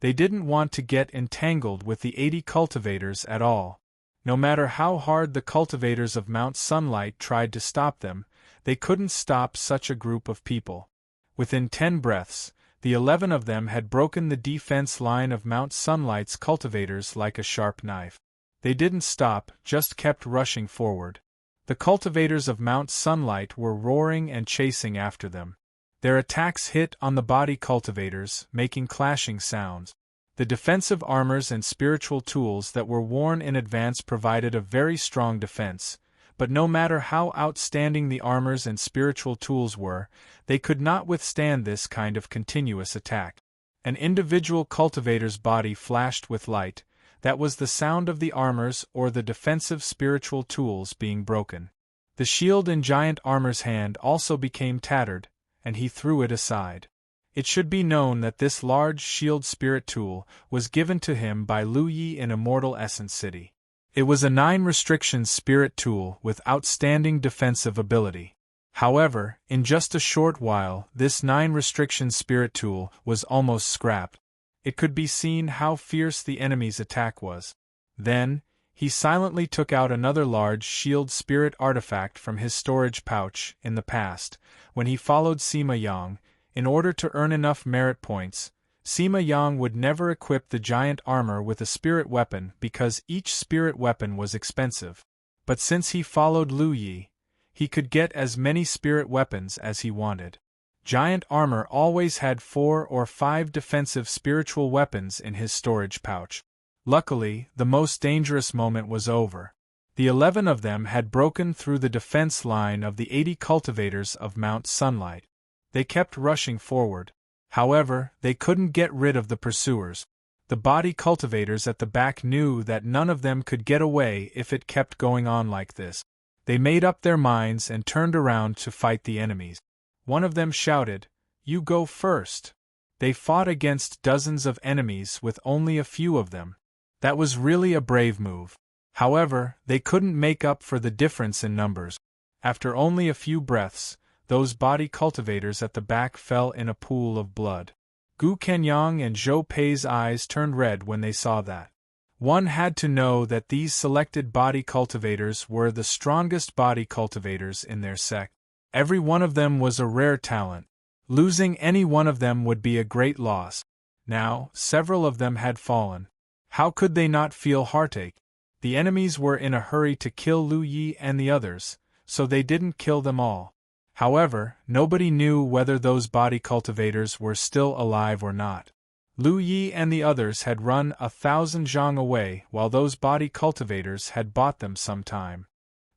They didn't want to get entangled with the 80 cultivators at all. No matter how hard the cultivators of Mount Sunlight tried to stop them, they couldn't stop such a group of people. Within 10 breaths, the 11 of them had broken the defense line of Mount Sunlight's cultivators like a sharp knife. They didn't stop, just kept rushing forward. The cultivators of Mount Sunlight were roaring and chasing after them. Their attacks hit on the body cultivators, making clashing sounds. The defensive armors and spiritual tools that were worn in advance provided a very strong defense, but no matter how outstanding the armors and spiritual tools were, they could not withstand this kind of continuous attack. An individual cultivator's body flashed with light. That was the sound of the armors or the defensive spiritual tools being broken. The shield in giant armor's hand also became tattered, and he threw it aside. It should be known that this large shield spirit tool was given to him by Lu Yi in Immortal Essence City. It was a 9 restrictions spirit tool with outstanding defensive ability. However, in just a short while, this 9 restrictions spirit tool was almost scrapped. It could be seen how fierce the enemy's attack was. Then, he silently took out another large shield spirit artifact from his storage pouch. In the past, when he followed Sima Yang, in order to earn enough merit points, Sima Yang would never equip the giant armor with a spirit weapon because each spirit weapon was expensive. But since he followed Lu Yi, he could get as many spirit weapons as he wanted. Giant Armor always had 4 or 5 defensive spiritual weapons in his storage pouch. Luckily, the most dangerous moment was over. The 11 of them had broken through the defense line of the 80 cultivators of Mount Sunlight. They kept rushing forward. However, they couldn't get rid of the pursuers. The body cultivators at the back knew that none of them could get away if it kept going on like this. They made up their minds and turned around to fight the enemies. One of them shouted, "You go first." They fought against dozens of enemies with only a few of them. That was really a brave move. However, they couldn't make up for the difference in numbers. After only a few breaths, those body cultivators at the back fell in a pool of blood. Gu Kenyang and Zhou Pei's eyes turned red when they saw that. One had to know that these selected body cultivators were the strongest body cultivators in their sect. Every one of them was a rare talent. Losing any one of them would be a great loss. Now, several of them had fallen. How could they not feel heartache? The enemies were in a hurry to kill Lu Yi and the others, so they didn't kill them all. However, nobody knew whether those body cultivators were still alive or not. Lu Yi and the others had run 1,000 zhang away while those body cultivators had bought them some time.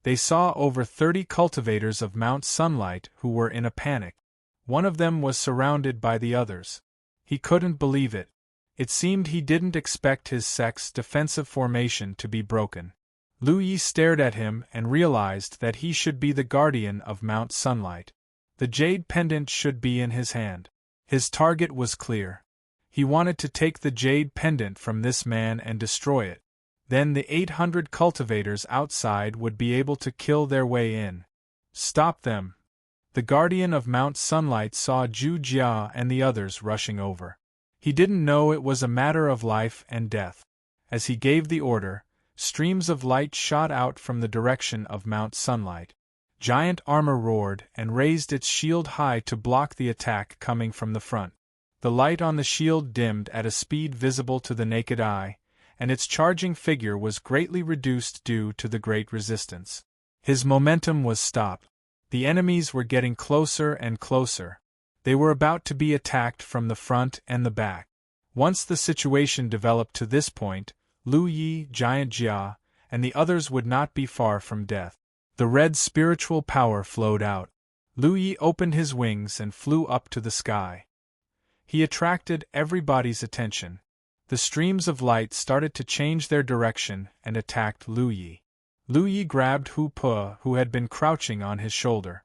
They saw over 30 cultivators of Mount Sunlight who were in a panic. One of them was surrounded by the others. He couldn't believe it. It seemed he didn't expect his sect's defensive formation to be broken. Lu Yi stared at him and realized that he should be the guardian of Mount Sunlight. The jade pendant should be in his hand. His target was clear. He wanted to take the jade pendant from this man and destroy it. Then the 800 cultivators outside would be able to kill their way in. Stop them! The guardian of Mount Sunlight saw Zhu Jia and the others rushing over. He didn't know it was a matter of life and death. As he gave the order, streams of light shot out from the direction of Mount Sunlight. Giant Armor roared and raised its shield high to block the attack coming from the front. The light on the shield dimmed at a speed visible to the naked eye, and its charging figure was greatly reduced due to the great resistance. His momentum was stopped. The enemies were getting closer and closer. They were about to be attacked from the front and the back. Once the situation developed to this point, Lu Yi, Giant Jia, and the others would not be far from death. The red spiritual power flowed out. Lu Yi opened his wings and flew up to the sky. He attracted everybody's attention. The streams of light started to change their direction and attacked Lu Yi. Lu Yi grabbed Hu Po, who had been crouching on his shoulder.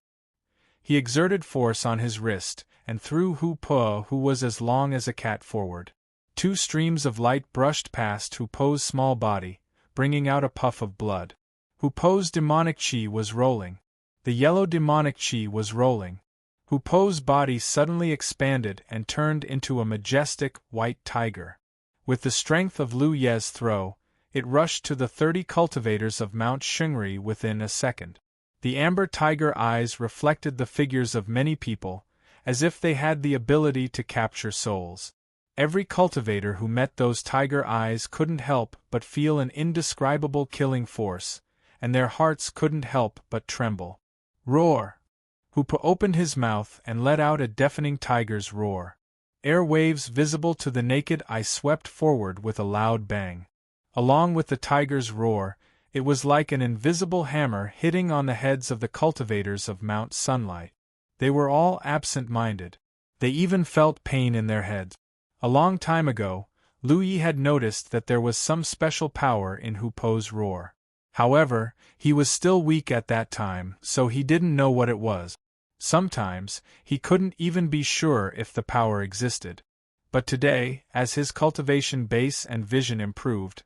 He exerted force on his wrist and threw Hu Po, who was as long as a cat, forward. 2 streams of light brushed past Hu Po's small body, bringing out a puff of blood. Hu Po's demonic chi was rolling. The yellow demonic chi was rolling. Hu Po's body suddenly expanded and turned into a majestic, white tiger. With the strength of Lu Ye's throw, it rushed to the 30 cultivators of Mount Shengri within a second. The amber tiger eyes reflected the figures of many people, as if they had the ability to capture souls. Every cultivator who met those tiger eyes couldn't help but feel an indescribable killing force, and their hearts couldn't help but tremble. Roar! Hu Po opened his mouth and let out a deafening tiger's roar. Air waves visible to the naked eye swept forward with a loud bang. Along with the tiger's roar, it was like an invisible hammer hitting on the heads of the cultivators of Mount Sunlight. They were all absent-minded. They even felt pain in their heads. A long time ago, Lu Yi had noticed that there was some special power in Hu Po's roar. However, he was still weak at that time, so he didn't know what it was. Sometimes, he couldn't even be sure if the power existed. But today, as his cultivation base and vision improved,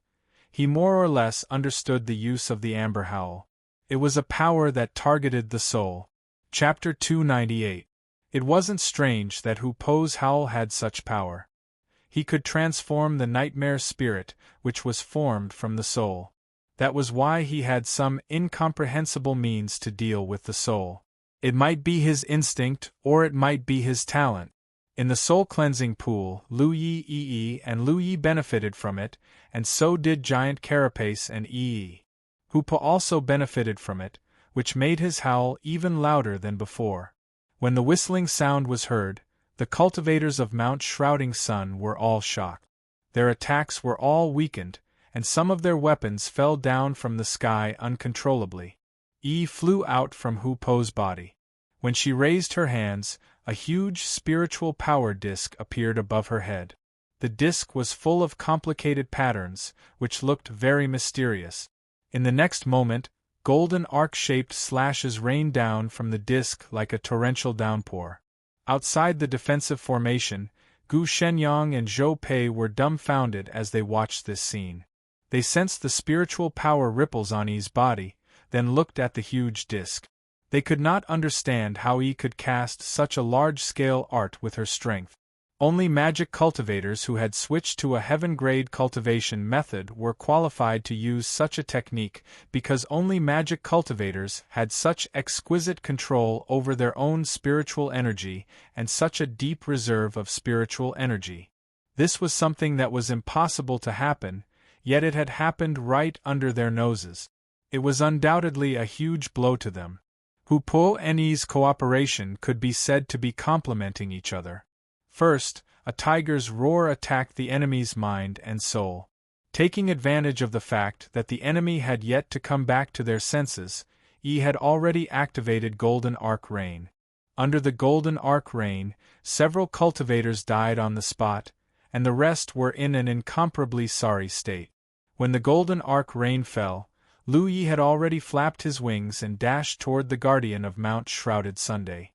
he more or less understood the use of the Amber Howl. It was a power that targeted the soul. Chapter 298. It wasn't strange that Hu Po's howl had such power. He could transform the nightmare spirit, which was formed from the soul. That was why he had some incomprehensible means to deal with the soul. It might be his instinct, or it might be his talent. In the soul-cleansing pool, Lu Yi and Lu Yi benefited from it, and so did Giant Carapace and Yi. Hoopa also benefited from it, which made his howl even louder than before. When the whistling sound was heard, the cultivators of Mount Shrouding Sun were all shocked. Their attacks were all weakened, and some of their weapons fell down from the sky uncontrollably. Flew out from Hoopo's body. When she raised her hands, a huge spiritual power disk appeared above her head. The disk was full of complicated patterns, which looked very mysterious. In the next moment, golden arc-shaped slashes rained down from the disk like a torrential downpour. Outside the defensive formation, Gu Shenyang and Zhou Pei were dumbfounded as they watched this scene. They sensed the spiritual power ripples on Yi's body, then looked at the huge disk. They could not understand how Yi could cast such a large-scale art with her strength. Only magic cultivators who had switched to a heaven-grade cultivation method were qualified to use such a technique, because only magic cultivators had such exquisite control over their own spiritual energy and such a deep reserve of spiritual energy. This was something that was impossible to happen, yet it had happened right under their noses. It was undoubtedly a huge blow to them. Hoopo and Yi's cooperation could be said to be complementing each other. First, a tiger's roar attacked the enemy's mind and soul. Taking advantage of the fact that the enemy had yet to come back to their senses, Yi had already activated Golden Arc Rain. Under the Golden Arc Rain, several cultivators died on the spot, and the rest were in an incomparably sorry state. When the Golden Arc Rain fell, Lu Yi had already flapped his wings and dashed toward the guardian of Mount Shrouded Sunday.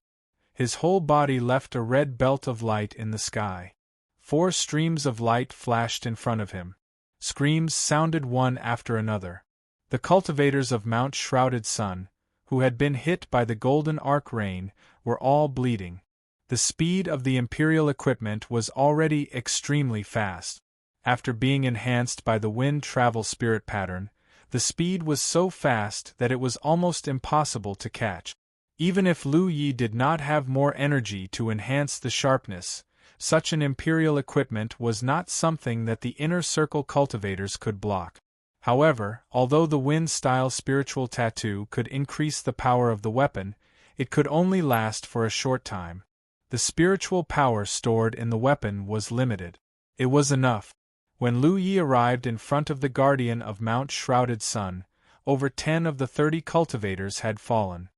His whole body left a red belt of light in the sky. 4 streams of light flashed in front of him. Screams sounded one after another. The cultivators of Mount Shrouded Sun, who had been hit by the Golden Arc Rain, were all bleeding. The speed of the Imperial equipment was already extremely fast. After being enhanced by the wind travel spirit pattern, the speed was so fast that it was almost impossible to catch. Even if Lu Yi did not have more energy to enhance the sharpness, such an imperial equipment was not something that the inner circle cultivators could block. However, although the wind-style spiritual tattoo could increase the power of the weapon, it could only last for a short time. The spiritual power stored in the weapon was limited. It was enough. When Lu Yi arrived in front of the guardian of Mount Shrouded Sun, over 10 of the 30 cultivators had fallen.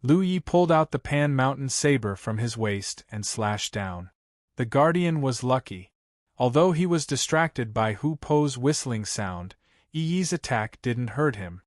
Lu Yi pulled out the Pan Mountain saber from his waist and slashed down. The guardian was lucky. Although he was distracted by Hoopo's whistling sound, Yi's attack didn't hurt him.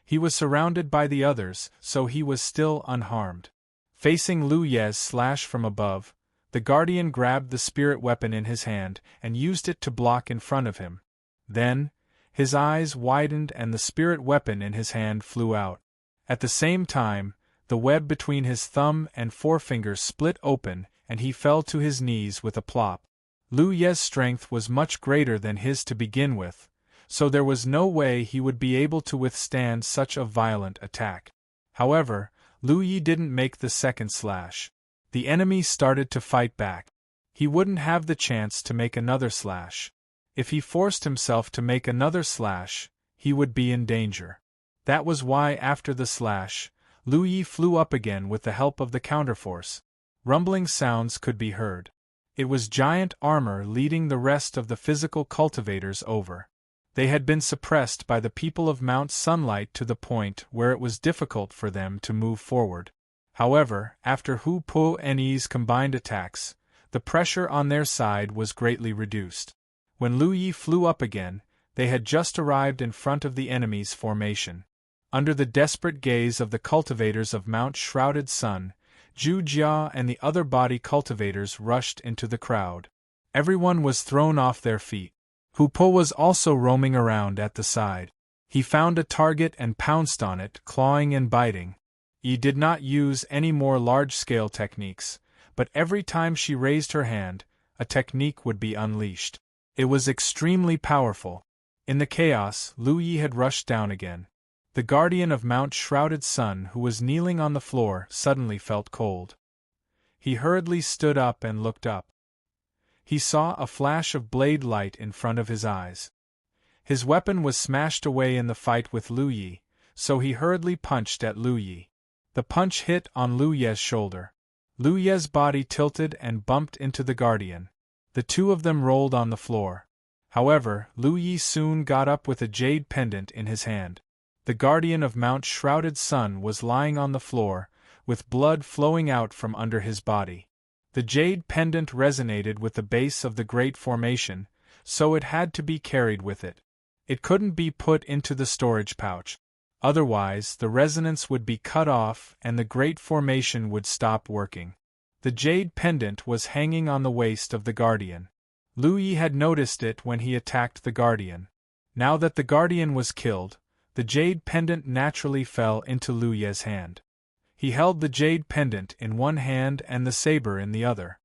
He was surrounded by the others, so he was still unharmed. Facing Lu Yi's slash from above, the guardian grabbed the spirit weapon in his hand and used it to block in front of him. Then, his eyes widened and the spirit weapon in his hand flew out. At the same time, the web between his thumb and forefinger split open and he fell to his knees with a plop. Lu Yi's strength was much greater than his to begin with, so there was no way he would be able to withstand such a violent attack. However, Lu Yi didn't make the second slash. The enemy started to fight back. He wouldn't have the chance to make another slash. If he forced himself to make another slash, he would be in danger. That was why after the slash, Lu Yi flew up again with the help of the counterforce. Rumbling sounds could be heard. It was giant armor leading the rest of the physical cultivators over. They had been suppressed by the people of Mount Sunlight to the point where it was difficult for them to move forward. However, after Hoopo and Yi's combined attacks, the pressure on their side was greatly reduced. When Lu Yi flew up again, they had just arrived in front of the enemy's formation. Under the desperate gaze of the cultivators of Mount Shrouded Sun, Zhu Jia and the other body cultivators rushed into the crowd. Everyone was thrown off their feet. Hoopo was also roaming around at the side. He found a target and pounced on it, clawing and biting. Yi did not use any more large-scale techniques, but every time she raised her hand, a technique would be unleashed. It was extremely powerful. In the chaos, Lu Yi had rushed down again. The guardian of Mount Shrouded Sun, who was kneeling on the floor, suddenly felt cold. He hurriedly stood up and looked up. He saw a flash of blade light in front of his eyes. His weapon was smashed away in the fight with Lu Yi, so he hurriedly punched at Lu Yi. The punch hit on Lu Ye's shoulder. Lu Ye's body tilted and bumped into the guardian. The two of them rolled on the floor. However, Lu Yi soon got up with a jade pendant in his hand. The guardian of Mount Shrouded Sun was lying on the floor, with blood flowing out from under his body. The jade pendant resonated with the base of the Great Formation, so it had to be carried with it. It couldn't be put into the storage pouch. Otherwise, the resonance would be cut off and the Great Formation would stop working. The jade pendant was hanging on the waist of the guardian. Lu Yi had noticed it when he attacked the guardian. Now that the guardian was killed, the jade pendant naturally fell into Lu Ye's hand. He held the jade pendant in one hand and the saber in the other.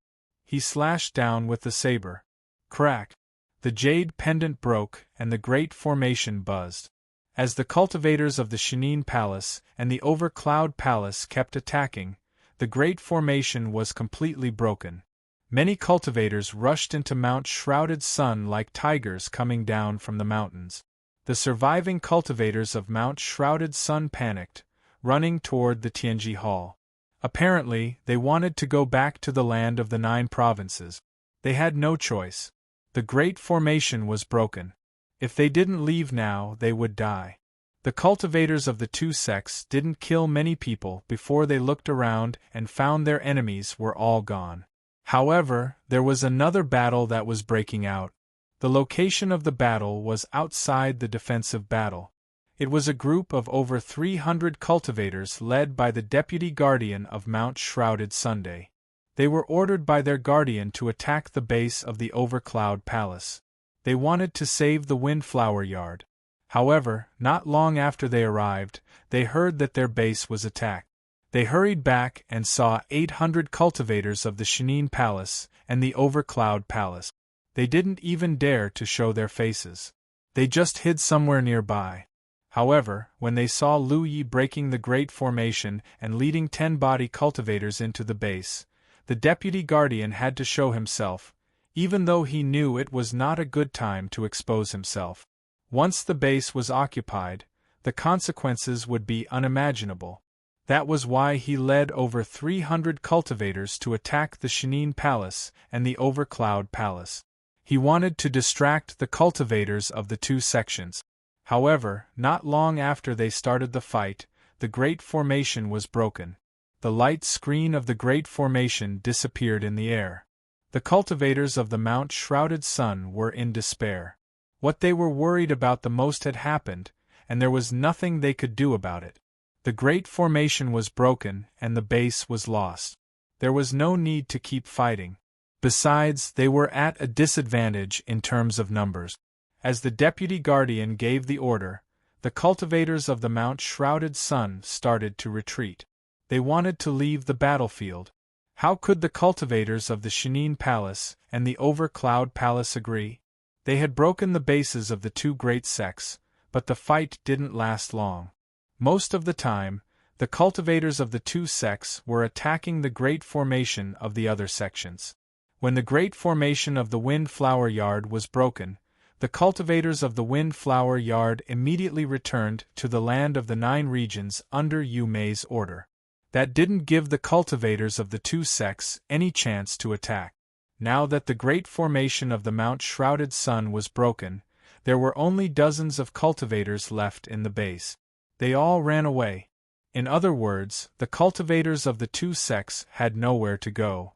He slashed down with the saber. Crack! The jade pendant broke and the Great Formation buzzed. As the cultivators of the Humane Palace and the Overcloud Palace kept attacking, the Great Formation was completely broken. Many cultivators rushed into Mount Shrouded Sun like tigers coming down from the mountains. The surviving cultivators of Mount Shrouded Sun panicked, running toward the Tianji Hall. Apparently, they wanted to go back to the land of the 9 provinces. They had no choice. The Great Formation was broken. If they didn't leave now, they would die. The cultivators of the two sects didn't kill many people before they looked around and found their enemies were all gone. However, there was another battle that was breaking out. The location of the battle was outside the defensive battle. It was a group of over 300 cultivators led by the deputy guardian of Mount Shrouded Sunday. They were ordered by their guardian to attack the base of the Overcloud Palace. They wanted to save the Windflower Yard. However, not long after they arrived, they heard that their base was attacked. They hurried back and saw 800 cultivators of the Humane Palace and the Overcloud Palace. They didn't even dare to show their faces. They just hid somewhere nearby. However, when they saw Lu Yi breaking the Great Formation and leading 10 body cultivators into the base, the deputy guardian had to show himself, even though he knew it was not a good time to expose himself. Once the base was occupied, the consequences would be unimaginable. That was why he led over 300 cultivators to attack the Humane Palace and the Overcloud Palace. He wanted to distract the cultivators of the two sections. However, not long after they started the fight, the Great Formation was broken. The light screen of the Great Formation disappeared in the air. The cultivators of the Mount Shrouded Sun were in despair. What they were worried about the most had happened, and there was nothing they could do about it. The Great Formation was broken and the base was lost. There was no need to keep fighting. Besides, they were at a disadvantage in terms of numbers. As the deputy guardian gave the order, the cultivators of the Mount Shrouded Sun started to retreat. They wanted to leave the battlefield. How could the cultivators of the Humane Palace and the Overcloud Palace agree? They had broken the bases of the two great sects, but the fight didn't last long. Most of the time, the cultivators of the two sects were attacking the Great Formation of the other sections. When the Great Formation of the Windflower Yard was broken, the cultivators of the Windflower Yard immediately returned to the land of the 9 regions under Yu Mei's order. That didn't give the cultivators of the two sects any chance to attack. Now that the Great Formation of the Mount Shrouded Sun was broken, there were only dozens of cultivators left in the base. They all ran away. In other words, the cultivators of the two sects had nowhere to go.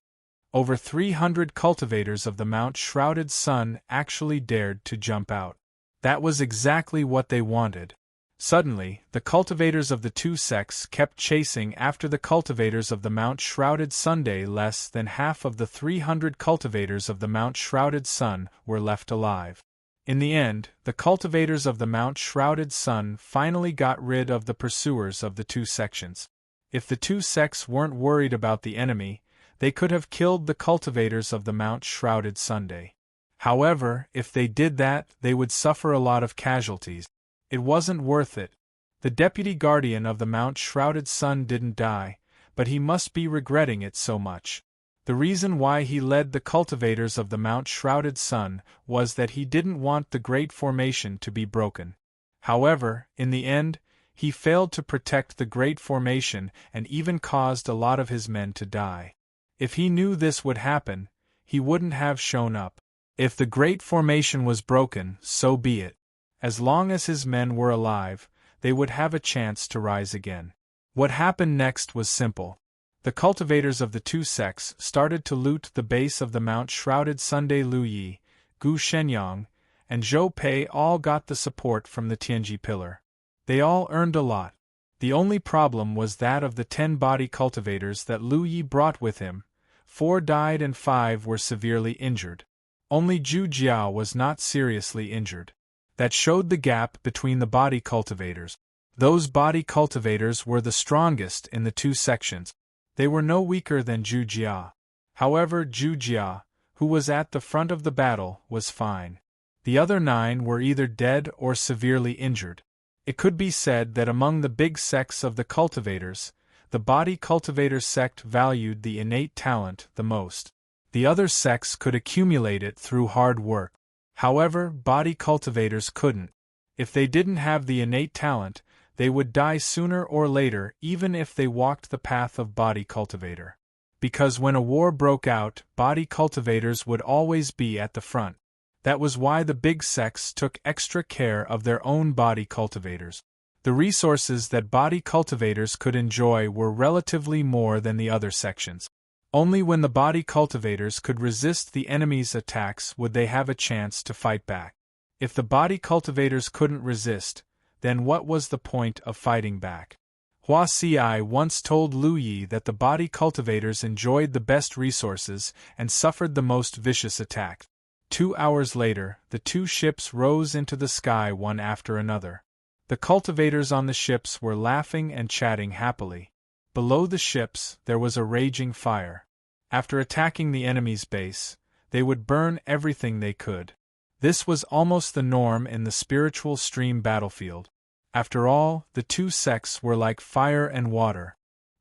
Over 300 cultivators of the Mount Shrouded Sun actually dared to jump out. That was exactly what they wanted. Suddenly, the cultivators of the two sects kept chasing after the cultivators of the Mount Shrouded Sunday. Less than half of the 300 cultivators of the Mount Shrouded Sun were left alive. In the end, the cultivators of the Mount Shrouded Sun finally got rid of the pursuers of the two sections. If the two sects weren't worried about the enemy, they could have killed the cultivators of the Mount Shrouded Sunday. However, if they did that, they would suffer a lot of casualties. It wasn't worth it. The deputy guardian of the Mount Shrouded Sun didn't die, but he must be regretting it so much. The reason why he led the cultivators of the Mount-shrouded sun was that he didn't want the great formation to be broken. However, in the end, he failed to protect the great formation and even caused a lot of his men to die. If he knew this would happen, he wouldn't have shown up. If the great formation was broken, so be it. As long as his men were alive, they would have a chance to rise again. What happened next was simple. The cultivators of the two sects started to loot the base of the Mount-shrouded Sunday. Lu Yi, Gu Shenyang, and Zhou Pei all got the support from the Tianji pillar. They all earned a lot. The only problem was that of the 10 body cultivators that Lu Yi brought with him, 4 died and 5 were severely injured. Only Zhu Jiao was not seriously injured. That showed the gap between the body cultivators. Those body cultivators were the strongest in the two sections. They were no weaker than Zhu Jia. However, Zhu Jia, who was at the front of the battle, was fine. The other 9 were either dead or severely injured. It could be said that among the big sects of the cultivators, the body cultivator sect valued the innate talent the most. The other sects could accumulate it through hard work. However, body cultivators couldn't. If they didn't have the innate talent, they would die sooner or later even if they walked the path of body cultivator. Because when a war broke out, body cultivators would always be at the front. That was why the big sects took extra care of their own body cultivators. The resources that body cultivators could enjoy were relatively more than the other sections. Only when the body cultivators could resist the enemy's attacks would they have a chance to fight back. If the body cultivators couldn't resist, then what was the point of fighting back? Hua Ci once told Lu Yi that the body cultivators enjoyed the best resources and suffered the most vicious attacks. 2 hours later, the 2 ships rose into the sky one after another. The cultivators on the ships were laughing and chatting happily. Below the ships, there was a raging fire. After attacking the enemy's base, they would burn everything they could. This was almost the norm in the spiritual stream battlefield. After all, the two sects were like fire and water.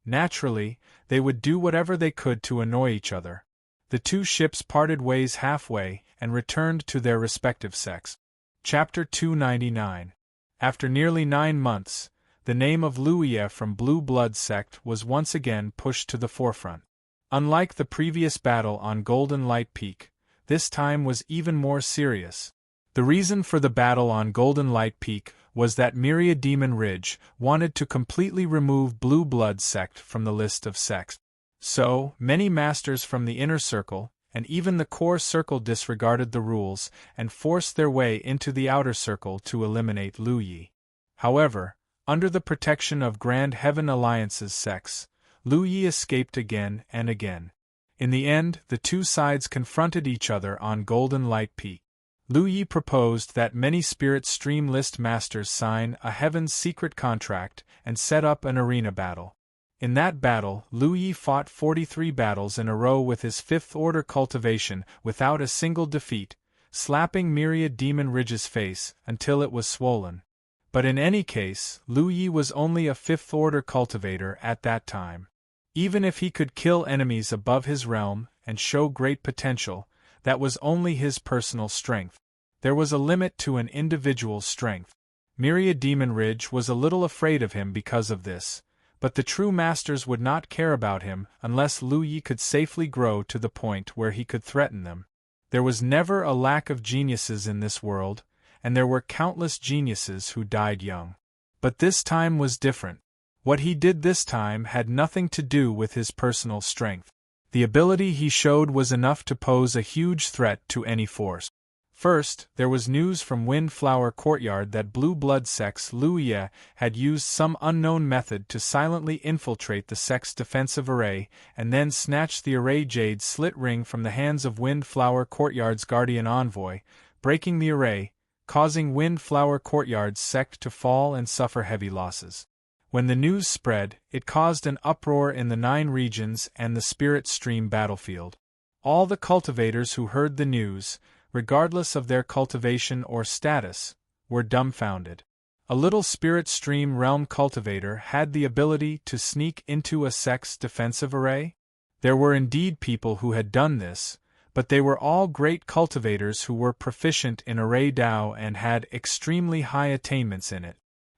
Naturally, they would do whatever they could to annoy each other. The 2 ships parted ways halfway and returned to their respective sects. Chapter 299. After nearly 9 months, the name of Lu Yi from Blue Blood sect was once again pushed to the forefront. Unlike the previous battle on Golden Light Peak, this time was even more serious. The reason for the battle on Golden Light Peak was that Myriad Demon Ridge wanted to completely remove Blue Blood sect from the list of sects. So, many masters from the inner circle, and even the core circle disregarded the rules and forced their way into the outer circle to eliminate Lu Yi. However, under the protection of Grand Heaven Alliance's sects, Lu Yi escaped again and again. In the end, the two sides confronted each other on Golden Light Peak. Lu Yi proposed that many Spirit Stream List masters sign a Heaven's secret contract and set up an arena battle. In that battle, Lu Yi fought 43 battles in a row with his 5th Order cultivation without a single defeat, slapping Myriad Demon Ridge's face until it was swollen. But in any case, Lu Yi was only a 5th Order cultivator at that time. Even if he could kill enemies above his realm and show great potential, that was only his personal strength. There was a limit to an individual's strength. Myriad Demon Ridge was a little afraid of him because of this, but the true masters would not care about him unless Lu Yi could safely grow to the point where he could threaten them. There was never a lack of geniuses in this world, and there were countless geniuses who died young. But this time was different. What he did this time had nothing to do with his personal strength. The ability he showed was enough to pose a huge threat to any force. First, there was news from Windflower Courtyard that Blue Blood sect's Lu Yi had used some unknown method to silently infiltrate the sect's defensive array and then snatch the array jade slit ring from the hands of Windflower Courtyard's guardian envoy, breaking the array, causing Windflower Courtyard's sect to fall and suffer heavy losses. When the news spread, it caused an uproar in the 9 regions and the Spirit Stream battlefield. All the cultivators who heard the news, regardless of their cultivation or status, were dumbfounded. A little Spirit Stream realm cultivator had the ability to sneak into a sect's defensive array? There were indeed people who had done this, but they were all great cultivators who were proficient in array Tao and had extremely high attainments in it.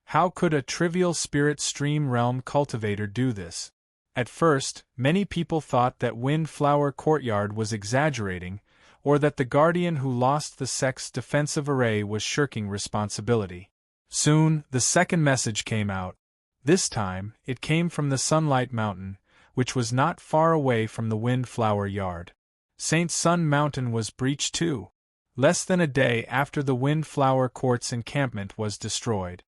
How could a trivial spirit stream realm cultivator do this? At first, many people thought that Windflower Courtyard was exaggerating, or that the guardian who lost the sect's defensive array was shirking responsibility. Soon, the second message came out. This time, it came from the Sunlight Mountain, which was not far away from the Windflower Yard. St. Sun Mountain was breached too, less than a day after the Windflower Court's encampment was destroyed.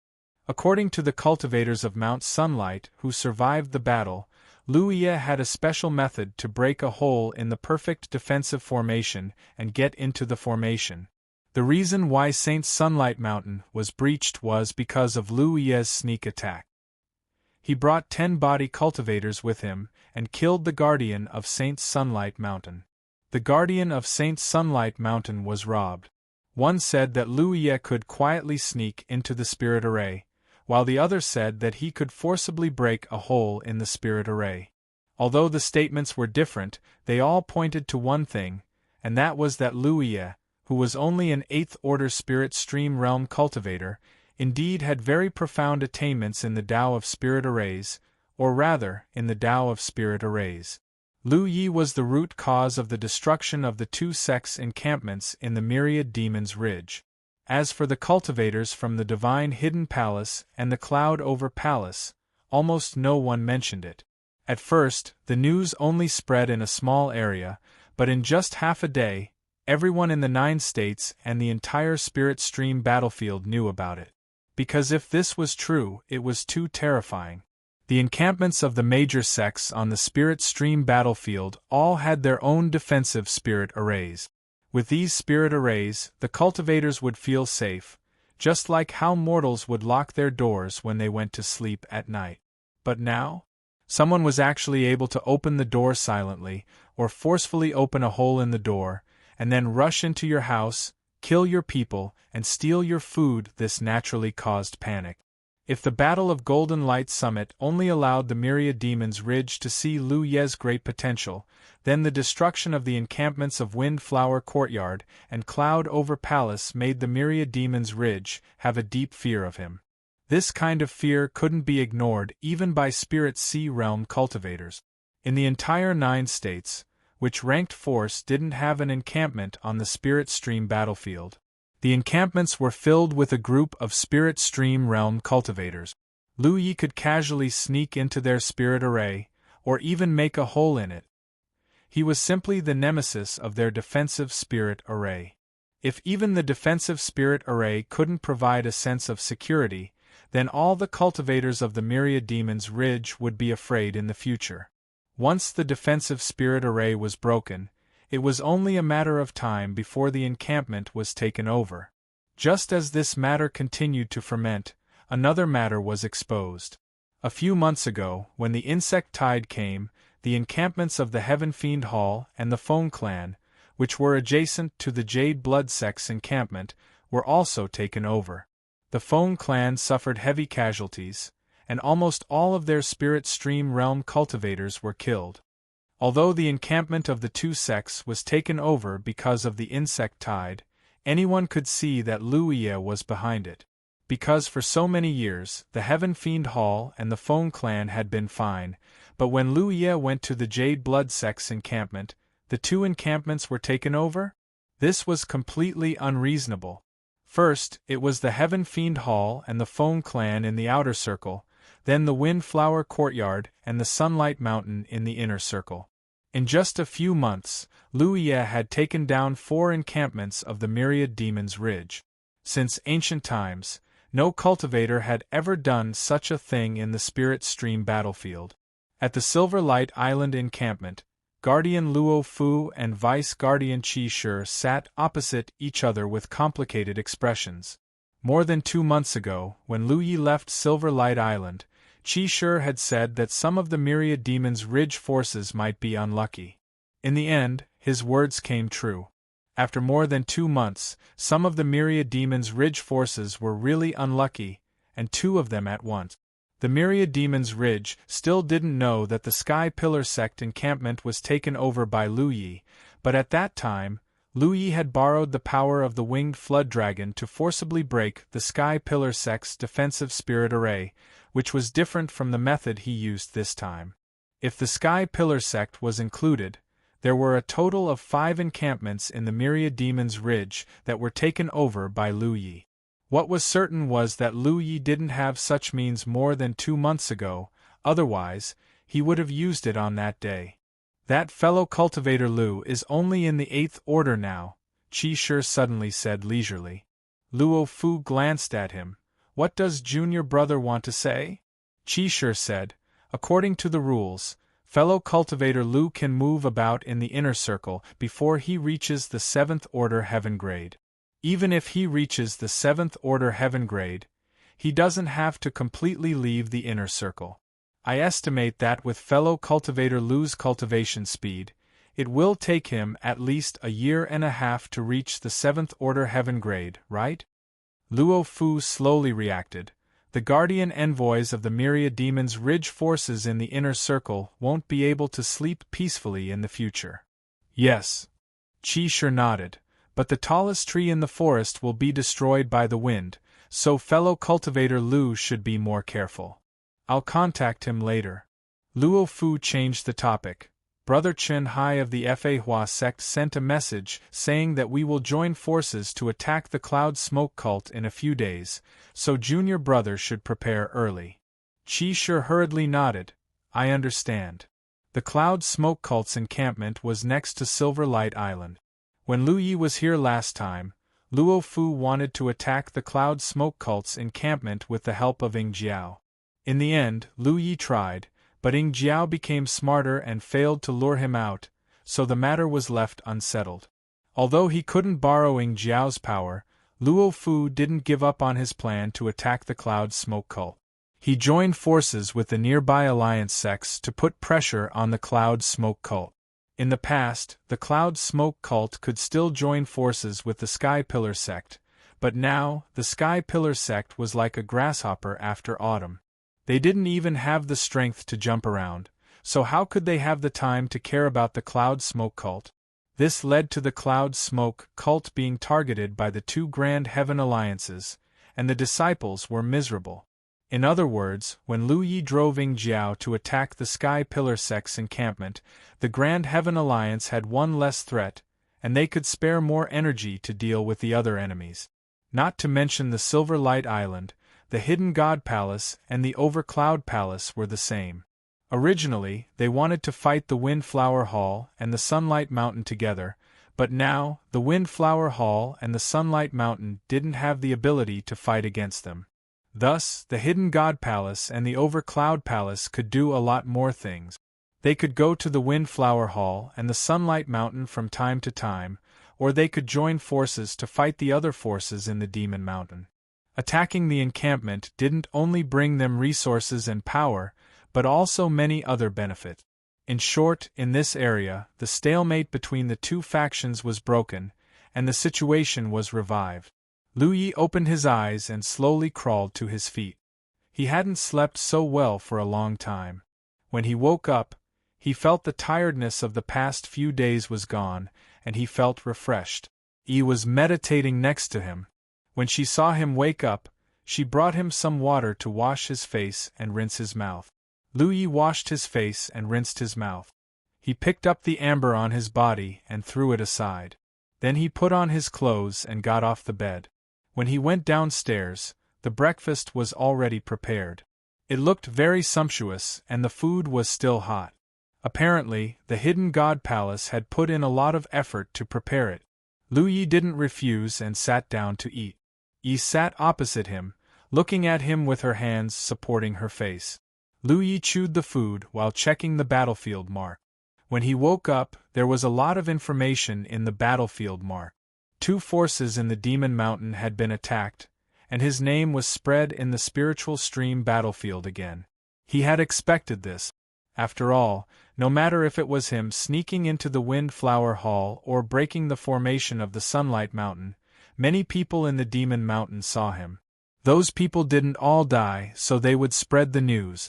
According to the cultivators of Mount Sunlight who survived the battle, Luya had a special method to break a hole in the perfect defensive formation and get into the formation. The reason why St. Sunlight Mountain was breached was because of Luya's sneak attack. He brought 10 body cultivators with him and killed the guardian of St. Sunlight Mountain. The guardian of St. Sunlight Mountain was robbed. One said that Luya could quietly sneak into the spirit array, while the other said that he could forcibly break a hole in the spirit array. Although the statements were different, they all pointed to one thing, and that was that Luya, who was only an 8th-order spirit stream realm cultivator, indeed had very profound attainments in the Tao of spirit arrays, or rather, in the Tao of spirit arrays. Lu Yi was the root cause of the destruction of the 2 sects' encampments in the Myriad Demons Ridge. As for the cultivators from the Divine Hidden Palace and the Cloud Over Palace, almost no one mentioned it. At first, the news only spread in a small area, but in just half a day, everyone in the 9 states and the entire Spirit Stream battlefield knew about it. Because if this was true, it was too terrifying. The encampments of the major sects on the Spirit Stream battlefield all had their own defensive spirit arrays. With these spirit arrays, the cultivators would feel safe, just like how mortals would lock their doors when they went to sleep at night. But now? Someone was actually able to open the door silently, or forcefully open a hole in the door, and then rush into your house, kill your people, and steal your food. This naturally caused panic. If the Battle of Golden Light Summit only allowed the Myriad Demons Ridge to see Lu Ye's great potential, then the destruction of the encampments of Windflower Courtyard and Cloud Over Palace made the Myriad Demons Ridge have a deep fear of him. This kind of fear couldn't be ignored even by Spirit Sea Realm cultivators. In the entire 9 states, which ranked force didn't have an encampment on the Spirit Stream battlefield. The encampments were filled with a group of Spirit Stream Realm cultivators. Lu Yi could casually sneak into their spirit array, or even make a hole in it. He was simply the nemesis of their defensive spirit array. If even the defensive spirit array couldn't provide a sense of security, then all the cultivators of the Myriad Demons Ridge would be afraid in the future. Once the defensive spirit array was broken, it was only a matter of time before the encampment was taken over. Just as this matter continued to ferment, another matter was exposed. A few months ago, when the insect tide came, the encampments of the Heaven Fiend Hall and the Phone Clan, which were adjacent to the Jade Blood Sect's encampment, were also taken over. The Phone Clan suffered heavy casualties, and almost all of their Spirit Stream Realm cultivators were killed. Although the encampment of the 2 sects was taken over because of the insect tide, anyone could see that Luya was behind it. Because for so many years, the Heaven Fiend Hall and the Phone Clan had been fine, but when Luya went to the Jade Blood Sect's encampment, the 2 encampments were taken over? This was completely unreasonable. First, it was the Heaven Fiend Hall and the Phone Clan in the outer circle, then the Windflower Courtyard and the Sunlight Mountain in the inner circle. In just a few months, Luya had taken down 4 encampments of the Myriad Demons Ridge. Since ancient times, no cultivator had ever done such a thing in the Spirit Stream battlefield. At the Silver Light Island encampment, Guardian Luo Fu and Vice Guardian Qi Shi sat opposite each other with complicated expressions. More than 2 months ago, when Lu Yi left Silver Light Island, Qi Shi had said that some of the Myriad Demons Ridge forces might be unlucky. In the end, his words came true. After more than 2 months, some of the Myriad Demons Ridge forces were really unlucky, and 2 of them at once. The Myriad Demons Ridge still didn't know that the Sky Pillar sect encampment was taken over by Lu Yi, but at that time, Lu Yi had borrowed the power of the winged flood dragon to forcibly break the Sky Pillar sect's defensive spirit array, which was different from the method he used this time. If the Sky Pillar sect was included, there were a total of 5 encampments in the Myriad Demons Ridge that were taken over by Lu Yi. What was certain was that Lu Yi didn't have such means more than 2 months ago, otherwise, he would have used it on that day. That fellow cultivator Lu is only in the 8th order now, Qi Shi suddenly said leisurely. Luo Fu glanced at him. What does junior brother want to say? Qi Shi said, according to the rules, fellow cultivator Lu can move about in the inner circle before he reaches the 7th order heaven grade. Even if he reaches the 7th order heaven grade, he doesn't have to completely leave the inner circle. I estimate that with fellow cultivator Lu's cultivation speed, it will take him at least a year and a half to reach the 7th order heaven grade, right? Luo Fu slowly reacted. The guardian envoys of the Myriad Demons Ridge forces in the inner circle won't be able to sleep peacefully in the future. Yes. Qi Shi nodded. But the tallest tree in the forest will be destroyed by the wind, so fellow cultivator Lu should be more careful. I'll contact him later. Luo Fu changed the topic. Brother Chen Hai of the Fa Hua sect sent a message saying that we will join forces to attack the Cloud Smoke cult in a few days, so junior brother should prepare early. Qi Shi hurriedly nodded. I understand. The Cloud Smoke cult's encampment was next to Silver Light Island. When Lu Yi was here last time, Luo Fu wanted to attack the Cloud Smoke cult's encampment with the help of Ying Jiao. In the end, Lu Yi tried, but Ying Jiao became smarter and failed to lure him out, so the matter was left unsettled. Although he couldn't borrow Ying Jiao's power, Luo Fu didn't give up on his plan to attack the Cloud Smoke cult. He joined forces with the nearby alliance sects to put pressure on the Cloud Smoke cult. In the past, the Cloud Smoke cult could still join forces with the Sky Pillar sect, but now, the Sky Pillar sect was like a grasshopper after autumn. They didn't even have the strength to jump around, so how could they have the time to care about the Cloud Smoke cult? This led to the Cloud Smoke cult being targeted by the 2 Grand Heaven Alliances, and the disciples were miserable. In other words, when Lu Yi drove Ying Jiao to attack the Sky Pillar sect's encampment, the Grand Heaven Alliance had one less threat, and they could spare more energy to deal with the other enemies. Not to mention the Silver Light Island, the Hidden God Palace and the Overcloud Palace were the same. Originally, they wanted to fight the Windflower Hall and the Sunlight Mountain together, but now, the Windflower Hall and the Sunlight Mountain didn't have the ability to fight against them. Thus, the Hidden God Palace and the Overcloud Palace could do a lot more things. They could go to the Windflower Hall and the Sunlight Mountain from time to time, or they could join forces to fight the other forces in the Demon Mountain. Attacking the encampment didn't only bring them resources and power, but also many other benefits. In short, in this area, the stalemate between the 2 factions was broken, and the situation was revived. Lu Yi opened his eyes and slowly crawled to his feet. He hadn't slept so well for a long time. When he woke up, he felt the tiredness of the past few days was gone, and he felt refreshed. Yi was meditating next to him. When she saw him wake up, she brought him some water to wash his face and rinse his mouth. Lu Yi washed his face and rinsed his mouth. He picked up the amber on his body and threw it aside. Then he put on his clothes and got off the bed. When he went downstairs, the breakfast was already prepared. It looked very sumptuous and the food was still hot. Apparently, the Hidden God Palace had put in a lot of effort to prepare it. Lu Yi didn't refuse and sat down to eat. Yi sat opposite him, looking at him with her hands supporting her face. Lu Yi chewed the food while checking the battlefield mark. When he woke up, there was a lot of information in the battlefield mark. 2 forces in the Demon Mountain had been attacked, and his name was spread in the spiritual stream battlefield again. He had expected this. After all, no matter if it was him sneaking into the Windflower Hall or breaking the formation of the Sunlight Mountain, many people in the Demon Mountain saw him. Those people didn't all die, so they would spread the news.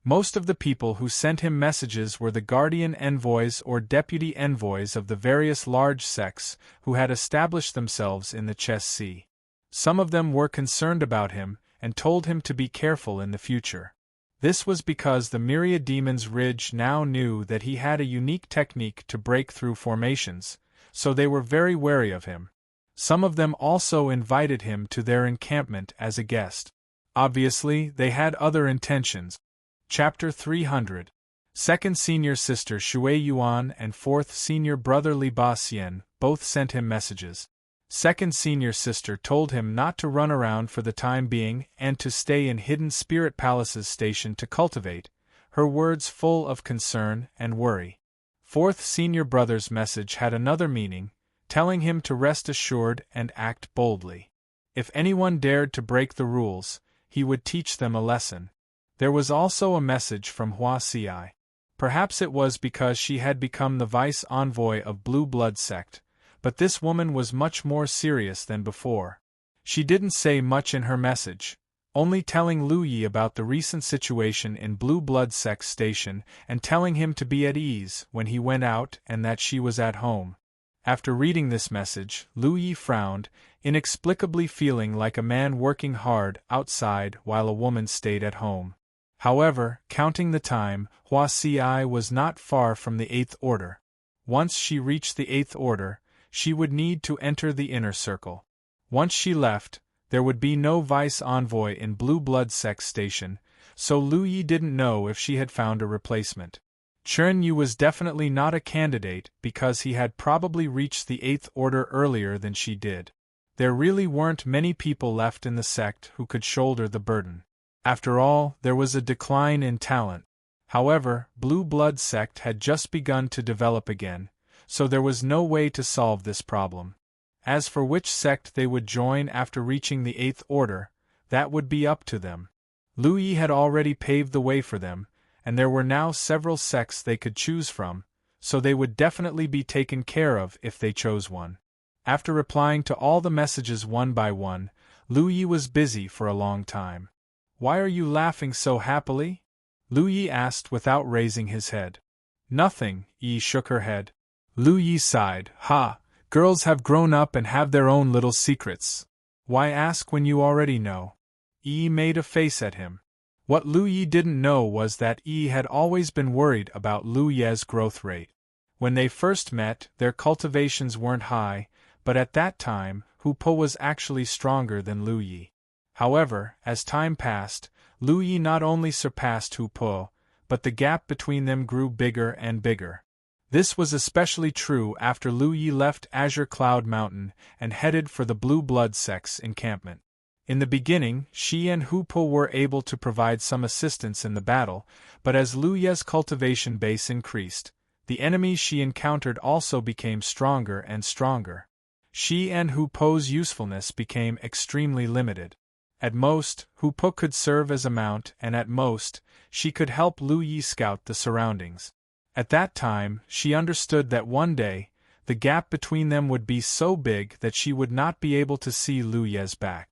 Most of the people who sent him messages were the guardian envoys or deputy envoys of the various large sects who had established themselves in the Chess Sea. Some of them were concerned about him and told him to be careful in the future. This was because the myriad demons Ridge now knew that he had a unique technique to break through formations, so they were very wary of him. Some of them also invited him to their encampment as a guest. Obviously, they had other intentions. Chapter 300. Second senior sister Shui Yuan and fourth senior brother Li Ba Xian both sent him messages. Second senior sister told him not to run around for the time being and to stay in Hidden Spirit Palace's station to cultivate, her words full of concern and worry. Fourth senior brother's message had another meaning, telling him to rest assured and act boldly. If anyone dared to break the rules, he would teach them a lesson. There was also a message from Hua Ci. Perhaps it was because she had become the vice envoy of Blue Blood sect, but this woman was much more serious than before. She didn't say much in her message, only telling Lu Yi about the recent situation in Blue Blood sect's station and telling him to be at ease when he went out and that she was at home. After reading this message, Lu Yi frowned, inexplicably feeling like a man working hard outside while a woman stayed at home. However, counting the time, Hua Ci was not far from the 8th Order. Once she reached the 8th Order, she would need to enter the inner circle. Once she left, there would be no vice envoy in Blue Blood sect's station, so Lu Yi didn't know if she had found a replacement. Chen Yu was definitely not a candidate because he had probably reached the 8th Order earlier than she did. There really weren't many people left in the sect who could shoulder the burden. After all, there was a decline in talent. However, Blue Blood sect had just begun to develop again, so there was no way to solve this problem. As for which sect they would join after reaching the 8th Order, that would be up to them. Lu Yi had already paved the way for them, and there were now several sects they could choose from, so they would definitely be taken care of if they chose one. After replying to all the messages one by one, Lu Yi was busy for a long time. "Why are you laughing so happily?" Lu Yi asked without raising his head. "Nothing," Yi shook her head. Lu Yi sighed. "Ha, girls have grown up and have their own little secrets. Why ask when you already know?" Yi made a face at him. What Lu Yi didn't know was that Yi had always been worried about Lu Ye's growth rate. When they first met, their cultivations weren't high, but at that time, Hu Po was actually stronger than Lu Yi. However, as time passed, Lu Yi not only surpassed Hu Po, but the gap between them grew bigger and bigger. This was especially true after Lu Yi left Azure Cloud Mountain and headed for the Blue Blood sect's encampment. In the beginning, she and Hu Po were able to provide some assistance in the battle, but as Lu Ye's cultivation base increased, the enemies she encountered also became stronger and stronger. She and Hu Po's usefulness became extremely limited. At most, Hu Po could serve as a mount, and at most, she could help Lu Yi scout the surroundings. At that time, she understood that one day, the gap between them would be so big that she would not be able to see Lu Ye's back.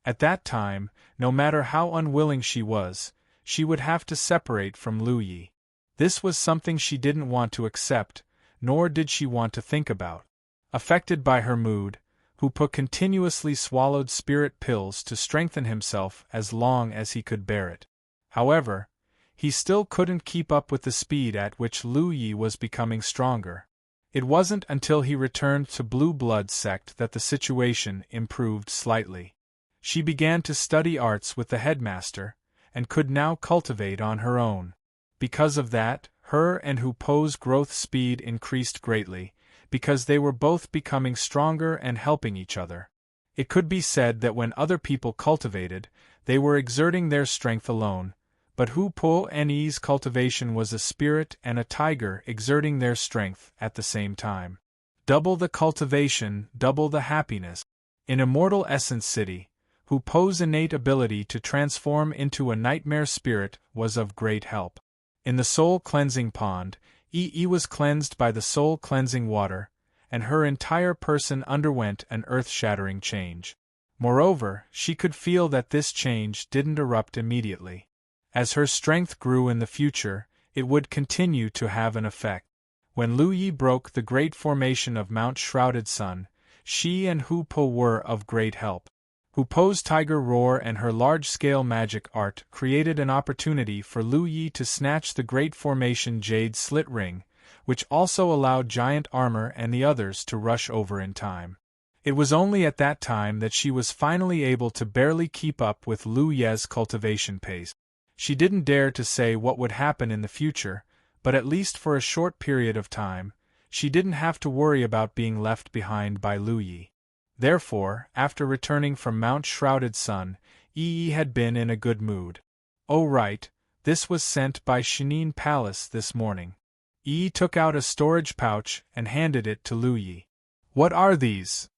At that time, no matter how unwilling she was, she would have to separate from Lu Yi. This was something she didn't want to accept, nor did she want to think about. Affected by her mood, Hu Po continuously swallowed spirit pills to strengthen himself as long as he could bear it. However, he still couldn't keep up with the speed at which Lu Yi was becoming stronger. It wasn't until he returned to Blue Blood sect that the situation improved slightly. She began to study arts with the headmaster, and could now cultivate on her own. Because of that, her and Hu Po's growth speed increased greatly, because they were both becoming stronger and helping each other. It could be said that when other people cultivated, they were exerting their strength alone, but Hu Po and Yi's cultivation was a spirit and a tiger exerting their strength at the same time. Double the cultivation, double the happiness. In Immortal Essence City, Hu Po's innate ability to transform into a nightmare spirit was of great help. In the soul cleansing pond, Yi was cleansed by the soul cleansing water, and her entire person underwent an earth-shattering change. Moreover, she could feel that this change didn't erupt immediately. As her strength grew in the future, it would continue to have an effect. When Lu Yi broke the great formation of Mount Shrouded Sun, she and Hu Po were of great help. Hu Po's tiger roar and her large-scale magic art created an opportunity for Lu Yi to snatch the great formation Jade Slit Ring, which also allowed giant armor and the others to rush over in time. It was only at that time that she was finally able to barely keep up with Lu Ye's cultivation pace. She didn't dare to say what would happen in the future, but at least for a short period of time, she didn't have to worry about being left behind by Lu Yi. Therefore, after returning from Mount Shrouded Sun, Yi had been in a good mood. Oh right, this was sent by Shenine Palace this morning. Yi took out a storage pouch and handed it to Lu Yi. What are these?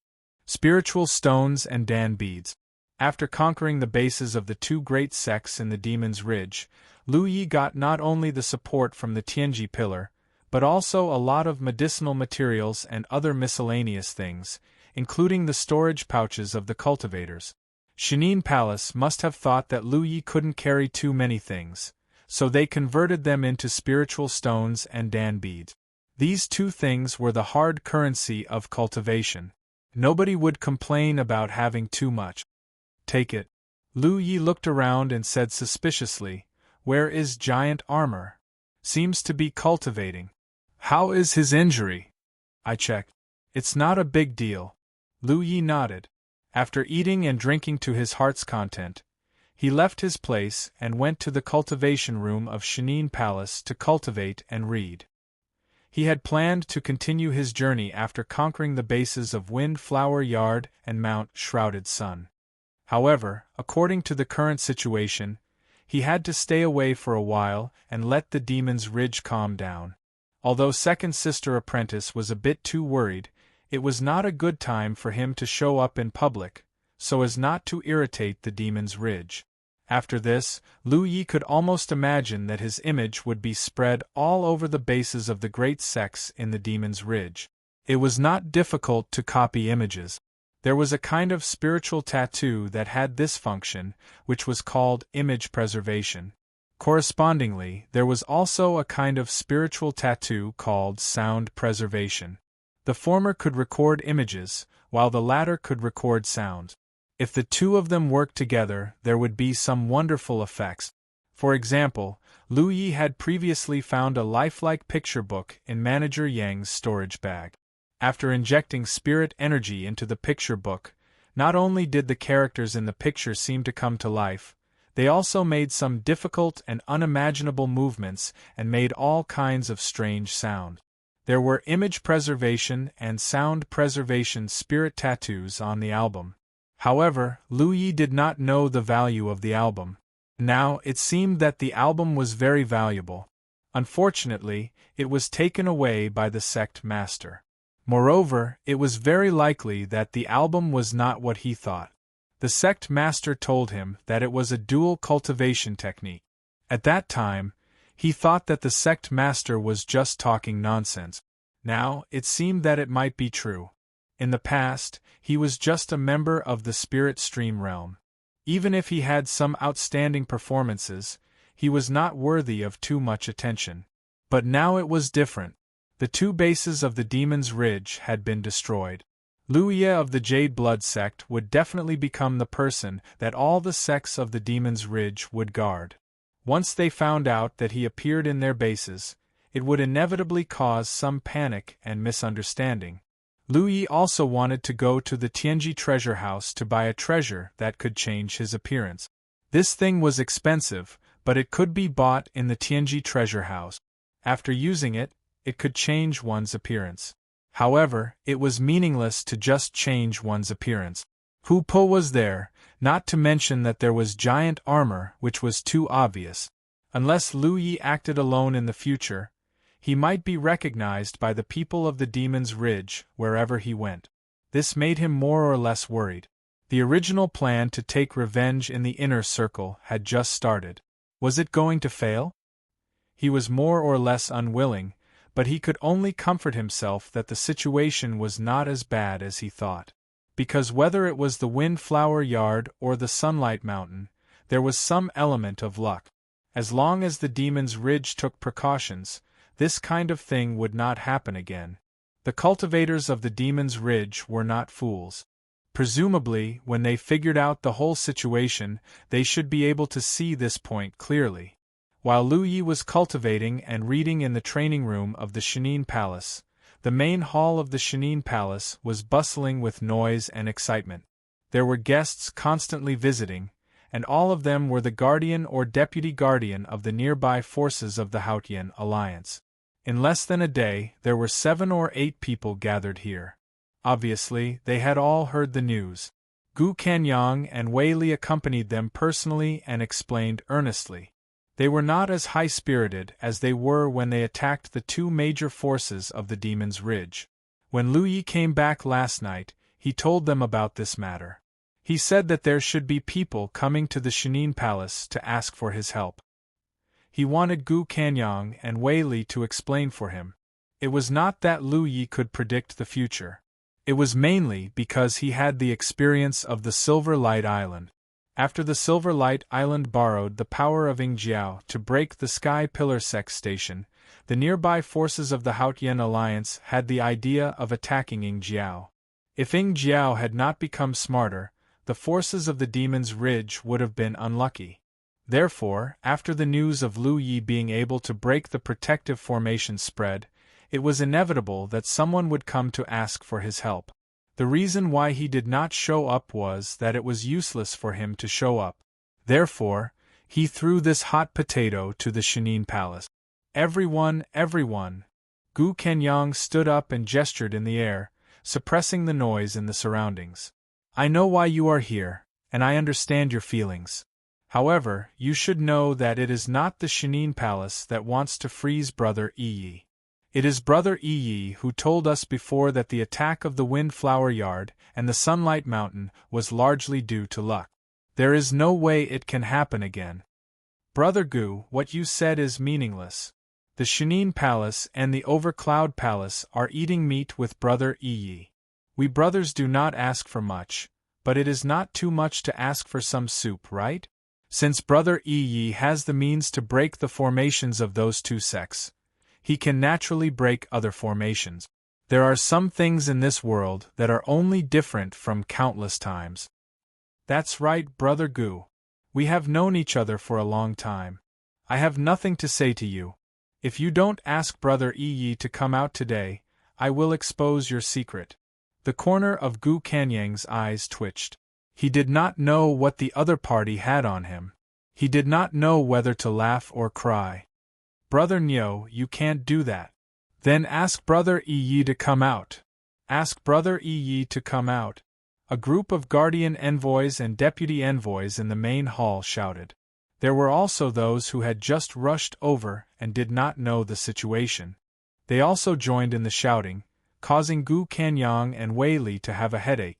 Spiritual stones and Dan beads. After conquering the bases of the two great sects in the Demon's Ridge, Lu Yi got not only the support from the Tianji Pillar, but also a lot of medicinal materials and other miscellaneous things, including the storage pouches of the cultivators. Shenine Palace must have thought that Lu Yi couldn't carry too many things, so they converted them into spiritual stones and Dan beads. These two things were the hard currency of cultivation. Nobody would complain about having too much. Take it. Lu Yi looked around and said suspiciously, "Where is giant armor? Seems to be cultivating. How is his injury?" I checked. "It's not a big deal." Lu Yi nodded. After eating and drinking to his heart's content, he left his place and went to the cultivation room of Shenine Palace to cultivate and read. He had planned to continue his journey after conquering the bases of Windflower Yard and Mount Shrouded Sun. However, according to the current situation, he had to stay away for a while and let the Demon's Ridge calm down. Although Second Sister Apprentice was a bit too worried, it was not a good time for him to show up in public, so as not to irritate the Demon's Ridge. After this, Lu Yi could almost imagine that his image would be spread all over the bases of the great sects in the Demon's Ridge. It was not difficult to copy images. There was a kind of spiritual tattoo that had this function, which was called image preservation. Correspondingly, there was also a kind of spiritual tattoo called sound preservation. The former could record images, while the latter could record sound. If the two of them worked together, there would be some wonderful effects. For example, Lu Yi had previously found a lifelike picture book in Manager Yang's storage bag. After injecting spirit energy into the picture book, not only did the characters in the picture seem to come to life, they also made some difficult and unimaginable movements and made all kinds of strange sound. There were image preservation and sound preservation spirit tattoos on the album. However, Lu Yi did not know the value of the album. Now, it seemed that the album was very valuable. Unfortunately, it was taken away by the sect master. Moreover, it was very likely that the album was not what he thought. The sect master told him that it was a dual cultivation technique. At that time, he thought that the sect master was just talking nonsense. Now, it seemed that it might be true. In the past, he was just a member of the spirit stream realm. Even if he had some outstanding performances, he was not worthy of too much attention. But now it was different. The two bases of the Demon's Ridge had been destroyed. Lu Yi of the Jade Blood sect would definitely become the person that all the sects of the Demon's Ridge would guard. Once they found out that he appeared in their bases, it would inevitably cause some panic and misunderstanding. Lu Yi also wanted to go to the Tianji treasure house to buy a treasure that could change his appearance. This thing was expensive, but it could be bought in the Tianji treasure house. After using it, it could change one's appearance. However, it was meaningless to just change one's appearance. Hu Po was there, not to mention that there was giant armor, which was too obvious. Unless Lu Yi acted alone in the future, he might be recognized by the people of the Demon's Ridge wherever he went. This made him more or less worried. The original plan to take revenge in the inner circle had just started. Was it going to fail? He was more or less unwilling, but he could only comfort himself that the situation was not as bad as he thought. because whether it was the Windflower Yard or the Sunlight Mountain, there was some element of luck. As long as the Demon's Ridge took precautions, this kind of thing would not happen again. The cultivators of the Demon's Ridge were not fools. Presumably, when they figured out the whole situation, they should be able to see this point clearly. While Lu Yi was cultivating and reading in the training room of the Shenine Palace, the main hall of the Shenine Palace was bustling with noise and excitement. There were guests constantly visiting, and all of them were the guardian or deputy guardian of the nearby forces of the Haotian alliance. In less than a day, there were 7 or 8 people gathered here. Obviously, they had all heard the news. Gu Kanyang and Wei Li accompanied them personally and explained earnestly. They were not as high-spirited as they were when they attacked the 2 major forces of the Demon's Ridge. When Lu Yi came back last night, he told them about this matter. He said that there should be people coming to the Shenine Palace to ask for his help. He wanted Gu Kanyang and Wei Li to explain for him. It was not that Lu Yi could predict the future. It was mainly because he had the experience of the Silver Light Island. After the Silver Light Island borrowed the power of Yingjiao to break the Sky Pillar Sex Station, the nearby forces of the Haotian Alliance had the idea of attacking Yingjiao. If Yingjiao had not become smarter, the forces of the Demon's Ridge would have been unlucky. Therefore, after the news of Lu Yi being able to break the protective formation spread, it was inevitable that someone would come to ask for his help. The reason why he did not show up was that it was useless for him to show up. Therefore, he threw this hot potato to the Shenine Palace. Everyone! Gu Kenyang stood up and gestured in the air, suppressing the noise in the surroundings. I know why you are here, and I understand your feelings. However, you should know that it is not the Shenine Palace that wants to freeze Brother Yi. It is Brother Yi who told us before that the attack of the Windflower Yard and the Sunlight Mountain was largely due to luck. There is no way it can happen again. Brother Gu, what you said is meaningless. The Shenine Palace and the Overcloud Palace are eating meat with Brother Yi. We brothers do not ask for much, but it is not too much to ask for some soup, right? Since Brother Yi has the means to break the formations of those 2 sects, he can naturally break other formations. There are some things in this world that are only different from countless times. That's right, Brother Gu. We have known each other for a long time. I have nothing to say to you. If you don't ask Brother Yi to come out today, I will expose your secret. The corner of Gu Kanyang's eyes twitched. He did not know what the other party had on him. He did not know whether to laugh or cry. Brother Nyo, you can't do that. Then ask Brother Yi to come out. Ask Brother Yi to come out. A group of guardian envoys and deputy envoys in the main hall shouted. There were also those who had just rushed over and did not know the situation. They also joined in the shouting, causing Gu Kanyang and Wei Li to have a headache.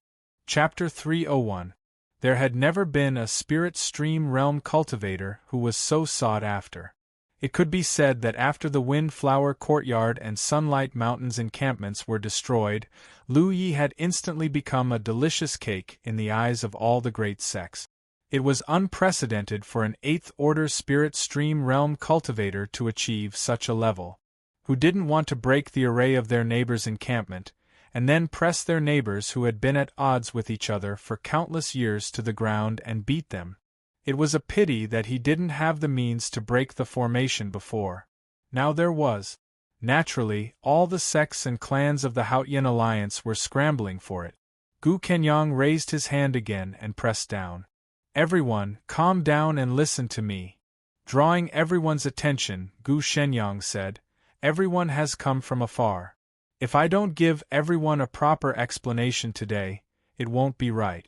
Chapter 301. There had never been a spirit stream realm cultivator who was so sought after. It could be said that after the Windflower Courtyard and Sunlight Mountain's encampments were destroyed, Lu Yi had instantly become a delicious cake in the eyes of all the great sects. It was unprecedented for an 8th-order spirit stream realm cultivator to achieve such a level. Who didn't want to break the array of their neighbors' encampment, and then press their neighbors who had been at odds with each other for countless years to the ground and beat them? It was a pity that he didn't have the means to break the formation before. Now there was. Naturally, all the sects and clans of the Haotian Alliance were scrambling for it. Gu Kenyang raised his hand again and pressed down. Everyone, calm down and listen to me. Drawing everyone's attention, Gu Shenyang said, everyone has come from afar. If I don't give everyone a proper explanation today, it won't be right.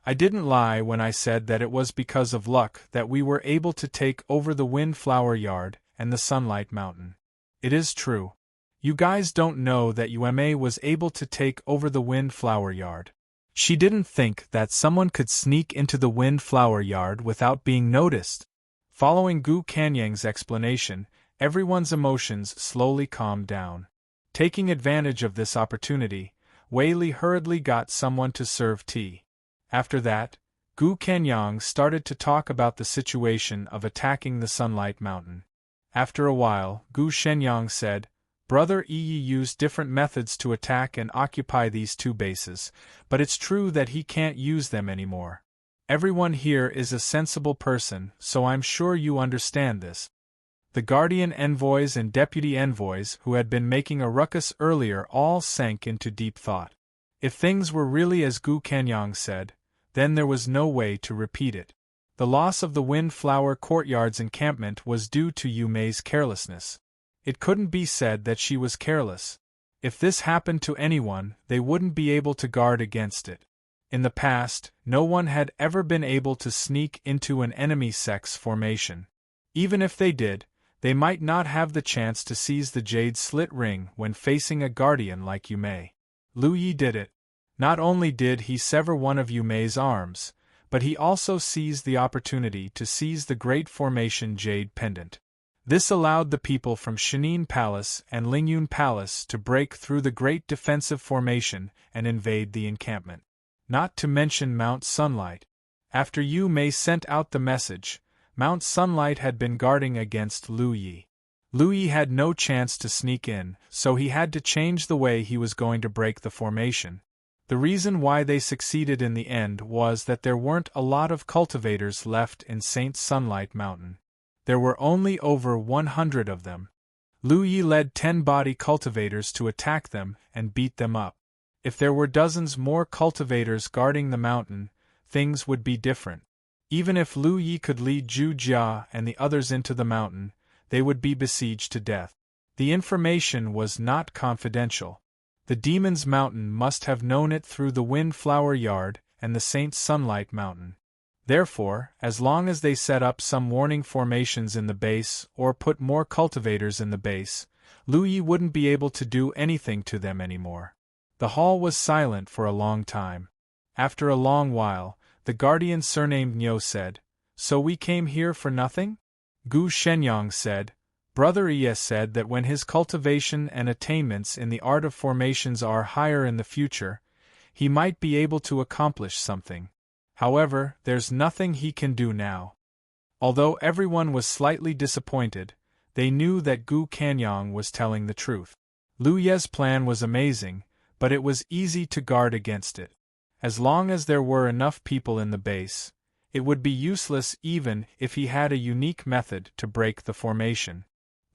I didn't lie when I said that it was because of luck that we were able to take over the Windflower Yard and the Sunlight Mountain. It is true. You guys don't know that Yuma was able to take over the Windflower Yard. She didn't think that someone could sneak into the Windflower Yard without being noticed. Following Gu Kanyang's explanation, everyone's emotions slowly calmed down. Taking advantage of this opportunity, Wei Li hurriedly got someone to serve tea. After that, Gu Kenyang started to talk about the situation of attacking the Sunlight Mountain. After a while, Gu Shenyang said, "Brother Yi used different methods to attack and occupy these two bases, but it's true that he can't use them anymore. Everyone here is a sensible person, so I'm sure you understand this." The guardian envoys and deputy envoys who had been making a ruckus earlier all sank into deep thought. If things were really as Gu Kenyang said, then there was no way to repeat it. The loss of the Windflower Courtyard's encampment was due to Yume's carelessness. It couldn't be said that she was careless. If this happened to anyone, they wouldn't be able to guard against it. In the past, no one had ever been able to sneak into an enemy sex formation. Even if they did, they might not have the chance to seize the jade slit ring when facing a guardian like Yume. Lu Yi did it. Not only did he sever one of Yume's arms, but he also seized the opportunity to seize the Great Formation Jade Pendant. This allowed the people from Shenin Palace and Lingyun Palace to break through the Great Defensive Formation and invade the encampment. Not to mention Mount Sunlight. After Yu Mei sent out the message, Mount Sunlight had been guarding against Lu Yi. Lu Yi had no chance to sneak in, so he had to change the way he was going to break the formation. The reason why they succeeded in the end was that there weren't a lot of cultivators left in Saint Sunlight Mountain. There were only over 100 of them. Lu Yi led 10 body cultivators to attack them and beat them up. If there were dozens more cultivators guarding the mountain, things would be different. Even if Lu Yi could lead Zhu Jia and the others into the mountain, they would be besieged to death. The information was not confidential. The Demon's Mountain must have known it through the Windflower Yard and the Saint Sunlight Mountain. Therefore, as long as they set up some warning formations in the base or put more cultivators in the base, Lu Yi wouldn't be able to do anything to them anymore. The hall was silent for a long time. After a long while, the guardian surnamed Nyo said, "So we came here for nothing?" Gu Shenyang said, "Brother Iya said that when his cultivation and attainments in the art of formations are higher in the future, he might be able to accomplish something. However, there's nothing he can do now." Although everyone was slightly disappointed, they knew that Gu Kenyang was telling the truth. Lu Ye's plan was amazing, but it was easy to guard against it. As long as there were enough people in the base, it would be useless even if he had a unique method to break the formation.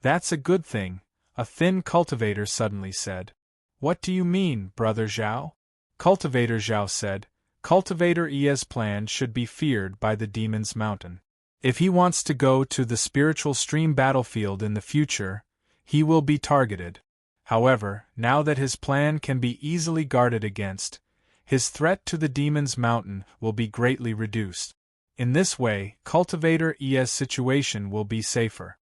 "That's a good thing," a thin cultivator suddenly said. "What do you mean, Brother Zhao?" Cultivator Zhao said, "Cultivator Iya's plan should be feared by the Demon's Mountain. If he wants to go to the spiritual stream battlefield in the future, he will be targeted. However, now that his plan can be easily guarded against, his threat to the Demon's Mountain will be greatly reduced. In this way, Cultivator Iya's situation will be safer."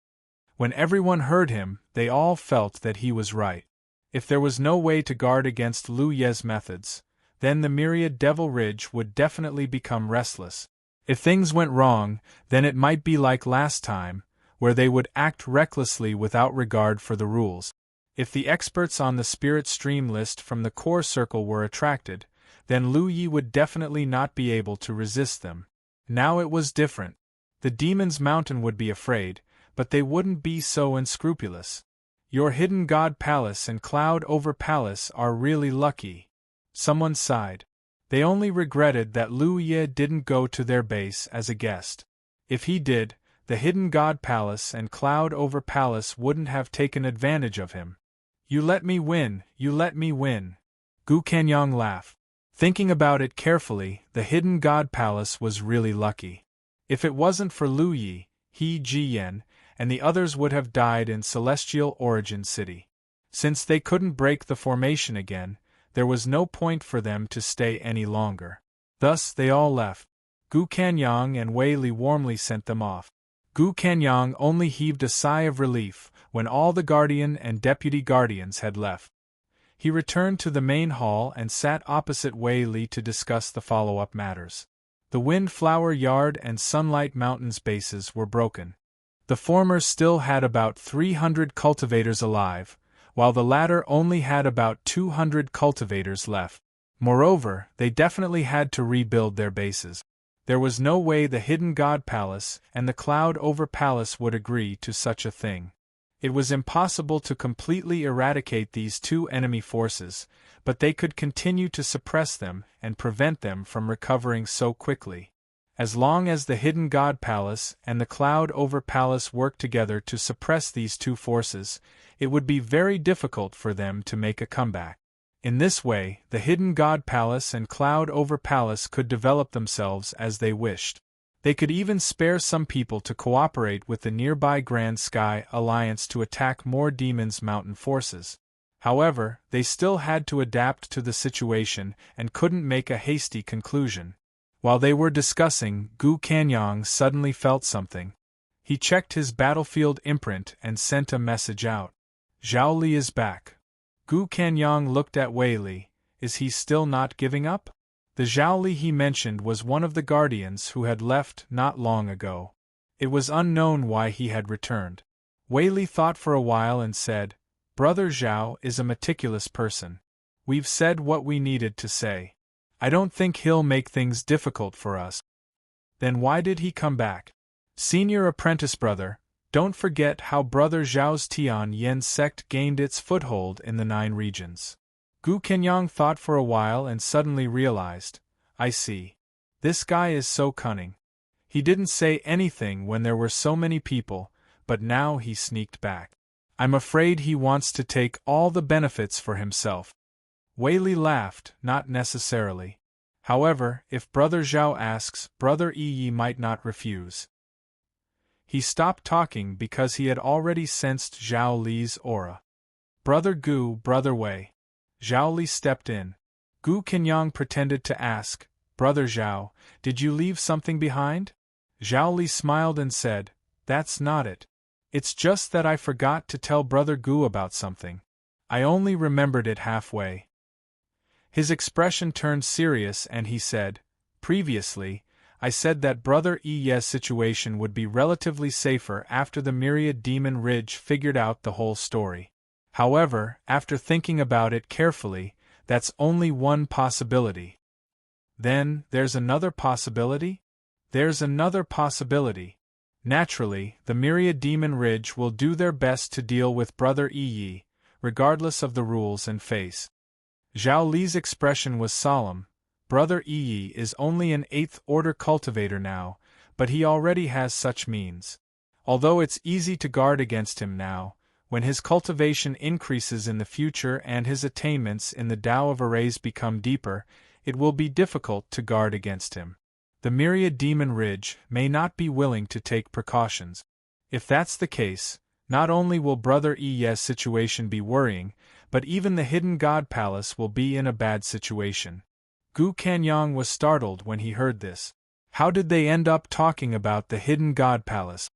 When everyone heard him, they all felt that he was right. If there was no way to guard against Lu Ye's methods, then the myriad Devil Ridge would definitely become restless. If things went wrong, then it might be like last time, where they would act recklessly without regard for the rules. If the experts on the Spirit Stream list from the core circle were attracted, then Lu Yi would definitely not be able to resist them. Now it was different. The Demon's Mountain would be afraid, but they wouldn't be so unscrupulous. "Your Hidden God Palace and Cloud Over Palace are really lucky," someone sighed. They only regretted that Lu Ye didn't go to their base as a guest. If he did, the Hidden God Palace and Cloud Over Palace wouldn't have taken advantage of him. "You let me win, you let me win." Gu Kenyang laughed. Thinking about it carefully, the Hidden God Palace was really lucky. If it wasn't for Lu Yi, He Jiyen, and the others would have died in Celestial Origin City. Since they couldn't break the formation again, there was no point for them to stay any longer. Thus they all left. Gu Kenyang and Wei Li warmly sent them off. Gu Kenyang only heaved a sigh of relief when all the guardian and deputy guardians had left. He returned to the main hall and sat opposite Wei Li to discuss the follow-up matters. The Windflower Yard and Sunlight Mountain's bases were broken. The former still had about 300 cultivators alive, while the latter only had about 200 cultivators left. Moreover, they definitely had to rebuild their bases. There was no way the Hidden God Palace and the Cloud Over Palace would agree to such a thing. It was impossible to completely eradicate these two enemy forces, but they could continue to suppress them and prevent them from recovering so quickly. As long as the Hidden God Palace and the Cloud Over Palace worked together to suppress these two forces, it would be very difficult for them to make a comeback. In this way, the Hidden God Palace and Cloud Over Palace could develop themselves as they wished. They could even spare some people to cooperate with the nearby Grand Sky Alliance to attack more Demon's Mountain forces. However, they still had to adapt to the situation and couldn't make a hasty conclusion. While they were discussing, Gu Kanyang suddenly felt something. He checked his battlefield imprint and sent a message out. Zhao Li is back. Gu Kanyang looked at Wei Li. Is he still not giving up? The Zhao Li he mentioned was one of the guardians who had left not long ago. It was unknown why he had returned. Wei Li thought for a while and said, Brother Zhao is a meticulous person. We've said what we needed to say. I don't think he'll make things difficult for us. Then why did he come back? Senior apprentice brother, don't forget how Brother Zhao's Tian Yen sect gained its foothold in the 9 regions. Gu Kenyang thought for a while and suddenly realized, I see. This guy is so cunning. He didn't say anything when there were so many people, but now he sneaked back. I'm afraid he wants to take all the benefits for himself. Wei Li laughed, not necessarily. However, if Brother Zhao asks, Brother Yi might not refuse. He stopped talking because he had already sensed Zhao Li's aura. Brother Gu, Brother Wei. Zhao Li stepped in. Gu Kenyang pretended to ask, Brother Zhao, did you leave something behind? Zhao Li smiled and said, That's not it. It's just that I forgot to tell Brother Gu about something. I only remembered it halfway. His expression turned serious and he said, Previously, I said that Brother Yi's situation would be relatively safer after the Myriad Demon Ridge figured out the whole story. However, after thinking about it carefully, that's only one possibility. Then, there's another possibility? There's another possibility. Naturally, the Myriad Demon Ridge will do their best to deal with Brother Yi, regardless of the rules and face. Zhao Li's expression was solemn. Brother Yi is only an 8th order cultivator now, but he already has such means. Although it's easy to guard against him now, when his cultivation increases in the future and his attainments in the Tao of Arrays become deeper, it will be difficult to guard against him. The Myriad Demon Ridge may not be willing to take precautions. If that's the case, not only will Brother Yi's situation be worrying, but even the Hidden God Palace will be in a bad situation. Gu Kanyang was startled when he heard this. How did they end up talking about the Hidden God Palace?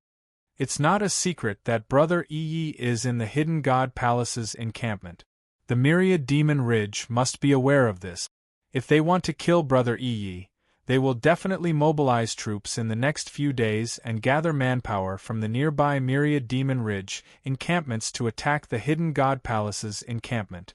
It's not a secret that Brother Yi is in the Hidden God Palace's encampment. The Myriad Demon Ridge must be aware of this. If they want to kill Brother Yi, they will definitely mobilize troops in the next few days and gather manpower from the nearby Myriad Demon Ridge encampments to attack the Hidden God Palace's encampment.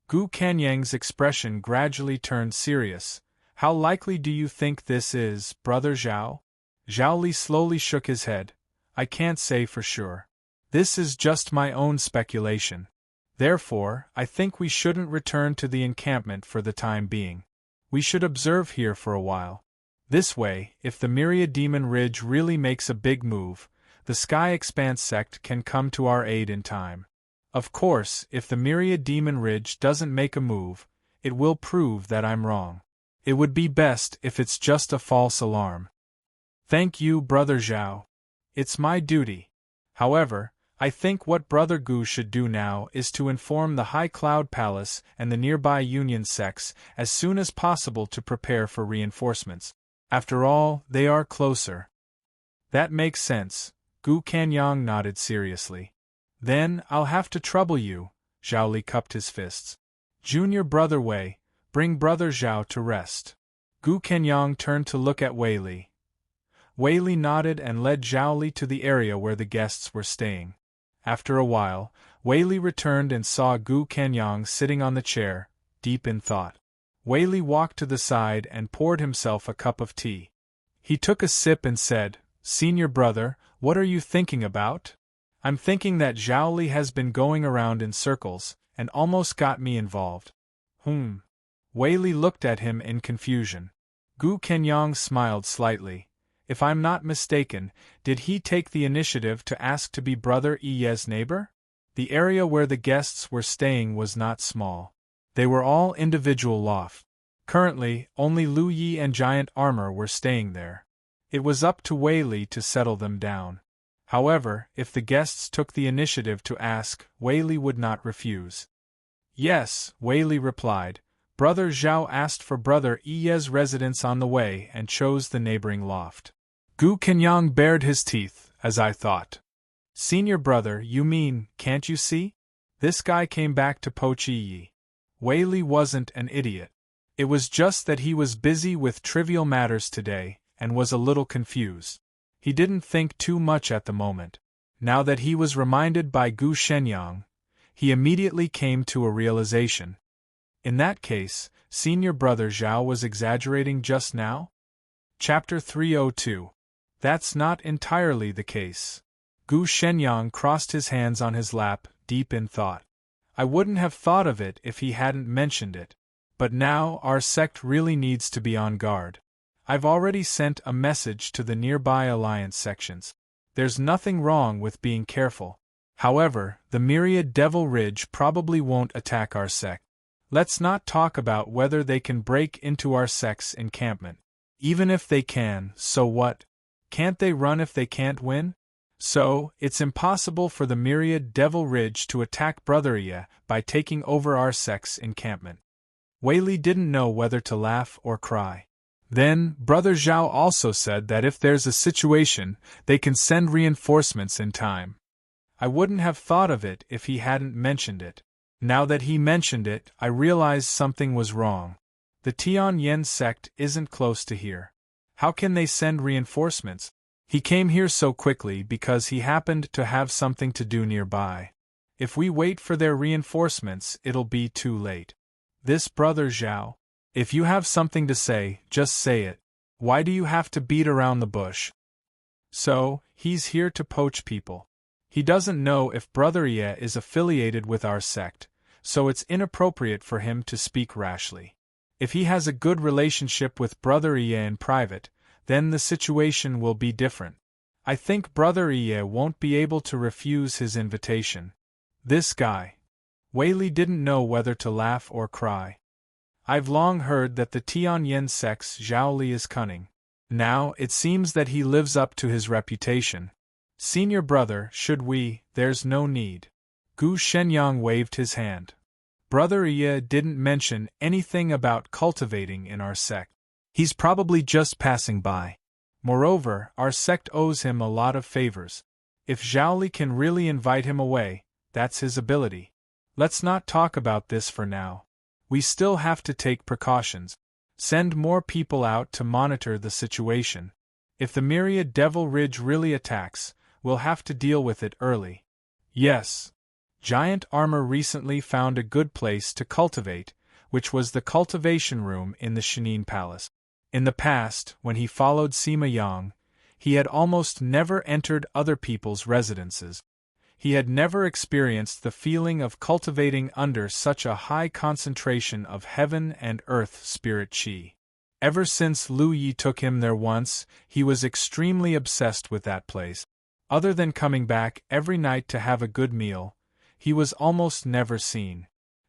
Gu Kanyang's expression gradually turned serious. How likely do you think this is, Brother Zhao? Zhao Li slowly shook his head. I can't say for sure. This is just my own speculation. Therefore, I think we shouldn't return to the encampment for the time being. We should observe here for a while. This way, if the Myriad Demon Ridge really makes a big move, the Sky Expanse sect can come to our aid in time. Of course, if the Myriad Demon Ridge doesn't make a move, it will prove that I'm wrong. It would be best if it's just a false alarm. Thank you, Brother Zhao. It's my duty. However, I think what Brother Gu should do now is to inform the High Cloud Palace and the nearby Union sects as soon as possible to prepare for reinforcements. After all, they are closer. That makes sense. Gu Kanyang nodded seriously. Then, I'll have to trouble you. Zhao Li cupped his fists. Junior Brother Wei, bring Brother Zhao to rest. Gu Kenyang turned to look at Wei Li. Wei Li nodded and led Zhao Li to the area where the guests were staying. After a while, Wei Li returned and saw Gu Kenyang sitting on the chair, deep in thought. Wei Li walked to the side and poured himself a cup of tea. He took a sip and said, "Senior brother, what are you thinking about?" "I'm thinking that Zhao Li has been going around in circles, and almost got me involved." Wei Li looked at him in confusion. Gu Kenyang smiled slightly. "If I'm not mistaken, did he take the initiative to ask to be Brother Ye's neighbor?" The area where the guests were staying was not small. They were all individual lofts. Currently, only Lu Yi and Giant Armor were staying there. It was up to Wei Li to settle them down. However, if the guests took the initiative to ask, Wei Li would not refuse. "Yes," Wei Li replied. "Brother Zhao asked for Brother Ye's residence on the way and chose the neighboring loft." Gu Kenyang bared his teeth, as I thought. "Senior brother, you mean, can't you see? This guy came back to poach Yi." Wei Li wasn't an idiot. It was just that he was busy with trivial matters today, and was a little confused. He didn't think too much at the moment. Now that he was reminded by Gu Shenyang, he immediately came to a realization. In that case, Senior Brother Zhao was exaggerating just now? Chapter 302. That's not entirely the case. Gu Shenyang crossed his hands on his lap, deep in thought. I wouldn't have thought of it if he hadn't mentioned it. But now our sect really needs to be on guard. I've already sent a message to the nearby alliance sections. There's nothing wrong with being careful. However, the myriad Devil Ridge probably won't attack our sect. Let's not talk about whether they can break into our sect's encampment. Even if they can, so what? Can't they run if they can't win? So, it's impossible for the myriad Devil Ridge to attack Brother Yi by taking over our sect's encampment. Wei Li didn't know whether to laugh or cry. Then, Brother Zhao also said that if there's a situation, they can send reinforcements in time. I wouldn't have thought of it if he hadn't mentioned it. Now that he mentioned it, I realized something was wrong. The Tianyan sect isn't close to here. How can they send reinforcements? He came here so quickly because he happened to have something to do nearby. If we wait for their reinforcements, it'll be too late. This Brother Zhao. If you have something to say, just say it. Why do you have to beat around the bush? So, he's here to poach people. He doesn't know if Brother Yi is affiliated with our sect, so it's inappropriate for him to speak rashly. If he has a good relationship with Brother Yi in private, then the situation will be different. I think Brother Yi won't be able to refuse his invitation. This guy. Wei Li didn't know whether to laugh or cry. I've long heard that the Tianyan sect's Zhao Li is cunning. Now, it seems that he lives up to his reputation. Senior brother, should we? There's no need. Gu Shenyang waved his hand. Brother Yi didn't mention anything about cultivating in our sect. He's probably just passing by. Moreover, our sect owes him a lot of favors. If Zhao Li can really invite him away, that's his ability. Let's not talk about this for now. We still have to take precautions. Send more people out to monitor the situation. If the myriad Devil Ridge really attacks, we'll have to deal with it early. Yes. Giant Armor recently found a good place to cultivate, which was the cultivation room in the Shenin Palace. In the past, when he followed Sima Yang, he had almost never entered other people's residences. He had never experienced the feeling of cultivating under such a high concentration of heaven and earth spirit qi. Ever since Lu Yi took him there once, he was extremely obsessed with that place. Other than coming back every night to have a good meal, he was almost never seen.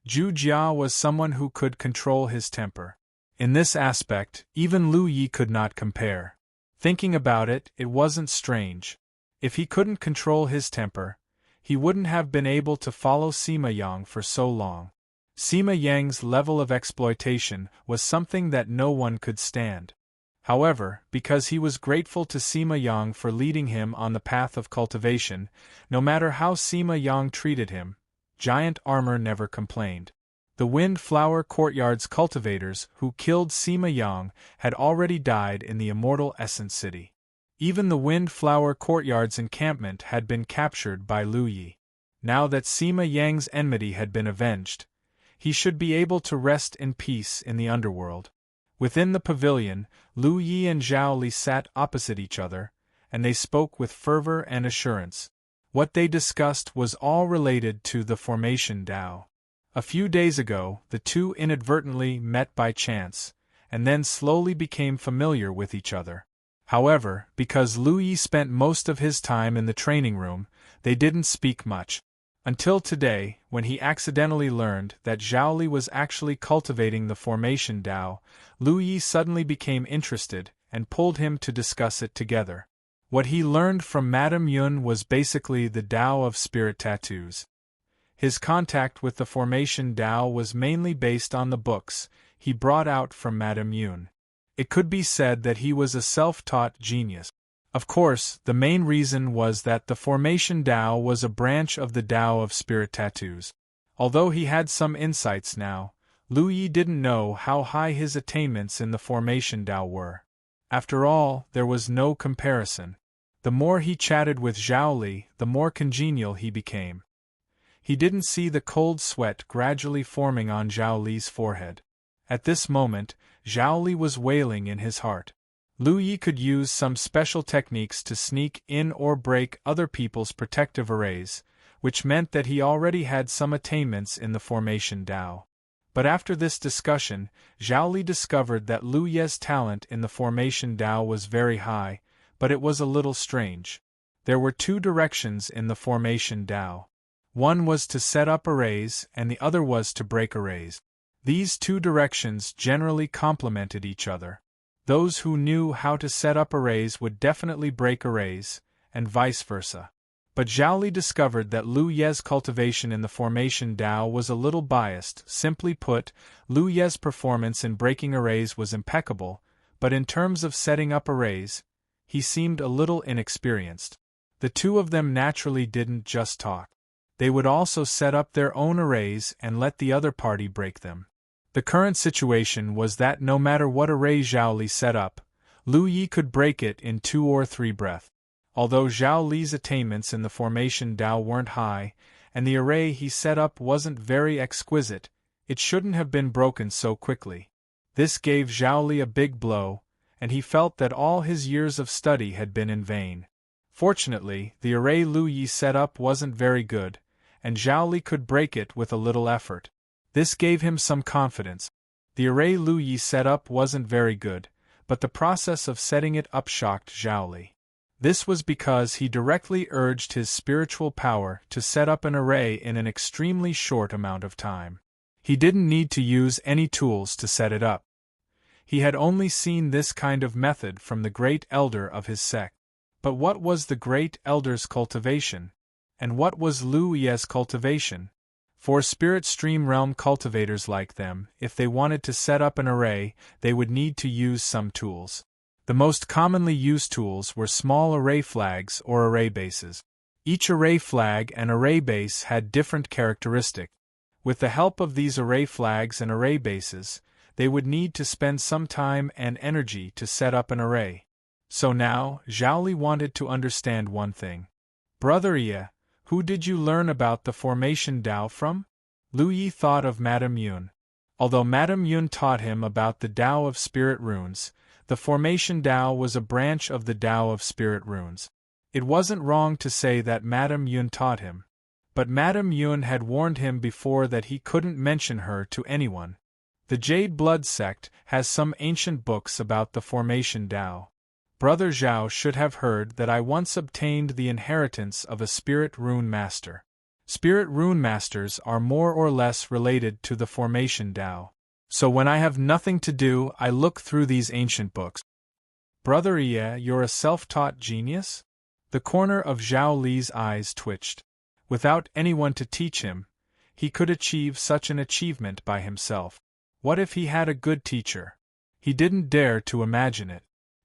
Zhu Jia was someone who could control his temper. In this aspect, even Lu Yi could not compare. Thinking about it, it wasn't strange. If he couldn't control his temper, he wouldn't have been able to follow Sima Yang for so long. Sima Yang's level of exploitation was something that no one could stand. However, because he was grateful to Sima Yang for leading him on the path of cultivation, no matter how Sima Yang treated him, Giant Armor never complained. The Wind Flower Courtyard's cultivators who killed Sima Yang had already died in the Immortal Essence City. Even the Wind Flower Courtyard's encampment had been captured by Lu Yi. Now that Sima Yang's enmity had been avenged, he should be able to rest in peace in the underworld. Within the pavilion, Lu Yi and Zhao Li sat opposite each other, and they spoke with fervor and assurance. What they discussed was all related to the formation Tao. A few days ago, the two inadvertently met by chance, and then slowly became familiar with each other. However, because Lu Yi spent most of his time in the training room, they didn't speak much. Until today, when he accidentally learned that Zhao Li was actually cultivating the formation Tao, Lu Yi suddenly became interested and pulled him to discuss it together. What he learned from Madame Yun was basically the Tao of spirit tattoos. His contact with the formation Tao was mainly based on the books he brought out from Madame Yun. It could be said that he was a self-taught genius. Of course, the main reason was that the formation Tao was a branch of the Tao of spirit tattoos. Although he had some insights now, Lu Yi didn't know how high his attainments in the formation Tao were. After all, there was no comparison. The more he chatted with Zhao Li, the more congenial he became. He didn't see the cold sweat gradually forming on Zhao Li's forehead. At this moment, Zhao Li was wailing in his heart. Lu Yi could use some special techniques to sneak in or break other people's protective arrays, which meant that he already had some attainments in the formation Tao. But after this discussion, Zhao Li discovered that Lu Ye's talent in the formation Tao was very high, but it was a little strange. There were two directions in the formation Tao. One was to set up arrays and the other was to break arrays. These two directions generally complemented each other. Those who knew how to set up arrays would definitely break arrays, and vice versa. But Zhao Li discovered that Lu Ye's cultivation in the formation Tao was a little biased. Simply put, Lu Ye's performance in breaking arrays was impeccable, but in terms of setting up arrays, he seemed a little inexperienced. The two of them naturally didn't just talk. They would also set up their own arrays and let the other party break them. The current situation was that no matter what array Zhao Li set up, Lu Yi could break it in 2 or 3 breaths. Although Zhao Li's attainments in the formation Tao weren't high, and the array he set up wasn't very exquisite, it shouldn't have been broken so quickly. This gave Zhao Li a big blow, and he felt that all his years of study had been in vain. Fortunately, the array Lu Yi set up wasn't very good, and Zhao Li could break it with a little effort. This gave him some confidence. The array Lu Yi set up wasn't very good, but the process of setting it up shocked Zhao Li. This was because he directly urged his spiritual power to set up an array in an extremely short amount of time. He didn't need to use any tools to set it up. He had only seen this kind of method from the great elder of his sect. But what was the great elder's cultivation? And what was Lu Ye's cultivation? For spirit stream realm cultivators like them, if they wanted to set up an array, they would need to use some tools. The most commonly used tools were small array flags or array bases. Each array flag and array base had different characteristics. With the help of these array flags and array bases, they would need to spend some time and energy to set up an array. So now, Zhao Li wanted to understand one thing. Brother Ye, who did you learn about the formation Tao from? Lu Yi thought of Madame Yun. Although Madame Yun taught him about the Tao of spirit runes, the formation Tao was a branch of the Tao of spirit runes. It wasn't wrong to say that Madame Yun taught him. But Madame Yun had warned him before that he couldn't mention her to anyone. The Jade Blood sect has some ancient books about the formation Tao. Brother Zhao should have heard that I once obtained the inheritance of a spirit rune master. Spirit rune masters are more or less related to the formation Tao. So when I have nothing to do, I look through these ancient books. Brother Ye, you're a self-taught genius? The corner of Zhao Li's eyes twitched. Without anyone to teach him, he could achieve such an achievement by himself. What if he had a good teacher? He didn't dare to imagine it.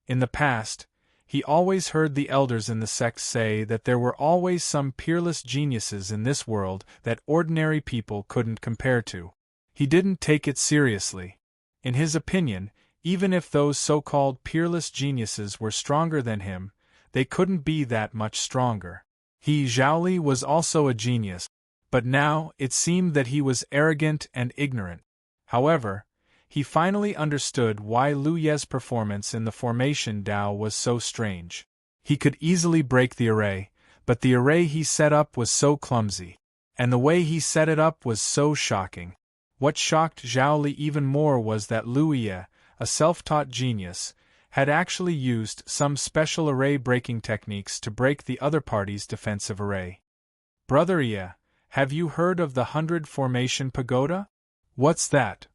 In the past, he always heard the elders in the sect say that there were always some peerless geniuses in this world that ordinary people couldn't compare to. He didn't take it seriously. In his opinion, even if those so-called peerless geniuses were stronger than him, they couldn't be that much stronger. He, Zhao Li, was also a genius. But now, it seemed that he was arrogant and ignorant. However, he finally understood why Lu Ye's performance in the formation Dao was so strange. He could easily break the array, but the array he set up was so clumsy. And the way he set it up was so shocking. What shocked Zhao Li even more was that Lu Ye, a self-taught genius, had actually used some special array-breaking techniques to break the other party's defensive array. "Brother Ye, have you heard of the 100 Formation Pagoda?" "What's that?"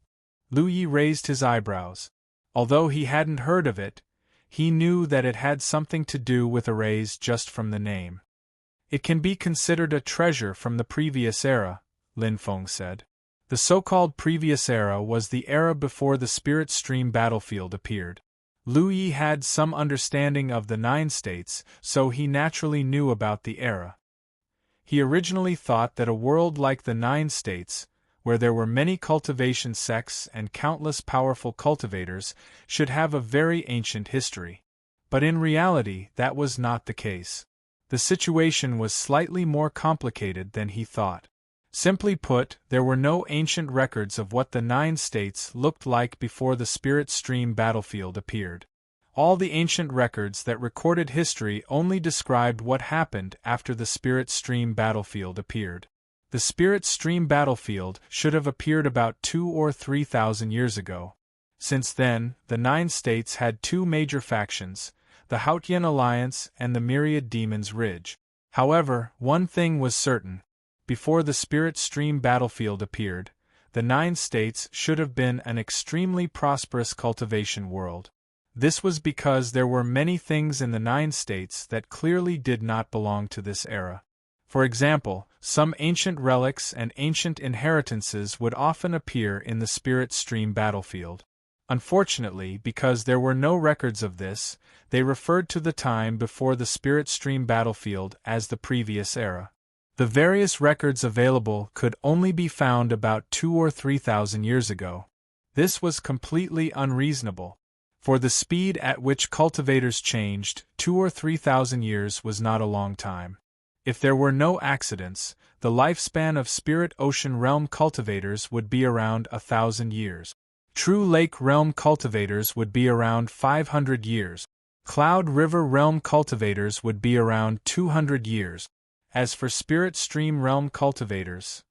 Lu Yi raised his eyebrows. Although he hadn't heard of it, he knew that it had something to do with arrays just from the name. "It can be considered a treasure from the previous era," Lin Feng said. The so-called previous era was the era before the Spirit Stream battlefield appeared. Lu Yi had some understanding of the 9 states, so he naturally knew about the era. He originally thought that a world like the 9 states, where there were many cultivation sects and countless powerful cultivators, should have a very ancient history. But in reality, that was not the case. The situation was slightly more complicated than he thought. Simply put, there were no ancient records of what the 9 states looked like before the Spirit Stream battlefield appeared. All the ancient records that recorded history only described what happened after the Spirit Stream battlefield appeared. The Spirit Stream battlefield should have appeared about 2,000 or 3,000 years ago. Since then, the 9 states had 2 major factions, the Haotian Alliance and the Myriad Demons Ridge. However, one thing was certain. Before the Spirit Stream battlefield appeared, the 9 states should have been an extremely prosperous cultivation world. This was because there were many things in the 9 states that clearly did not belong to this era. For example, some ancient relics and ancient inheritances would often appear in the Spirit Stream battlefield. Unfortunately, because there were no records of this, they referred to the time before the Spirit Stream battlefield as the previous era. The various records available could only be found about 2,000 or 3,000 years ago. This was completely unreasonable. For the speed at which cultivators changed, 2,000 or 3,000 years was not a long time. If there were no accidents, the lifespan of Spirit Ocean Realm cultivators would be around 1,000 years. True Lake Realm cultivators would be around 500 years. Cloud River Realm cultivators would be around 200 years. As for Spirit Stream Realm cultivators,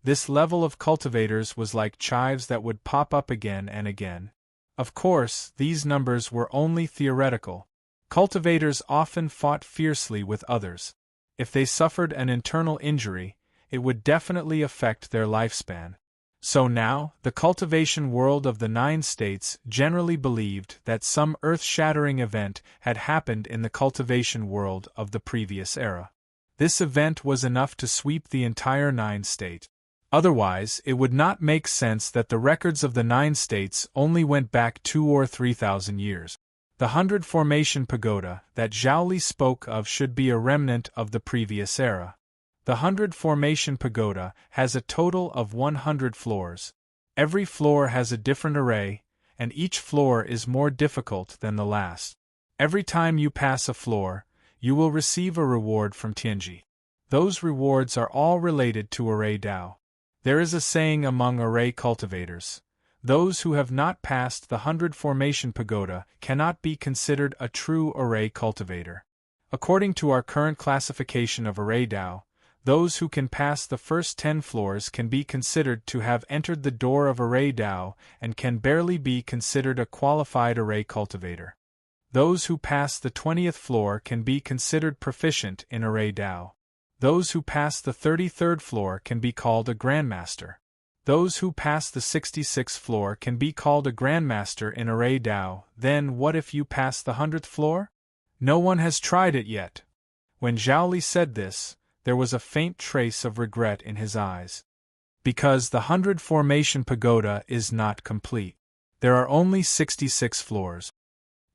this level of cultivators was like chives that would pop up again and again. Of course, these numbers were only theoretical. Cultivators often fought fiercely with others. If they suffered an internal injury, it would definitely affect their lifespan. So now, the cultivation world of the 9 states generally believed that some earth-shattering event had happened in the cultivation world of the previous era. This event was enough to sweep the entire 9 state. Otherwise, it would not make sense that the records of the 9 states only went back 2,000 or 3,000 years. The 100 Formation Pagoda that Zhao Li spoke of should be a remnant of the previous era. The 100 Formation Pagoda has a total of 100 floors. Every floor has a different array, and each floor is more difficult than the last. Every time you pass a floor, you will receive a reward from Tianji. Those rewards are all related to array Dao. There is a saying among array cultivators: those who have not passed the 100 Formation Pagoda cannot be considered a true array cultivator. According to our current classification of array Dao, those who can pass the first 10 floors can be considered to have entered the door of array Dao and can barely be considered a qualified array cultivator. Those who pass the 20th floor can be considered proficient in array Dao. Those who pass the 33rd floor can be called a grandmaster. Those who pass the 66th floor can be called a grandmaster in array Dao. Then what if you pass the 100th floor? No one has tried it yet. When Zhao Li said this, there was a faint trace of regret in his eyes. Because the 100 Formation Pagoda is not complete. There are only 66 floors.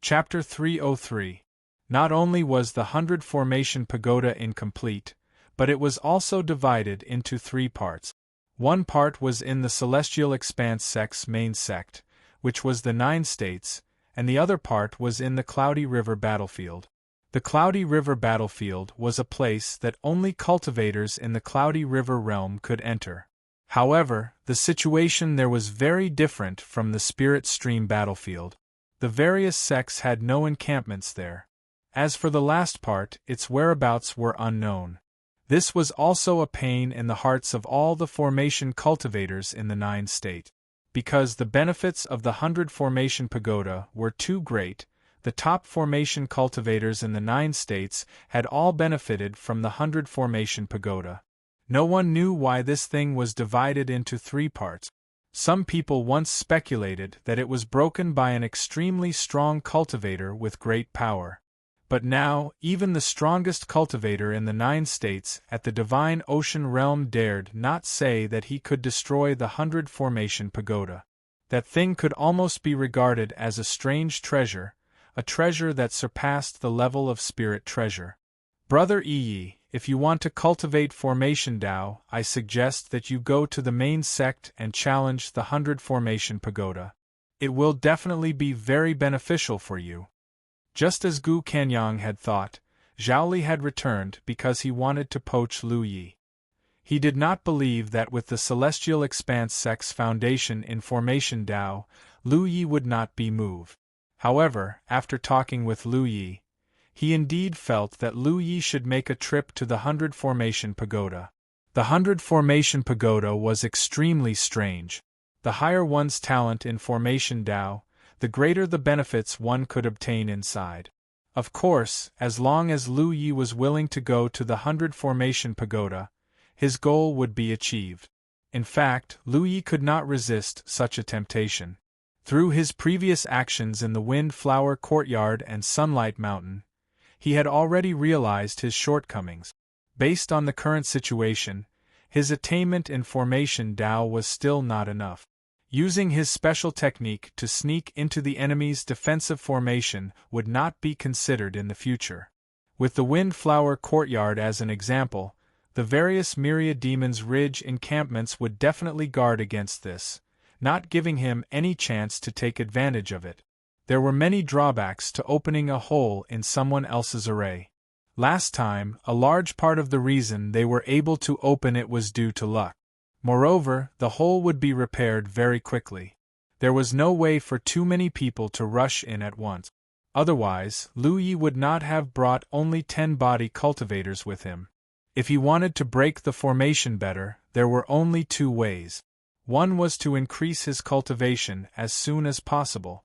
Chapter 303. Not only was the 100 Formation Pagoda incomplete, but it was also divided into 3 parts. One part was in the Celestial Expanse sect's main sect, which was the 9 states, and the other part was in the Cloudy River battlefield. The Cloudy River battlefield was a place that only cultivators in the Cloudy River realm could enter. However, the situation there was very different from the Spirit Stream battlefield. The various sects had no encampments there. As for the last part, its whereabouts were unknown. This was also a pain in the hearts of all the formation cultivators in the 9 state. Because the benefits of the 100 formation pagoda were too great, the top formation cultivators in the 9 states had all benefited from the 100 formation pagoda. No one knew why this thing was divided into 3 parts. Some people once speculated that it was broken by an extremely strong cultivator with great power. But now, even the strongest cultivator in the 9 states at the Divine Ocean realm dared not say that he could destroy the 100 formation pagoda. That thing could almost be regarded as a strange treasure, a treasure that surpassed the level of spirit treasure. Brother Yi, if you want to cultivate formation Tao, I suggest that you go to the main sect and challenge the 100 formation pagoda. It will definitely be very beneficial for you. Just as Gu Kanyang had thought, Zhaoli had returned because he wanted to poach Lu Yi. He did not believe that with the Celestial Expanse sect's foundation in formation Tao, Lu Yi would not be moved. However, after talking with Lu Yi, he indeed felt that Lu Yi should make a trip to the 100 formation pagoda. The 100 formation pagoda was extremely strange. The higher one's talent in formation Tao, the greater the benefits one could obtain inside. Of course, as long as Lu Yi was willing to go to the 100 formation pagoda, his goal would be achieved. In fact, Lu Yi could not resist such a temptation. Through his previous actions in the Windflower Courtyard and Sunlight Mountain, he had already realized his shortcomings. Based on the current situation, his attainment in formation Tao was still not enough. Using his special technique to sneak into the enemy's defensive formation would not be considered in the future. With the Windflower Courtyard as an example, the various Myriad Demons Ridge encampments would definitely guard against this, not giving him any chance to take advantage of it. There were many drawbacks to opening a hole in someone else's array. Last time, a large part of the reason they were able to open it was due to luck. Moreover, the hole would be repaired very quickly. There was no way for too many people to rush in at once. Otherwise, Lu Yi would not have brought only 10 body cultivators with him. If he wanted to break the formation better, there were only 2 ways. One was to increase his cultivation as soon as possible.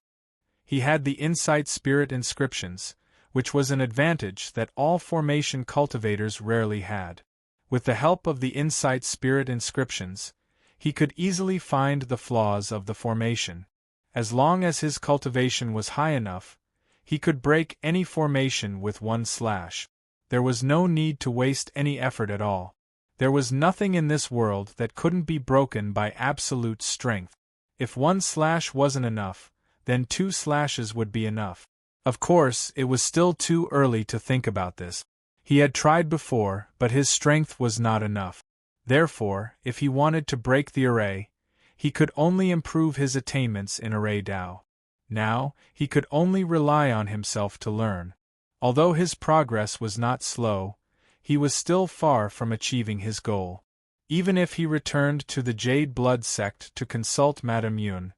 He had the Insight Spirit inscriptions, which was an advantage that all formation cultivators rarely had. With the help of the Insight Spirit inscriptions, he could easily find the flaws of the formation. As long as his cultivation was high enough, he could break any formation with 1 slash. There was no need to waste any effort at all. There was nothing in this world that couldn't be broken by absolute strength. If 1 slash wasn't enough, then 2 slashes would be enough. Of course, it was still too early to think about this. He had tried before, but his strength was not enough. Therefore, if he wanted to break the array, he could only improve his attainments in array Tao. Now, he could only rely on himself to learn. Although his progress was not slow, he was still far from achieving his goal. Even if he returned to the Jade Blood sect to consult Madame Yun,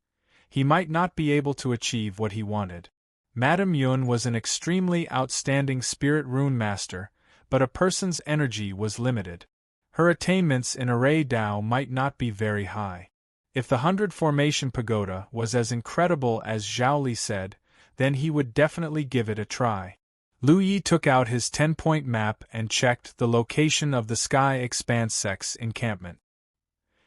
he might not be able to achieve what he wanted. Madame Yun was an extremely outstanding spirit rune master, but a person's energy was limited. Her attainments in array Tao might not be very high. If the 100 formation pagoda was as incredible as Zhaoli said, then he would definitely give it a try. Lu Yi took out his 10-point map and checked the location of the Sky Expanse sect's encampment.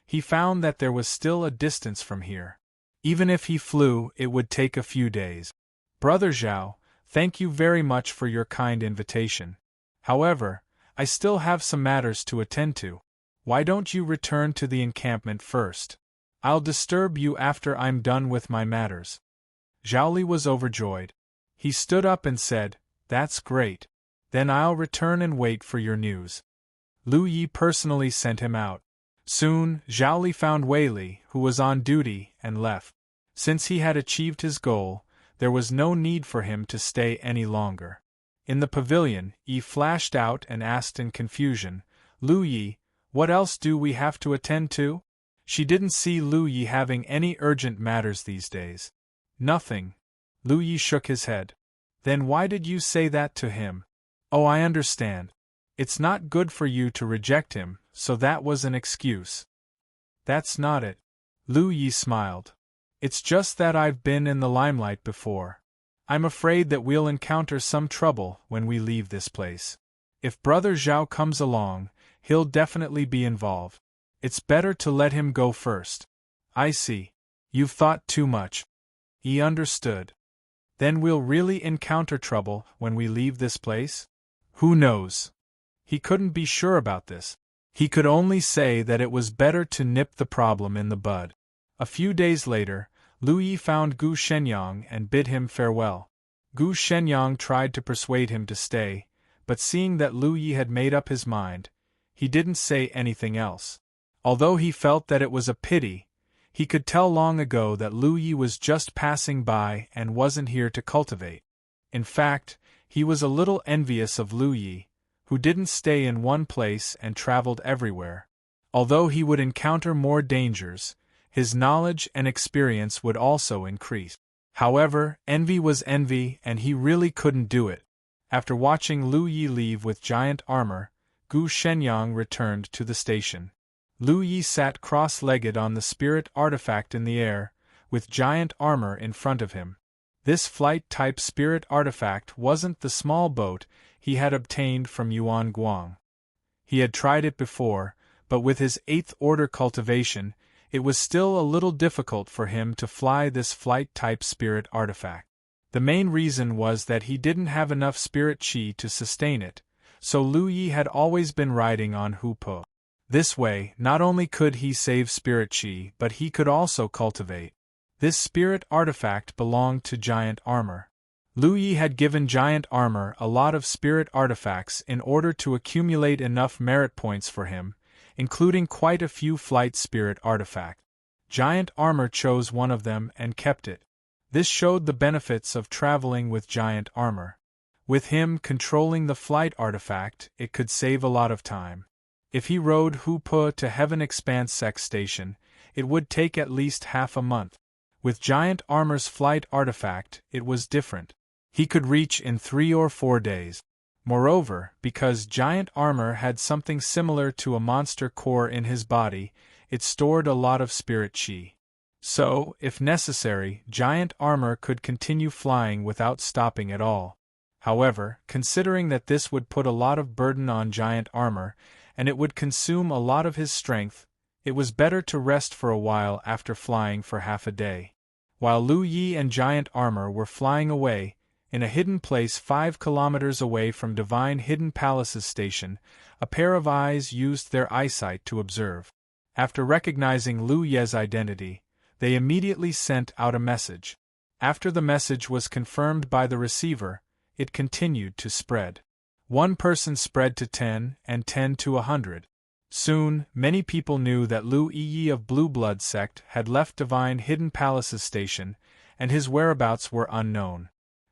He found that there was still a distance from here. Even if he flew, it would take a few days. Brother Zhao, thank you very much for your kind invitation. However, I still have some matters to attend to. Why don't you return to the encampment first? I'll disturb you after I'm done with my matters. Zhaoli was overjoyed. He stood up and said, "That's great. Then I'll return and wait for your news." Lu Yi personally sent him out. Soon, Zhaoli found Wei Li, who was on duty, and left. Since he had achieved his goal, there was no need for him to stay any longer. In the pavilion, Yi flashed out and asked in confusion, "Lu Yi, what else do we have to attend to?" She didn't see Lu Yi having any urgent matters these days. "Nothing." Lu Yi shook his head. "Then why did you say that to him?" "Oh, I understand. It's not good for you to reject him, so that was an excuse." "That's not it." Lu Yi smiled. "It's just that I've been in the limelight before. I'm afraid that we'll encounter some trouble when we leave this place. If Brother Zhao comes along, he'll definitely be involved. It's better to let him go first." "I see. You've thought too much." He understood. "Then we'll really encounter trouble when we leave this place?" Who knows? He couldn't be sure about this. He could only say that it was better to nip the problem in the bud. A few days later, Lu Yi found Gu Shenyang and bid him farewell. Gu Shenyang tried to persuade him to stay, but seeing that Lu Yi had made up his mind, he didn't say anything else. Although he felt that it was a pity, he could tell long ago that Lu Yi was just passing by and wasn't here to cultivate. In fact, he was a little envious of Lu Yi, who didn't stay in one place and traveled everywhere. Although he would encounter more dangers, his knowledge and experience would also increase. However, envy was envy and he really couldn't do it. After watching Lu Yi leave with giant armor, Gu Shenyang returned to the station. Lu Yi sat cross-legged on the spirit artifact in the air, with giant armor in front of him. This flight-type spirit artifact wasn't the small boat he had obtained from Yuan Guang. He had tried it before, but with his 8th order cultivation, it was still a little difficult for him to fly this flight-type spirit artifact. The main reason was that he didn't have enough spirit qi to sustain it, so Lu Yi had always been riding on Hupo. This way, not only could he save spirit qi, but he could also cultivate. This spirit artifact belonged to giant armor. Lu Yi had given giant armor a lot of spirit artifacts in order to accumulate enough merit points for him, including quite a few flight spirit artifacts. Giant armor chose one of them and kept it. This showed the benefits of traveling with giant armor. With him controlling the flight artifact, it could save a lot of time. If he rode Hupo to Heaven Expanse Sex Station, it would take at least half a month. With giant armor's flight artifact, it was different. He could reach in 3 or 4 days. Moreover, because giant armor had something similar to a monster core in his body, it stored a lot of spirit qi. So, if necessary, giant armor could continue flying without stopping at all. However, considering that this would put a lot of burden on giant armor, and it would consume a lot of his strength, it was better to rest for a while after flying for half a day. While Lu Yi and giant armor were flying away, in a hidden place 5 kilometers away from Divine Hidden Palace's station, a pair of eyes used their eyesight to observe. After recognizing Lu Ye's identity, they immediately sent out a message. After the message was confirmed by the receiver, it continued to spread. One person spread to 10 and 10 to 100. Soon, many people knew that Lu Yi of Blue Blood sect had left Divine Hidden Palace's station, and his whereabouts were unknown.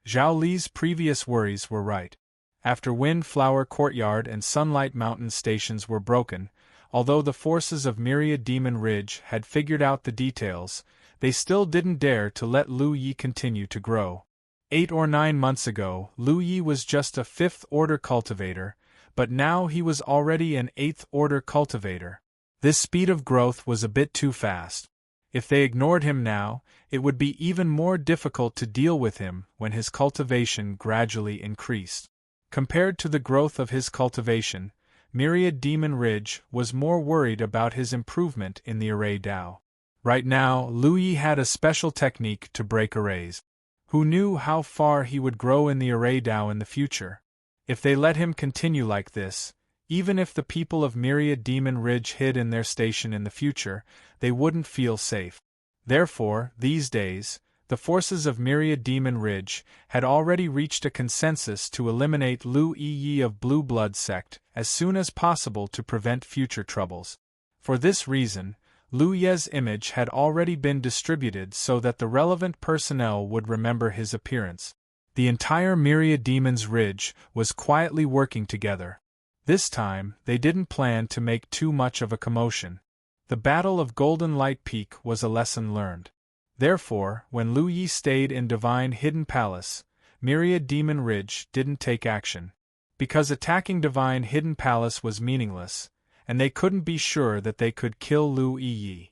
Zhao Li's previous worries were right. After Wind Flower Courtyard and Sunlight Mountain stations were broken, although the forces of Myriad Demon Ridge had figured out the details, they still didn't dare to let Lu Yi continue to grow. 8 or 9 months ago, Lu Yi was just a 5th order cultivator, but now he was already an 8th order cultivator. This speed of growth was a bit too fast. If they ignored him now, it would be even more difficult to deal with him when his cultivation gradually increased. Compared to the growth of his cultivation, Myriad Demon Ridge was more worried about his improvement in the array Dao. Right now, Lu Yi had a special technique to break arrays. Who knew how far he would grow in the array Dao in the future? If they let him continue like this, even if the people of Myriad Demon Ridge hid in their station in the future, they wouldn't feel safe. Therefore, these days, the forces of Myriad Demon Ridge had already reached a consensus to eliminate Lu Yi of Blue Blood sect as soon as possible to prevent future troubles. For this reason, Lu Ye's image had already been distributed so that the relevant personnel would remember his appearance. The entire Myriad Demon's Ridge was quietly working together. This time, they didn't plan to make too much of a commotion. The Battle of Golden Light Peak was a lesson learned. Therefore, when Lu Yi stayed in Divine Hidden Palace, Myriad Demon Ridge didn't take action. Because attacking Divine Hidden Palace was meaningless, and they couldn't be sure that they could kill Lu Yi.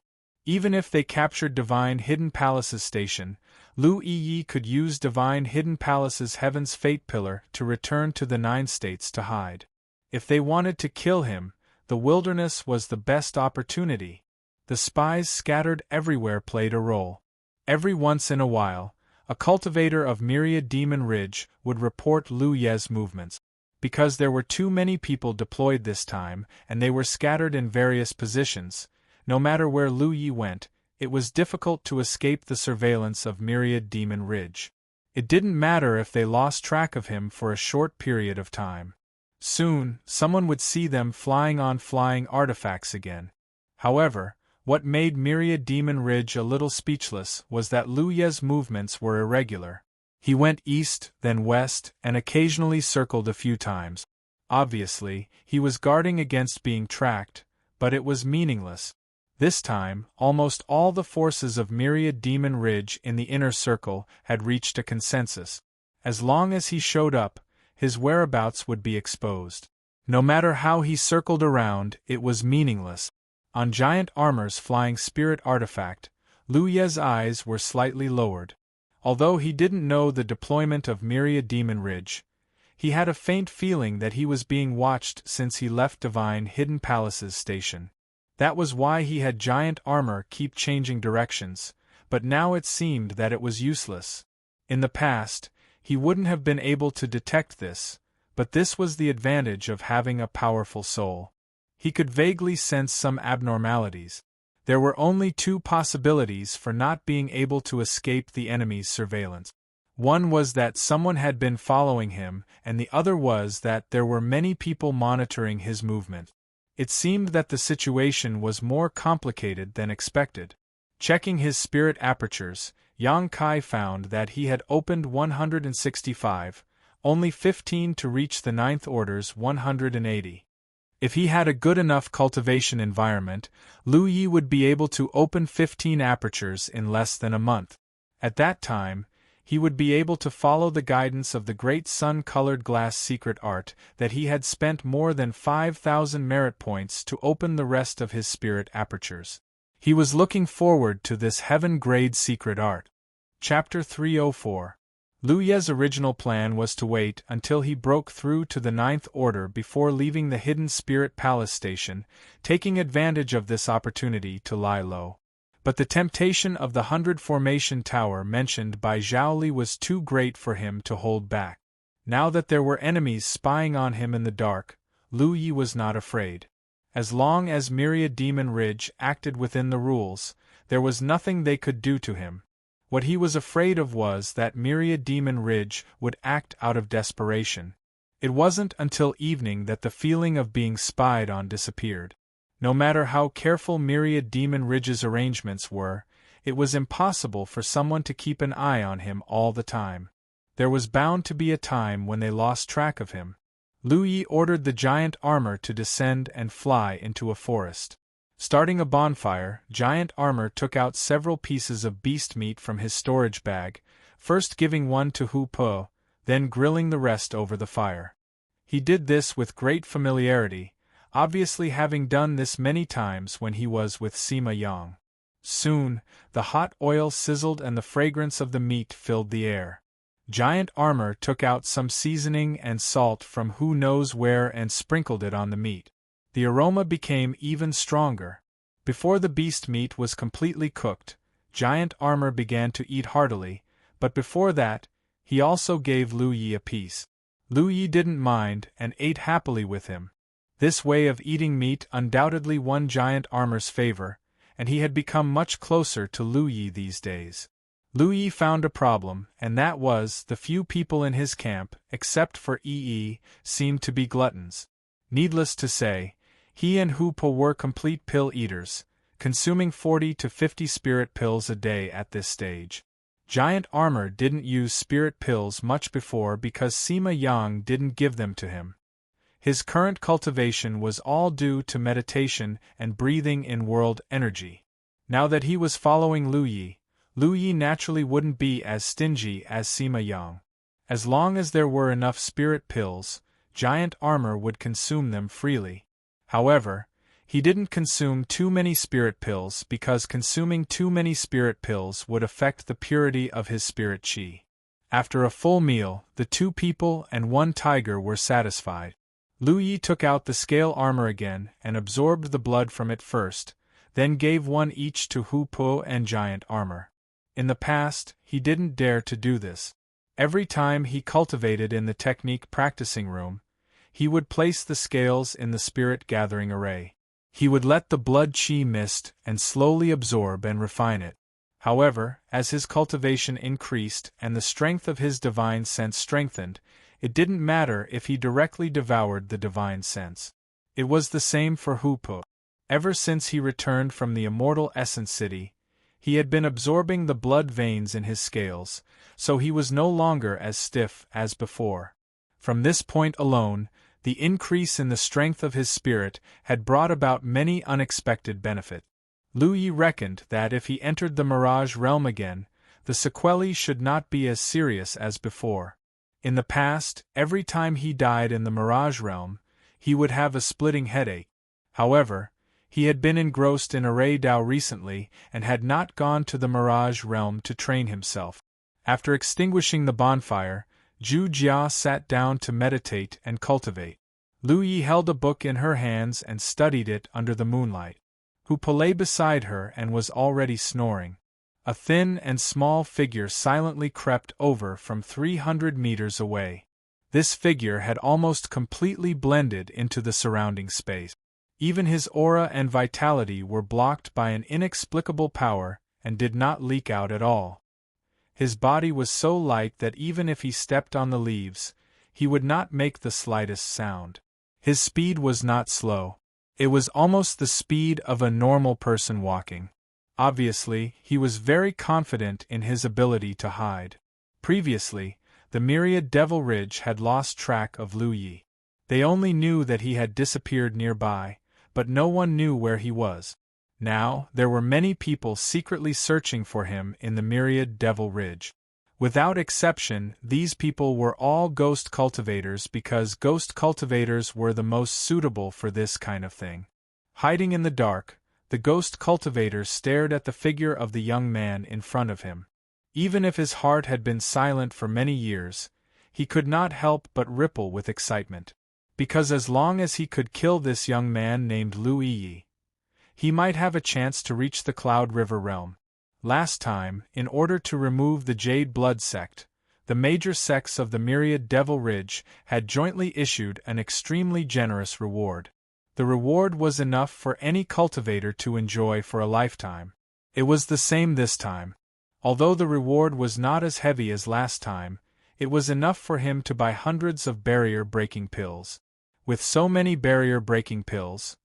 Even if they captured Divine Hidden Palace's station, Lu Yi could use Divine Hidden Palace's Heaven's Fate Pillar to return to the 9 states to hide. If they wanted to kill him, the wilderness was the best opportunity. The spies scattered everywhere played a role. Every once in a while, a cultivator of Myriad Demon Ridge would report Lu Ye's movements. Because there were too many people deployed this time, and they were scattered in various positions, no matter where Lu Yi went, it was difficult to escape the surveillance of Myriad Demon Ridge. It didn't matter if they lost track of him for a short period of time. Soon, someone would see them flying on flying artifacts again. However, what made Myriad Demon Ridge a little speechless was that Lu Ye's movements were irregular. He went east, then west, and occasionally circled a few times. Obviously, he was guarding against being tracked, but it was meaningless. This time, almost all the forces of Myriad Demon Ridge in the inner circle had reached a consensus. As long as he showed up, his whereabouts would be exposed. No matter how he circled around, it was meaningless. On Giant Armor's flying spirit artifact, Lu Ye's eyes were slightly lowered. Although he didn't know the deployment of Myriad Demon Ridge, he had a faint feeling that he was being watched since he left Divine Hidden Palace's station. That was why he had Giant Armor keep changing directions, but now it seemed that it was useless. In the past, he wouldn't have been able to detect this, but this was the advantage of having a powerful soul. He could vaguely sense some abnormalities. There were only 2 possibilities for not being able to escape the enemy's surveillance. One was that someone had been following him, and the other was that there were many people monitoring his movement. It seemed that the situation was more complicated than expected. Checking his spirit apertures, Yang Kai found that he had opened 165, only 15 to reach the Ninth Order's 180. If he had a good enough cultivation environment, Lu Yi would be able to open 15 apertures in less than a month. At that time, he would be able to follow the guidance of the great sun-colored glass secret art that he had spent more than 5,000 merit points to open the rest of his spirit apertures. He was looking forward to this heaven-grade secret art. Chapter 304. Lu Ye's original plan was to wait until he broke through to the Ninth Order before leaving the Hidden Spirit Palace station, taking advantage of this opportunity to lie low. But the temptation of the 100 Formation Tower mentioned by Zhao Li was too great for him to hold back. Now that there were enemies spying on him in the dark, Lu Yi was not afraid. As long as Myriad Demon Ridge acted within the rules, there was nothing they could do to him. What he was afraid of was that Myriad Demon Ridge would act out of desperation. It wasn't until evening that the feeling of being spied on disappeared. No matter how careful Myriad Demon Ridge's arrangements were, it was impossible for someone to keep an eye on him all the time. There was bound to be a time when they lost track of him. Lu Yi ordered the Giant Armor to descend and fly into a forest. Starting a bonfire, Giant Armor took out several pieces of beast meat from his storage bag, first giving one to Hu Po, then grilling the rest over the fire. He did this with great familiarity, obviously having done this many times when he was with Sima Yang. Soon, the hot oil sizzled and the fragrance of the meat filled the air. Giant Armor took out some seasoning and salt from who knows where and sprinkled it on the meat. The aroma became even stronger. Before the beast meat was completely cooked, Giant Armor began to eat heartily, but before that, he also gave Lu Yi a piece. Lu Yi didn't mind and ate happily with him. This way of eating meat undoubtedly won Giant Armor's favor, and he had become much closer to Lu Yi these days. Lu Yi found a problem, and that was the few people in his camp, except for Yi, seemed to be gluttons. Needless to say, he and Hu Po were complete pill eaters, consuming 40 to 50 spirit pills a day at this stage. Giant Armor didn't use spirit pills much before because Sima Yang didn't give them to him. His current cultivation was all due to meditation and breathing in world energy. Now that he was following Lu Yi naturally wouldn't be as stingy as Sima Yang. As long as there were enough spirit pills, Giant Armor would consume them freely. However, he didn't consume too many spirit pills because consuming too many spirit pills would affect the purity of his spirit qi. After a full meal, the 2 people and 1 tiger were satisfied. Lu Yi took out the scale armor again and absorbed the blood from it first, then gave 1 each to Hu Po and Giant Armor. In the past, he didn't dare to do this. Every time he cultivated in the technique practicing room, he would place the scales in the spirit gathering array. He would let the blood qi mist and slowly absorb and refine it. However, as his cultivation increased and the strength of his divine sense strengthened, it didn't matter if he directly devoured the divine sense. It was the same for Hu Po. Ever since he returned from the immortal Essence City, he had been absorbing the blood veins in his scales, so he was no longer as stiff as before. From this point alone, the increase in the strength of his spirit had brought about many unexpected benefits. Lu Yi reckoned that if he entered the Mirage realm again, the sequelae should not be as serious as before. In the past, every time he died in the Mirage realm, he would have a splitting headache. However, he had been engrossed in Array Dao recently and had not gone to the Mirage realm to train himself. After extinguishing the bonfire, Zhu Jia sat down to meditate and cultivate. Lu Yi held a book in her hands and studied it under the moonlight. Hu Po lay beside her and was already snoring. A thin and small figure silently crept over from 300 meters away. This figure had almost completely blended into the surrounding space. Even his aura and vitality were blocked by an inexplicable power and did not leak out at all. His body was so light that even if he stepped on the leaves, he would not make the slightest sound. His speed was not slow. It was almost the speed of a normal person walking. Obviously, he was very confident in his ability to hide. Previously, the myriad Devil Ridge had lost track of Lu Yi. They only knew that he had disappeared nearby, but no one knew where he was. Now, there were many people secretly searching for him in the myriad Devil Ridge. Without exception, these people were all ghost cultivators because ghost cultivators were the most suitable for this kind of thing. Hiding in the dark, the ghost cultivator stared at the figure of the young man in front of him. Even if his heart had been silent for many years, he could not help but ripple with excitement. Because as long as he could kill this young man named Lu Yi, he might have a chance to reach the Cloud River realm. Last time, in order to remove the Jade Blood sect, the major sects of the myriad Devil Ridge had jointly issued an extremely generous reward. The reward was enough for any cultivator to enjoy for a lifetime. It was the same this time. Although the reward was not as heavy as last time, it was enough for him to buy hundreds of barrier-breaking pills. With so many barrier-breaking pills,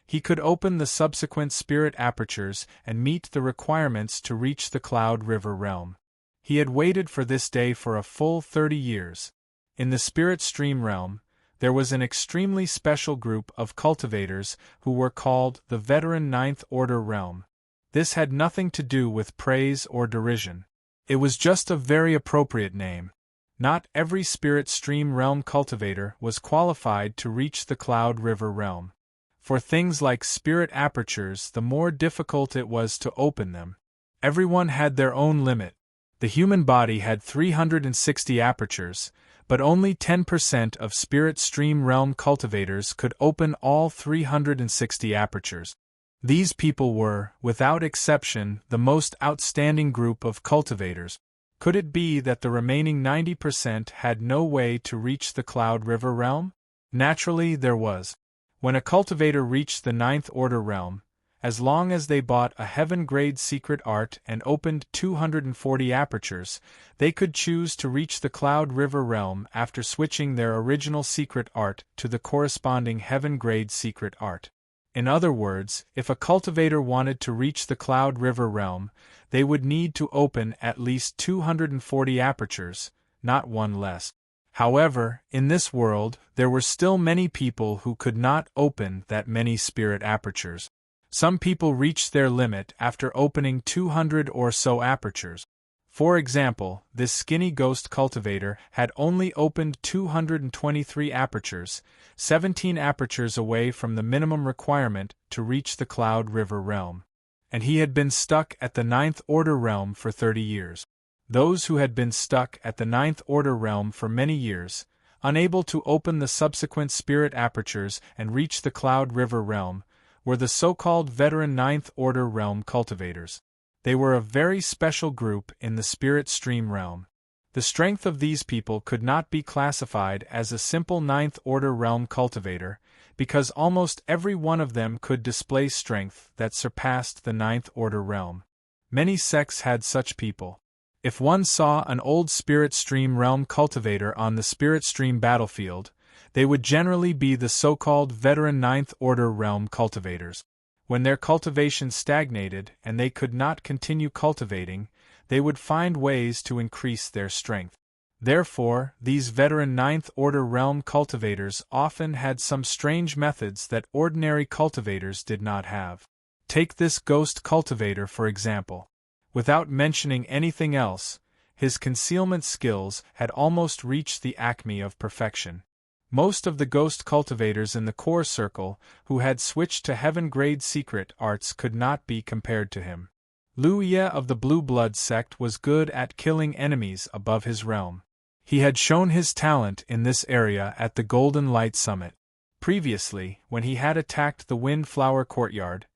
he could open the subsequent spirit apertures and meet the requirements to reach the Cloud River realm. He had waited for this day for a full 30 years. In the spirit stream realm, there was an extremely special group of cultivators who were called the Veteran Ninth Order Realm. This had nothing to do with praise or derision. It was just a very appropriate name. Not every spirit stream realm cultivator was qualified to reach the Cloud River realm. For things like spirit apertures, the more difficult it was to open them. Everyone had their own limit. The human body had 360 apertures, but only 10% of spirit stream realm cultivators could open all 360 apertures. These people were, without exception, the most outstanding group of cultivators. Could it be that the remaining 90% had no way to reach the Cloud River realm? Naturally, there was. When a cultivator reached the Ninth Order realm, as long as they bought a heaven-grade secret art and opened 240 apertures, they could choose to reach the Cloud River realm after switching their original secret art to the corresponding heaven-grade secret art. In other words, if a cultivator wanted to reach the Cloud River realm, they would need to open at least 240 apertures, not one less. However, in this world, there were still many people who could not open that many spirit apertures. Some people reached their limit after opening 200 or so apertures. For example, this skinny ghost cultivator had only opened 223 apertures, 17 apertures away from the minimum requirement to reach the Cloud River realm. And he had been stuck at the Ninth Order realm for 30 years. Those who had been stuck at the Ninth Order realm for many years, unable to open the subsequent spirit apertures and reach the Cloud River realm, were the so-called veteran Ninth Order realm cultivators. They were a very special group in the spirit stream realm. The strength of these people could not be classified as a simple Ninth Order realm cultivator, because almost every one of them could display strength that surpassed the Ninth Order realm. Many sects had such people. If one saw an old spirit stream realm cultivator on the spirit stream battlefield, they would generally be the so-called veteran Ninth Order realm cultivators. When their cultivation stagnated and they could not continue cultivating, they would find ways to increase their strength. Therefore, these veteran Ninth Order realm cultivators often had some strange methods that ordinary cultivators did not have. Take this ghost cultivator for example. Without mentioning anything else, his concealment skills had almost reached the acme of perfection. Most of the ghost cultivators in the core circle who had switched to heaven-grade secret arts could not be compared to him. Lu Ye of the Blue Blood sect was good at killing enemies above his realm. He had shown his talent in this area at the Golden Light Summit. Previously, when he had attacked the Windflower Courtyard,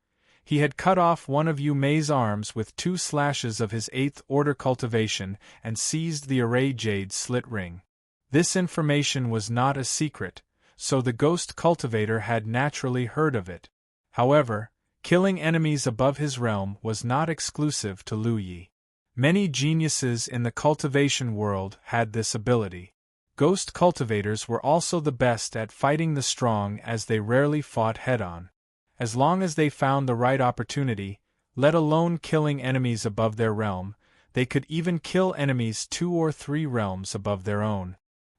he had cut off one of Yu Mei's arms with 2 slashes of his 8th Order cultivation and seized the Array Jade slit ring. This information was not a secret, so the ghost cultivator had naturally heard of it. However, killing enemies above his realm was not exclusive to Lu Yi. Many geniuses in the cultivation world had this ability. Ghost cultivators were also the best at fighting the strong, as they rarely fought head-on. As long as they found the right opportunity, let alone killing enemies above their realm, they could even kill enemies 2 or 3 realms above their own.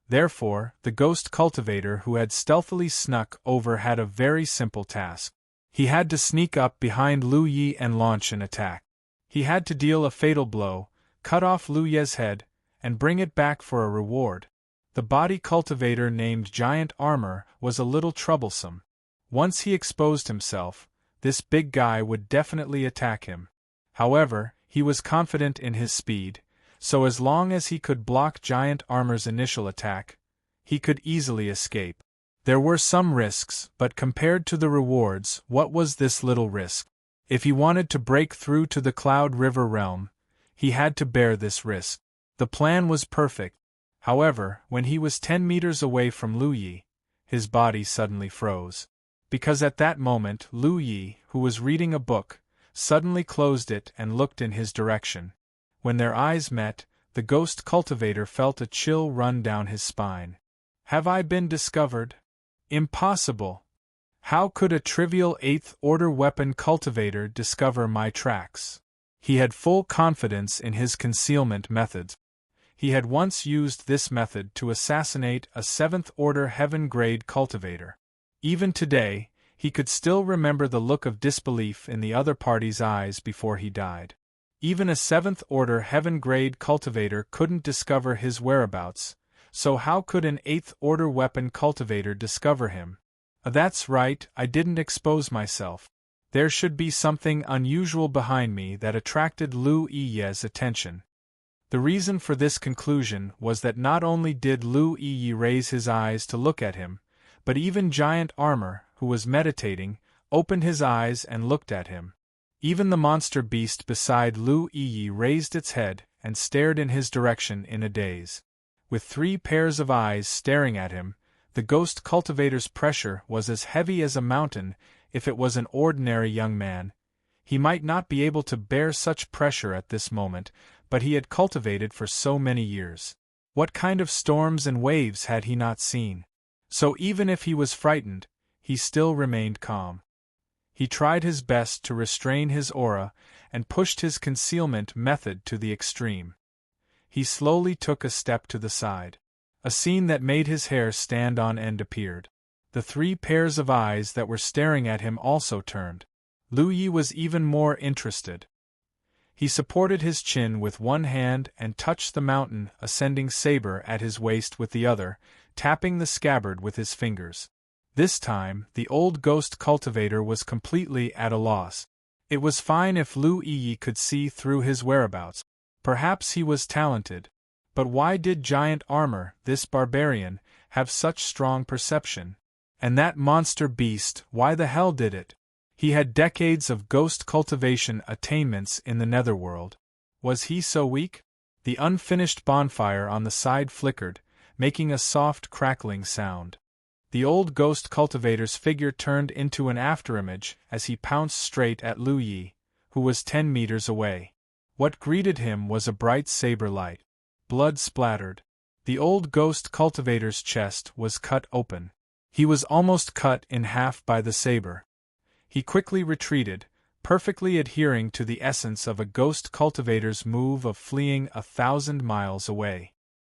Therefore, the ghost cultivator who had stealthily snuck over had a very simple task. He had to sneak up behind Lu Yi and launch an attack. He had to deal a fatal blow, cut off Lu Ye's head, and bring it back for a reward. The body cultivator named Giant Armor was a little troublesome. Once he exposed himself, this big guy would definitely attack him. However, he was confident in his speed, so as long as he could block Giant Armor's initial attack, he could easily escape. There were some risks, but compared to the rewards, what was this little risk? If he wanted to break through to the Cloud River realm, he had to bear this risk. The plan was perfect. However, when he was 10 meters away from Lu Yi, his body suddenly froze. Because at that moment Lu Yi, who was reading a book, suddenly closed it and looked in his direction. When their eyes met, the ghost cultivator felt a chill run down his spine. Have I been discovered? Impossible! How could a trivial 8th Order weapon cultivator discover my tracks? He had full confidence in his concealment methods. He had once used this method to assassinate a 7th Order heaven-grade cultivator. Even today, he could still remember the look of disbelief in the other party's eyes before he died. Even a 7th Order heaven-grade cultivator couldn't discover his whereabouts, so how could an 8th Order weapon cultivator discover him? That's right, I didn't expose myself. There should be something unusual behind me that attracted Lu Yi's attention. The reason for this conclusion was that not only did Lu Yi raise his eyes to look at him, but even Giant Armor, who was meditating, opened his eyes and looked at him. Even the monster beast beside Lu Yi raised its head and stared in his direction in a daze. With 3 pairs of eyes staring at him, the ghost cultivator's pressure was as heavy as a mountain. If it was an ordinary young man, he might not be able to bear such pressure at this moment, but he had cultivated for so many years. What kind of storms and waves had he not seen? So even if he was frightened, he still remained calm. He tried his best to restrain his aura and pushed his concealment method to the extreme. He slowly took a step to the side. A scene that made his hair stand on end appeared. The 3 pairs of eyes that were staring at him also turned. Lu Yi was even more interested. He supported his chin with one hand and touched the mountain ascending saber at his waist with the other, tapping the scabbard with his fingers. This time, the old ghost cultivator was completely at a loss. It was fine if Lu Yi could see through his whereabouts. Perhaps he was talented. But why did giant armor, this barbarian, have such strong perception? And that monster beast, why the hell did it? He had decades of ghost cultivation attainments in the netherworld. Was he so weak? The unfinished bonfire on the side flickered, making a soft crackling sound. The old ghost cultivator's figure turned into an afterimage as he pounced straight at Lu Yi, who was 10 meters away. What greeted him was a bright saber light. Blood splattered. The old ghost cultivator's chest was cut open. He was almost cut in half by the saber. He quickly retreated, perfectly adhering to the essence of a ghost cultivator's move of fleeing 1,000 miles away.